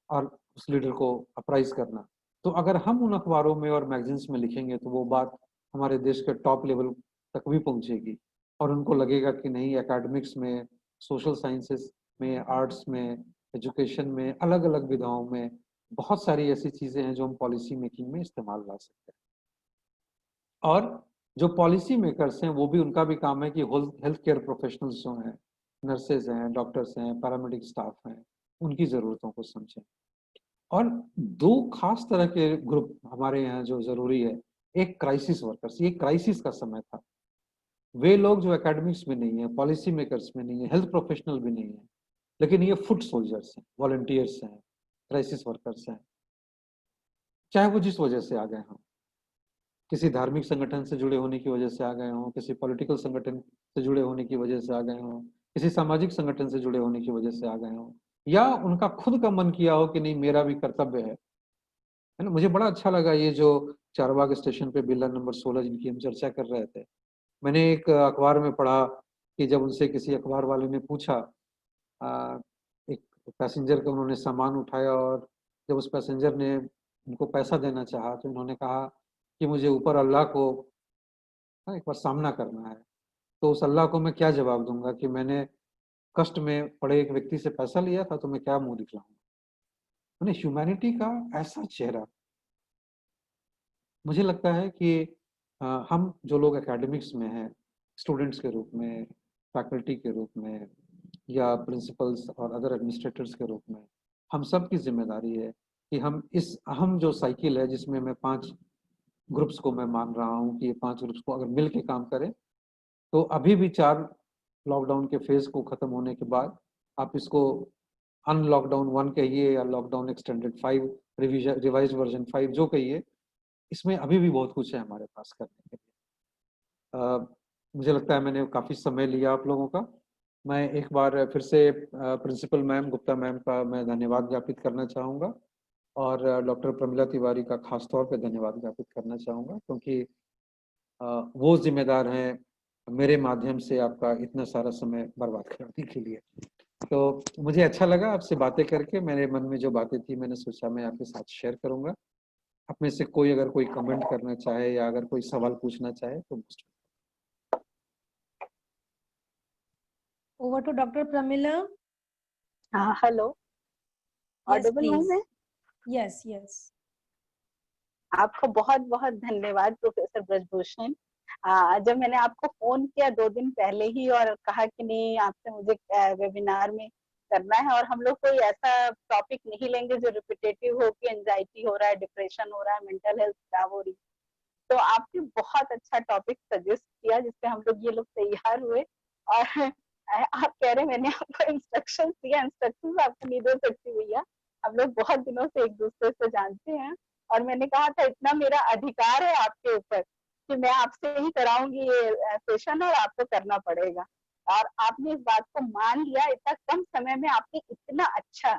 और उस लीडर को अप्राइज करना। तो अगर हम उन अखबारों में और मैगजीन्स में लिखेंगे तो वो बात हमारे देश के टॉप लेवल तक भी पहुंचेगी, और उनको लगेगा कि नहीं, एकेडमिक्स में, सोशल साइंसेस में, आर्ट्स में, एजुकेशन में, अलग अलग विधाओं में बहुत सारी ऐसी चीज़ें हैं जो हम पॉलिसी मेकिंग में इस्तेमाल ला सकते हैं। और जो पॉलिसी मेकर्स हैं वो भी, उनका भी काम है कि हेल्थ केयर प्रोफेशनल्स जो हैं, नर्सेज हैं, डॉक्टर्स हैं, पैरामेडिक स्टाफ हैं, उनकी ज़रूरतों को समझें। और दो खास तरह के ग्रुप हमारे यहाँ जो जरूरी है, एक क्राइसिस वर्कर्स। ये क्राइसिस का समय था। वे लोग जो एकेडमिक्स में नहीं है, पॉलिसी मेकर्स में नहीं है, हेल्थ प्रोफेशनल भी नहीं है, लेकिन ये फुट सोल्जर्स हैं, वॉलंटियर्स हैं, क्राइसिस वर्कर्स हैं। चाहे वो जिस वजह से आ गए हों, किसी धार्मिक संगठन से जुड़े होने की वजह से आ गए हों, किसी पॉलिटिकल संगठन से जुड़े होने की वजह से आ गए हों, किसी सामाजिक संगठन से जुड़े होने की वजह से आ गए हों, या उनका खुद का मन किया हो कि नहीं, मेरा भी कर्तव्य है ना। मुझे बड़ा अच्छा लगा ये जो चारबाग स्टेशन पे बिल्ला नंबर 16 जिनकी हम चर्चा कर रहे थे, मैंने एक अखबार में पढ़ा कि जब उनसे किसी अखबार वाले ने पूछा, एक पैसेंजर का उन्होंने सामान उठाया, और जब उस पैसेंजर ने उनको पैसा देना चाहा तो उन्होंने कहा कि मुझे ऊपर अल्लाह को एक बार सामना करना है। तो उस अल्लाह को मैं क्या जवाब दूंगा कि मैंने कष्ट में पड़े एक व्यक्ति से पैसा लिया था, तो मैं क्या मुंह दिखलाऊंगा। मैंने ह्यूमैनिटी का ऐसा चेहरा। मुझे लगता है कि हम जो लोग एकेडमिक्स में हैं, स्टूडेंट्स के रूप में, फैकल्टी के रूप में, या प्रिंसिपल्स और अदर एडमिनिस्ट्रेटर्स के रूप में, हम सब की जिम्मेदारी है कि हम इस अहम जो साइकिल है, जिसमें मैं 5 ग्रुप्स को मैं मान रहा हूँ कि ये 5 ग्रुप्स को अगर मिल के काम करें, तो अभी भी 4 लॉकडाउन के फेज को खत्म होने के बाद आप इसको अनलॉकडाउन 1 कहिए या लॉकडाउन एक्सटेंडेड 5, रिवाइज वर्जन 5 जो कहिए, इसमें अभी भी बहुत कुछ है हमारे पास करने के लिए। मुझे लगता है मैंने काफ़ी समय लिया आप लोगों का। मैं एक बार फिर से प्रिंसिपल मैम, गुप्ता मैम का मैं धन्यवाद ज्ञापित करना चाहूँगा, और डॉक्टर प्रमिला तिवारी का खास तौर पे धन्यवाद ज्ञापित करना चाहूँगा, क्योंकि वो जिम्मेदार हैं मेरे माध्यम से आपका इतना सारा समय बर्बाद करने के लिए। तो मुझे अच्छा लगा आपसे बातें करके। मेरे मन में जो बातें थी मैंने सोचा मैं आपके साथ शेयर करूंगा। आप में से कोई अगर कोई कमेंट करना चाहे या अगर कोई सवाल पूछना चाहे तो। Over to Dr. Pramila. हाँ, हेलो, Yes, ऑडिबल हूँ please. मैं? Yes, yes. आपका बहुत बहुत धन्यवाद प्रोफेसर ब्रजभूषण। जब मैंने आपको फोन किया 2 दिन पहले ही और कहा कि नहीं आपसे मुझे वेबिनार में करना है और हम लोग कोई ऐसा टॉपिक नहीं लेंगे जो रिपीटेटिव हो कि एंजाइटी हो रहा है, डिप्रेशन हो रहा है, मेंटल हेल्थ खराब हो रही, तो आपने बहुत अच्छा टॉपिक सजेस्ट किया जिससे हम लोग ये लोग तैयार हुए। और आप कह रहे मैंने आपको इंस्ट्रक्शन दिया, इंस्ट्रक्शन आपको नहीं दे सकती भैया, हम लोग बहुत दिनों से एक दूसरे से जानते हैं और मैंने कहा था इतना मेरा अधिकार है आपके ऊपर कि मैं आपसे ही कराऊंगी ये सेशन और आपको करना पड़ेगा, और आपने इस बात को मान लिया। इतना कम समय में आपने इतना अच्छा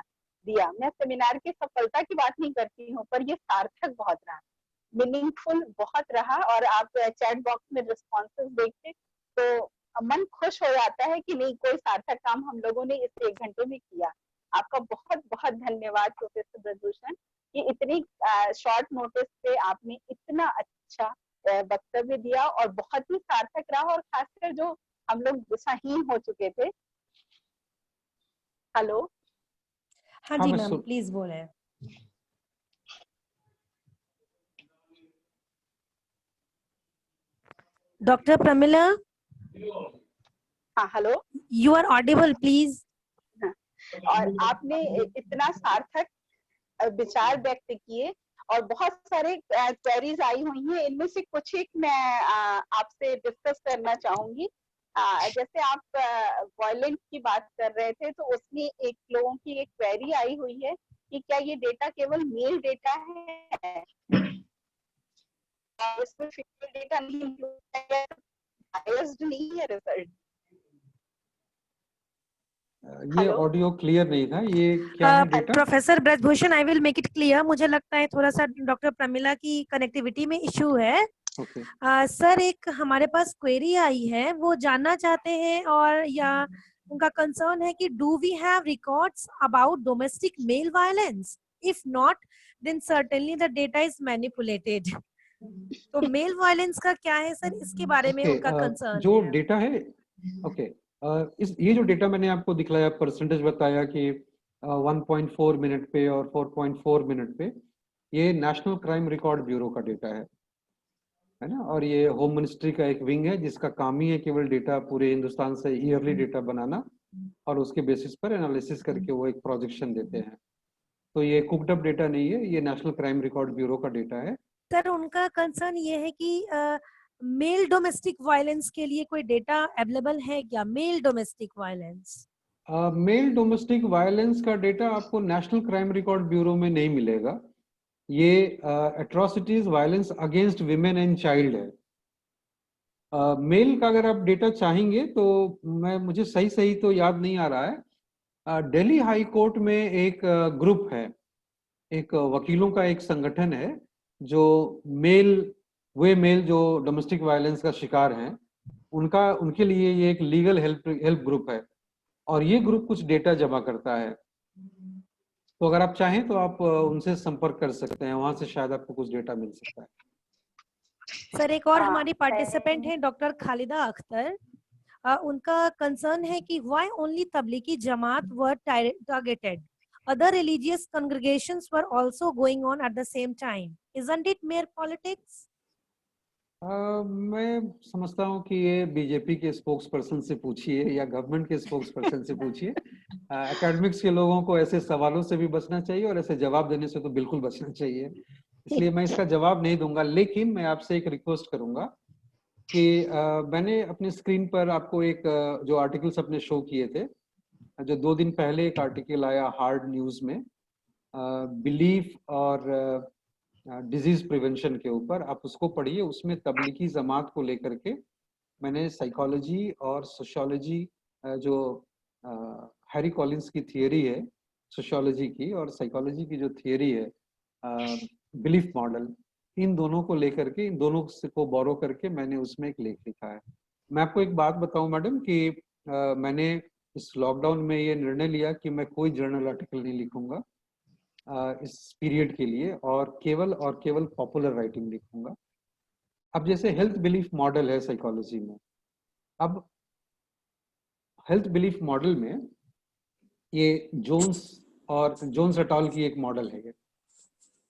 दिया। मैं सेमिनार की सफलता की बात नहीं करती हूँ, पर ये सार्थक बहुत रहा, मीनिंगफुल बहुत रहा, और आप चैट बॉक्स में रिस्पॉन्सेस देखते तो मन खुश हो जाता है कि नहीं कोई सार्थक काम हम लोगों ने इस 1 घंटे में किया। आपका बहुत बहुत धन्यवाद प्रोफेसर ब्रजभूषण कि इतनी शॉर्ट नोटिस पे आपने इतना अच्छा वक्तव्य दिया और बहुत ही सार्थक रहा, और खासकर जो हम लोग दिशाहीन हो चुके थे। हेलो, हाँ जी मैम, प्लीज बोले। डॉक्टर प्रमिला, हाँ hello, you are audible please. और आपने इतना सार्थक विचार व्यक्त किए और बहुत सारे क्वेरीज आई हुई हैं, इनमें से कुछ एक मैं आपसे डिस्कस करना चाहूंगी। जैसे आप वायलेंस की बात कर रहे थे तो उसमें एक लोगों की एक क्वेरी आई हुई है कि क्या ये डेटा केवल मेल डेटा है, इसमें फीमेल डेटा नहीं इंक्लूड है, बायस्ड नहीं है रिजल्ट। ये ऑडियो क्लियर नहीं था, ये क्या है data? Professor Brajbhushan, I will make it clear. मुझे लगता है थोड़ा सा डॉक्टर प्रमिला की कनेक्टिविटी में इशू है। सर, एक हमारे पास क्वेरी आई है, वो जानना चाहते हैं और या उनका कंसर्न है कि do we have records about domestic male violence, if not then certainly the data is manipulated. तो मेल वायलेंस का क्या है सर, इसके बारे में उनका कंसर्न जो है। डेटा है, ये जो डेटा मैंने आपको दिखलाया, परसेंटेज बताया कि 1.4 मिनट पे और 4.4 मिनट पे, ये नेशनल क्राइम रिकॉर्ड ब्यूरो का डेटा है ना, और ये होम मिनिस्ट्री का एक विंग है जिसका काम ही है केवल डेटा पूरे हिंदुस्तान से ईयरली डेटा बनाना और उसके बेसिस पर एनालिसिस करके वो एक प्रोजेक्शन देते हैं। तो ये कुक्ड अप डेटा नहीं है, ये नेशनल क्राइम रिकॉर्ड ब्यूरो का डेटा है। सर, उनका कंसर्न ये है कि मेल डोमेस्टिक वायलेंस के लिए कोई डेटा अवेलेबल है क्या? Male domestic violence, male domestic violence का डेटा आपको नेशनल क्राइम रिकॉर्ड ब्यूरो में नहीं मिलेगा। ये atrocities violence against women and child है। मेल का अगर आप डेटा चाहेंगे तो मुझे सही तो याद नहीं आ रहा है। दिल्ली हाई कोर्ट में एक ग्रुप है, एक वकीलों का एक संगठन है जो मेल जो डोमेस्टिक वायलेंस का शिकार हैं, उनके लिए ये एक लीगल हेल्प ग्रुप है और ये ग्रुप कुछ डेटा जमा करता है। तो अगर आप चाहें तो आप उनसे संपर्क कर सकते हैं, वहां से शायद आपको कुछ डेटा मिल सकता है। सर, एक और हमारी पार्टिसिपेंट है डॉक्टर खालिदा अख्तर। उनका कंसर्न है कि why only Tablighi Jamaat were targeted, other religious congregations were also going on at the same time, isn't it mere politics? मैं समझता हूँ कि ये बीजेपी के स्पोक्स पर्सन से पूछिए या गवर्नमेंट के स्पोक्स पर्सन से पूछिए। एकेडमिक्स के लोगों को ऐसे सवालों से भी बचना चाहिए और ऐसे जवाब देने से तो बिल्कुल बचना चाहिए, इसलिए मैं इसका जवाब नहीं दूंगा। लेकिन मैं आपसे एक रिक्वेस्ट करूंगा कि मैंने अपने स्क्रीन पर आपको एक जो आर्टिकल्स अपने शो किए थे, जो 2 दिन पहले एक आर्टिकल आया हार्ड न्यूज में बिलीफ और डिजीज प्रिवेंशन के ऊपर, आप उसको पढ़िए। उसमें तबलीगी जमात को लेकर के मैंने साइकोलॉजी और सोशियोलॉजी, जो हैरी कॉलिंस की थियरी है सोशियोलॉजी की और साइकोलॉजी की जो थियरी है बिलीफ मॉडल, इन दोनों को लेकर के, इन दोनों को बोरो करके मैंने उसमें एक लेख लिखा है। मैं आपको एक बात बताऊं मैडम कि मैंने इस लॉकडाउन में ये निर्णय लिया कि मैं कोई जर्नल आर्टिकल नहीं लिखूंगा इस पीरियड के लिए, और केवल पॉपुलर राइटिंग लिखूंगा। अब जैसे हेल्थ बिलीफ मॉडल है साइकोलॉजी में, अब हेल्थ बिलीफ मॉडल में ये जोन्स एट अल की एक मॉडल है।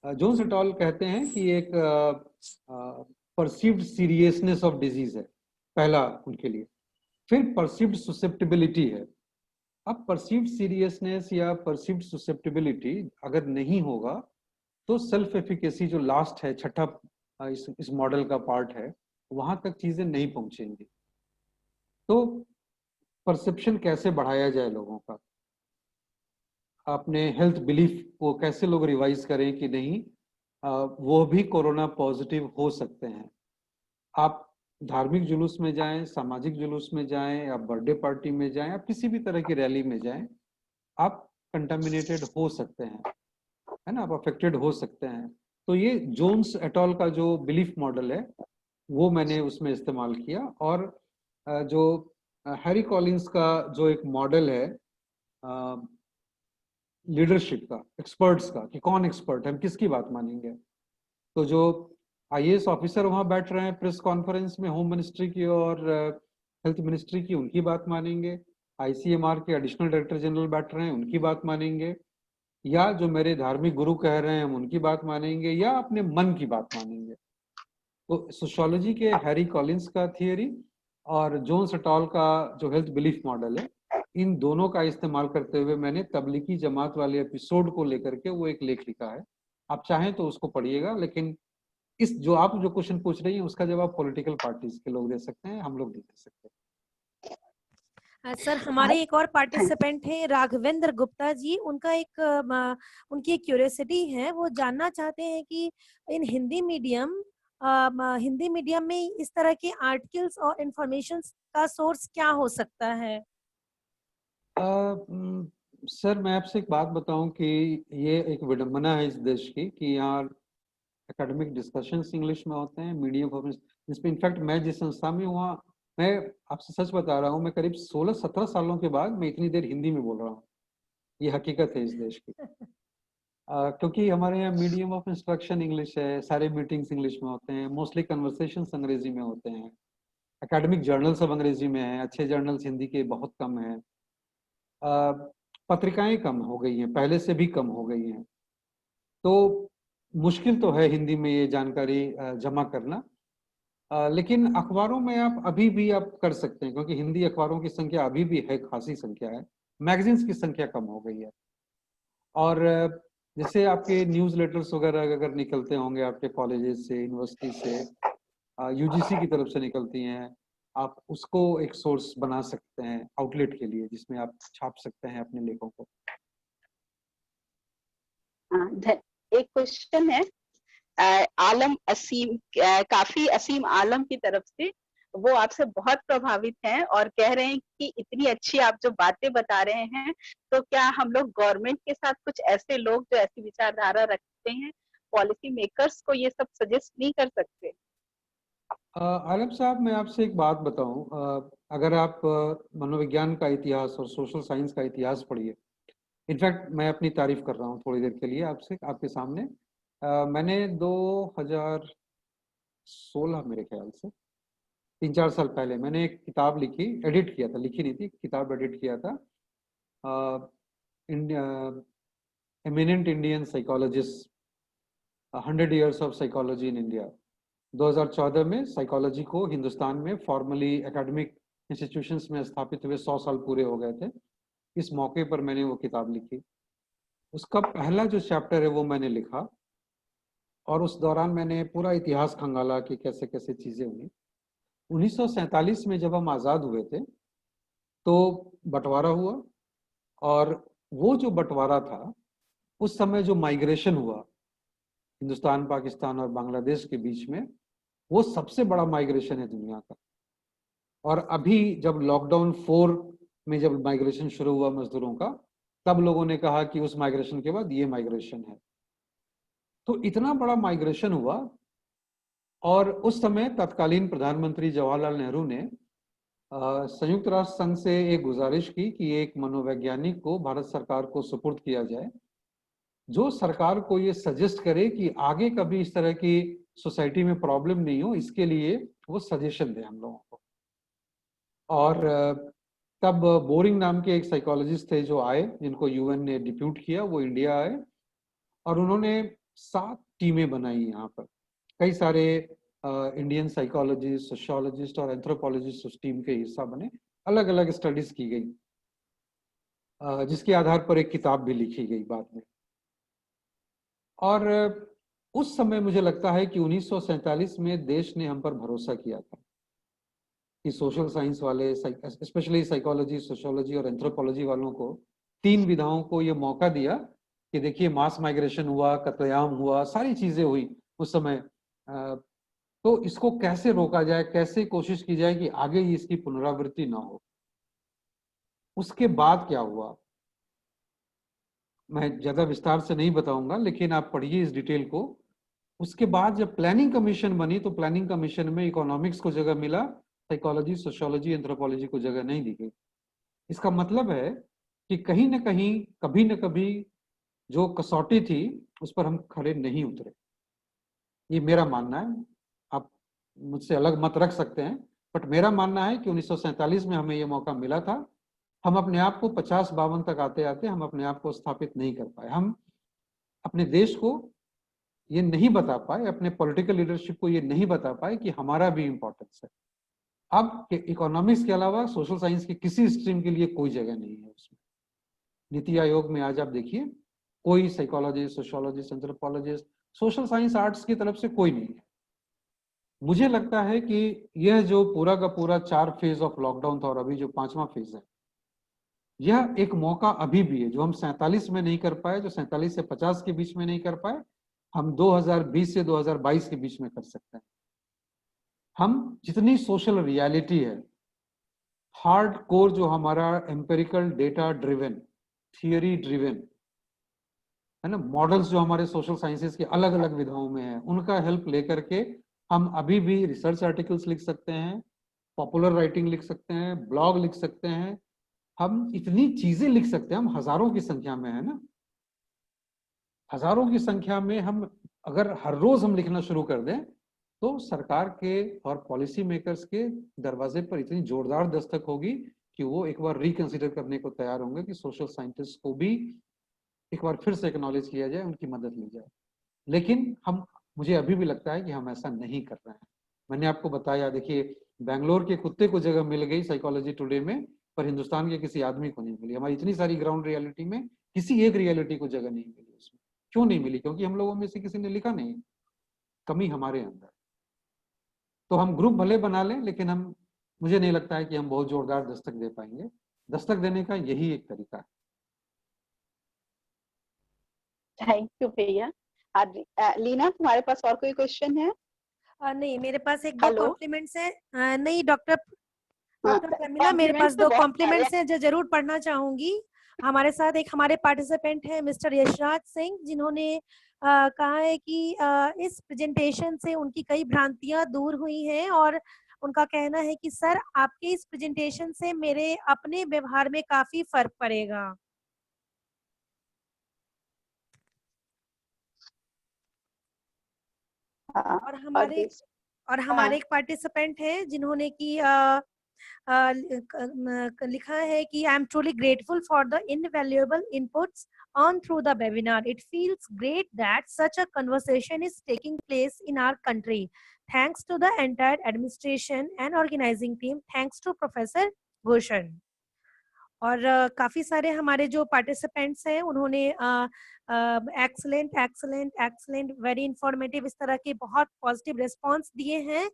जोन्स एट अल कहते हैं कि एक परसीव्ड सीरियसनेस ऑफ डिजीज है पहला उनके लिए, फिर परसीव्ड ससेप्टेबिलिटी है। अब परसीव्ड सीरियसनेस या परसीव्ड ससेप्टेबिलिटी अगर नहीं होगा तो सेल्फ एफिकेसी जो लास्ट है, छठा इस मॉडल का पार्ट है, वहां तक चीजें नहीं पहुंचेंगी। तो परसेप्शन कैसे बढ़ाया जाए लोगों का, अपने हेल्थ बिलीफ को कैसे लोग रिवाइज करें कि नहीं वो भी कोरोना पॉजिटिव हो सकते हैं। आप धार्मिक जुलूस में जाएं, सामाजिक जुलूस में जाएं, आप बर्थडे पार्टी में जाएं, आप किसी भी तरह की रैली में जाएं, आप कंटामिनेटेड हो सकते हैं, है ना, आप अफेक्टेड हो सकते हैं। तो ये जोन्स एटॉल का जो बिलीफ मॉडल है वो मैंने उसमें इस्तेमाल किया, और जो हैरी कॉलिंस का जो एक मॉडल है लीडरशिप का, एक्सपर्ट्स का, कि कौन एक्सपर्ट है, हम किसकी बात मानेंगे। तो जो आईएएस ऑफिसर वहां बैठ रहे हैं प्रेस कॉन्फ्रेंस में, होम मिनिस्ट्री की और हेल्थ मिनिस्ट्री की, उनकी बात मानेंगे। आईसीएमआर के एडिशनल डायरेक्टर जनरल बैठ रहे हैं, उनकी बात मानेंगे, या जो मेरे धार्मिक गुरु कह रहे हैं हम उनकी बात मानेंगे, या अपने मन की बात मानेंगे। तो सोशियोलॉजी के हैरी कॉलिंस का थियरी और जोन्स एटॉल का जो हेल्थ बिलीफ मॉडल है, इन दोनों का इस्तेमाल करते हुए मैंने तबलीगी जमात वाले एपिसोड को लेकर के वो एक लेख लिखा है। आप चाहें तो उसको पढ़िएगा, लेकिन इस जो आप जो क्वेश्चन पूछ रही हैं उसका जवाब पॉलिटिकल पार्टीज के लोग दे सकते हैं, हम लोग नहीं दे सकते। सर हमारे एक और पार्टिसिपेंट है राघवेंद्र गुप्ता जी, उनका एक उनकी एक क्यूरियोसिटी है, वो जानना चाहते हैं कि इन हिंदी मीडियम में इस तरह के आर्टिकल्स और इंफॉर्मेशन का सोर्स क्या हो सकता है? सर मैं आपसे एक बात बताऊं कि ये एक विडंबना है इस देश की कि यहाँ एकेडमिक डिस्कशंस इंग्लिश में होते हैं, मीडियम जिसमें इनफैक्ट मैं जिस संस्था में हुआ, मैं आपसे सच बता रहा हूँ, मैं करीब 16-17 सालों के बाद मैं इतनी देर हिंदी में बोल रहा हूँ। ये हकीकत है इस देश की। क्योंकि हमारे यहाँ मीडियम ऑफ इंस्ट्रक्शन इंग्लिश है, सारे मीटिंग्स इंग्लिश में होते हैं, मोस्टली कन्वर्सेशंस अंग्रेजी में होते हैं, एकेडमिक जर्नल्स सब अंग्रेजी में हैं, अच्छे जर्नल्स हिंदी के बहुत कम हैं, पत्रिकाएं कम हो गई हैं, पहले से भी कम हो गई हैं। तो मुश्किल तो है हिंदी में ये जानकारी जमा करना, लेकिन अखबारों में आप अभी भी आप कर सकते हैं, क्योंकि हिंदी अखबारों की संख्या अभी भी है, खासी संख्या है। मैगजीन्स की संख्या कम हो गई है, और जैसे आपके न्यूज़ लेटर्स वगैरह अगर निकलते होंगे आपके कॉलेजेस से, यूनिवर्सिटी से, यूजीसी की तरफ से निकलती हैं, आप उसको एक सोर्स बना सकते हैं आउटलेट के लिए, जिसमें आप छाप सकते हैं अपने लेखों को। एक क्वेश्चन है आलम असीम, काफी असीम आलम की तरफ से, वो आपसे बहुत प्रभावित हैं और कह रहे हैं कि इतनी अच्छी आप जो बातें बता रहे हैं, तो क्या हम लोग गवर्नमेंट के साथ कुछ ऐसे लोग जो ऐसी विचारधारा रखते हैं, पॉलिसी मेकर्स को ये सब सजेस्ट नहीं कर सकते? आलम साहब मैं आपसे एक बात बताऊं, अगर आप मनोविज्ञान का इतिहास और सोशल साइंस का इतिहास पढ़िए, इनफैक्ट मैं अपनी तारीफ कर रहा हूँ थोड़ी देर के लिए आपसे, आपके सामने। मैंने 2016 मेरे ख्याल से 3-4 साल पहले मैंने एक किताब लिखी, एडिट किया था, लिखी नहीं थी, किताब एडिट किया था, eminent Indian psychologist 100 years of psychology in India. 2014 में साइकोलॉजी को हिंदुस्तान में फॉर्मली एकेडमिक इंस्टीट्यूशंस में स्थापित हुए 100 साल पूरे हो गए थे। इस मौके पर मैंने वो किताब लिखी। उसका पहला जो चैप्टर है वो मैंने लिखा, और उस दौरान मैंने पूरा इतिहास खंगाला कि कैसे कैसे चीज़ें हुई। 1947 में जब हम आज़ाद हुए थे तो बंटवारा हुआ, और वो जो बंटवारा था उस समय जो माइग्रेशन हुआ हिंदुस्तान, पाकिस्तान और बांग्लादेश के बीच में, वो सबसे बड़ा माइग्रेशन है दुनिया का। और अभी जब लॉकडाउन 4 में जब माइग्रेशन शुरू हुआ मजदूरों का, तब लोगों ने कहा कि उस माइग्रेशन के बाद ये माइग्रेशन है। तो इतना बड़ा माइग्रेशन हुआ, और उस समय तत्कालीन प्रधानमंत्री जवाहरलाल नेहरू ने संयुक्त राष्ट्र संघ से एक गुजारिश की कि एक मनोवैज्ञानिक को भारत सरकार को सुपुर्द किया जाए, जो सरकार को ये सजेस्ट करे कि आगे कभी इस तरह की सोसाइटी में प्रॉब्लम नहीं हो, इसके लिए वो सजेशन दे हम लोगों को। और तब बोरिंग नाम के एक साइकोलॉजिस्ट थे जो आए, जिनको यूएन ने डिप्यूट किया, वो इंडिया आए और उन्होंने 7 टीमें बनाई यहाँ पर। कई सारे इंडियन साइकोलॉजिस्ट, सोशियोलॉजिस्ट और एंथ्रोपोलॉजिस्ट उस टीम के हिस्सा बने। अलग अलग स्टडीज की गई, जिसके आधार पर एक किताब भी लिखी गई बाद में। और उस समय मुझे लगता है कि 1947 में देश ने हम पर भरोसा किया था कि सोशल साइंस वाले, स्पेशली साइकोलॉजी, सोशियोलॉजी और एंथ्रोपोलॉजी वालों को, तीन विधाओं को ये मौका दिया कि देखिए मास माइग्रेशन हुआ, कत्लेआम हुआ, सारी चीजें हुई उस समय, तो इसको कैसे रोका जाए, कैसे कोशिश की जाए कि आगे इसकी पुनरावृत्ति ना हो। उसके बाद क्या हुआ मैं ज्यादा विस्तार से नहीं बताऊंगा, लेकिन आप पढ़िए इस डिटेल को। उसके बाद जब प्लानिंग कमीशन बनी तो प्लानिंग कमीशन में इकोनॉमिक्स को जगह मिला, साइकोलॉजी, सोशियोलॉजी, एंथ्रोपोलॉजी को जगह नहीं दी गई। इसका मतलब है कि कहीं ना कहीं, कभी न कभी जो कसौटी थी उस पर हम खड़े नहीं उतरे। ये मेरा मानना है, आप मुझसे अलग मत रख सकते हैं, बट मेरा मानना है कि 1947 में हमें ये मौका मिला था। हम अपने आप को 50-52 तक आते आते हम अपने आप को स्थापित नहीं कर पाए। हम अपने देश को ये नहीं बता पाए, अपने पॉलिटिकल लीडरशिप को ये नहीं बता पाए कि हमारा भी इंपॉर्टेंस है। अब इकोनॉमिक्स के अलावा सोशल साइंस की किसी स्ट्रीम के लिए कोई जगह नहीं है उसमें। नीति आयोग में आज आप देखिए, कोई psychologist, sociologist, anthropologist, social science, arts की तरफ से कोई नहीं है। मुझे लगता है कि यह जो पूरा का पूरा 4 फेज ऑफ लॉकडाउन था और अभी जो 5वां फेज है, यह एक मौका अभी भी है जो हम 47 में नहीं कर पाए, जो 47 से 50 के बीच में नहीं कर पाए, हम 2020 से 2022 के बीच में कर सकते हैं। हम जितनी सोशल रियलिटी है, हार्ड कोर जो हमारा empirical data driven, theory driven है ना, मॉडल्स जो हमारे सोशल साइंसेस के अलग अलग विधाओं में है, उनका हेल्प लेकर के हम अभी भी रिसर्च आर्टिकल्स लिख सकते हैं, पॉपुलर राइटिंग लिख सकते हैं, ब्लॉग लिख सकते हैं, हम इतनी चीजें लिख सकते हैं। हम हजारों की संख्या में है ना, हजारों की संख्या में हम अगर हर रोज हम लिखना शुरू कर दें तो सरकार के और पॉलिसी मेकर्स के दरवाजे पर इतनी जोरदार दस्तक होगी कि वो एक बार रिकंसिडर करने को तैयार होंगे कि सोशल साइंटिस्ट को भी एक बार फिर से एक्नॉलेज किया जाए, उनकी मदद ली जाए। लेकिन मुझे अभी भी लगता है कि हम ऐसा नहीं कर रहे हैं। मैंने आपको बताया, देखिए बैंगलोर के कुत्ते को जगह मिल गई साइकोलॉजी टुडे में, पर हिंदुस्तान के किसी आदमी को नहीं मिली। हमारी इतनी सारी ग्राउंड रियलिटी में किसी एक रियलिटी को जगह नहीं मिली उसमें। क्यों नहीं मिली? क्योंकि हम लोगों में से किसी ने लिखा नहीं, कमी हमारे अंदर। तो हम ग्रुप भले बना लें, लेकिन मुझे नहीं लगता है कि हम बहुत जोरदार दस्तक दे पाएंगे। दस्तक देने का यही एक तरीका है। थैंक यू भैया। लीना, तुम्हारे पास और कोई क्वेश्चन है? नहीं, मेरे पास एक दो कॉम्प्लीमेंट्स है। नहीं डॉक्टर प्रमिला, मेरे पास तो 2 कॉम्प्लीमेंट्स हैं जो जरूर पढ़ना चाहूंगी। हमारे साथ एक हमारे पार्टिसिपेंट है मिस्टर यशराज सिंह, जिन्होंने कहा है कि इस प्रेजेंटेशन से उनकी कई भ्रांतियां दूर हुई हैं और उनका कहना है कि सर आपके इस प्रेजेंटेशन से मेरे अपने व्यवहार में काफी फर्क पड़ेगा। और हमारे एक पार्टिसिपेंट है जिन्होंने कि लिखा है कि I am truly grateful for the invaluable inputs on through the webinar. It feels great that such a conversation is taking place in our country. Thanks to the entire administration and organizing team. Thanks to Professor Bhushan. और काफी सारे हमारे जो पार्टिसिपेंट्स हैं उन्होंने excellent excellent excellent, very informative, इस तरह के बहुत पॉजिटिव रिस्पॉन्स दिए हैं।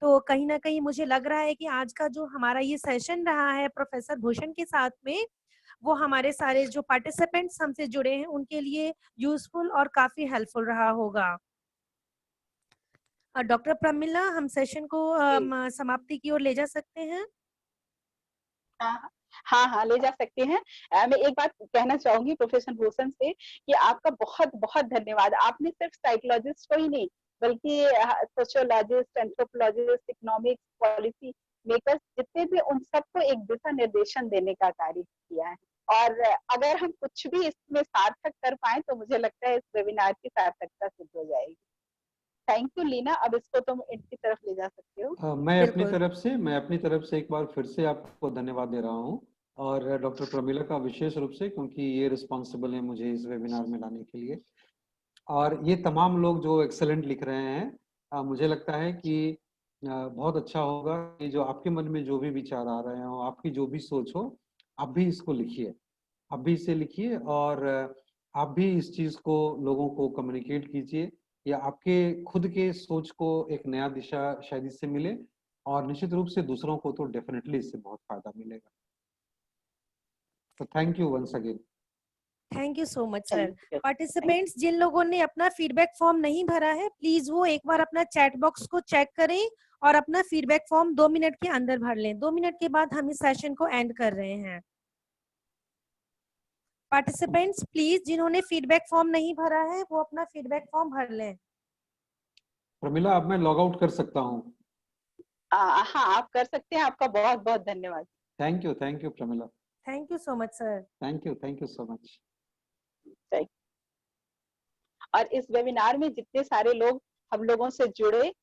तो कहीं ना कहीं मुझे लग रहा है कि आज का जो हमारा ये सेशन रहा है प्रोफेसर भूषण के साथ में, वो हमारे सारे जो पार्टिसिपेंट्स हमसे जुड़े हैं उनके लिए यूजफुल और काफी हेल्पफुल रहा होगा। डॉक्टर प्रमिला, हम सेशन को समाप्ति की ओर ले जा सकते हैं? हाँ, ले जा सकते हैं। मैं एक बात कहना चाहूंगी प्रोफेसर भूषण से कि आपका बहुत बहुत धन्यवाद। आपने सिर्फ साइकोलॉजिस्ट को ही नहीं, बल्कि sociologist, anthropologist, economics, policy makers, जितने भी, उन सबको एक दिशा निर्देशन देने का कार्य किया है। और अगर हम कुछ भी इसमें सार्थक कर पाए तो मुझे लगता है इस वेबिनार की सार्थकता सिद्ध हो जाएगी। Thank you Leena. अब इसको तुम इनकी तरफ ले जा सकते हो। मैं अपनी तरफ से एक बार फिर से आपको धन्यवाद दे रहा हूँ, और डॉक्टर प्रमिला का विशेष रूप से, क्योंकि ये रिस्पॉन्सिबल है मुझे इस वेबिनार में लाने के लिए। और ये तमाम लोग जो एक्सेलेंट लिख रहे हैं, मुझे लगता है कि बहुत अच्छा होगा कि जो आपके मन में जो भी विचार आ रहे हो, आपकी जो भी सोच हो, आप भी इसको लिखिए, आप भी इसे लिखिए और आप भी इस चीज को लोगों को कम्युनिकेट कीजिए, या आपके खुद के सोच को एक नया दिशा शायद इससे मिले, और निश्चित रूप से दूसरों को तो डेफिनेटली इससे बहुत फायदा मिलेगा। तो thank you once again. Thank you so much sir. Thank you. Participants जिन लोगों ने अपना फीडबैक फॉर्म नहीं भरा है, प्लीज वो एक बार अपना चैट बॉक्स को चेक करें और अपना फीडबैक फॉर्म 2 मिनट के अंदर भर लें। 2 मिनट के बाद हम इस सेशन को एंड कर रहे हैं। पार्टिसिपेंट्स प्लीज जिन्होंने फीडबैक फॉर्म नहीं भरा है वो अपना फीडबैक फॉर्म भर लें। प्रमिला, अब मैं लॉग आउट कर सकता हूँ? हाँ, आप कर सकते हैं। आपका बहुत बहुत धन्यवाद। Thank you Pramila. Thank you so much sir. Thank you so much. और इस वेबिनार में जितने सारे लोग हम लोगों से जुड़े,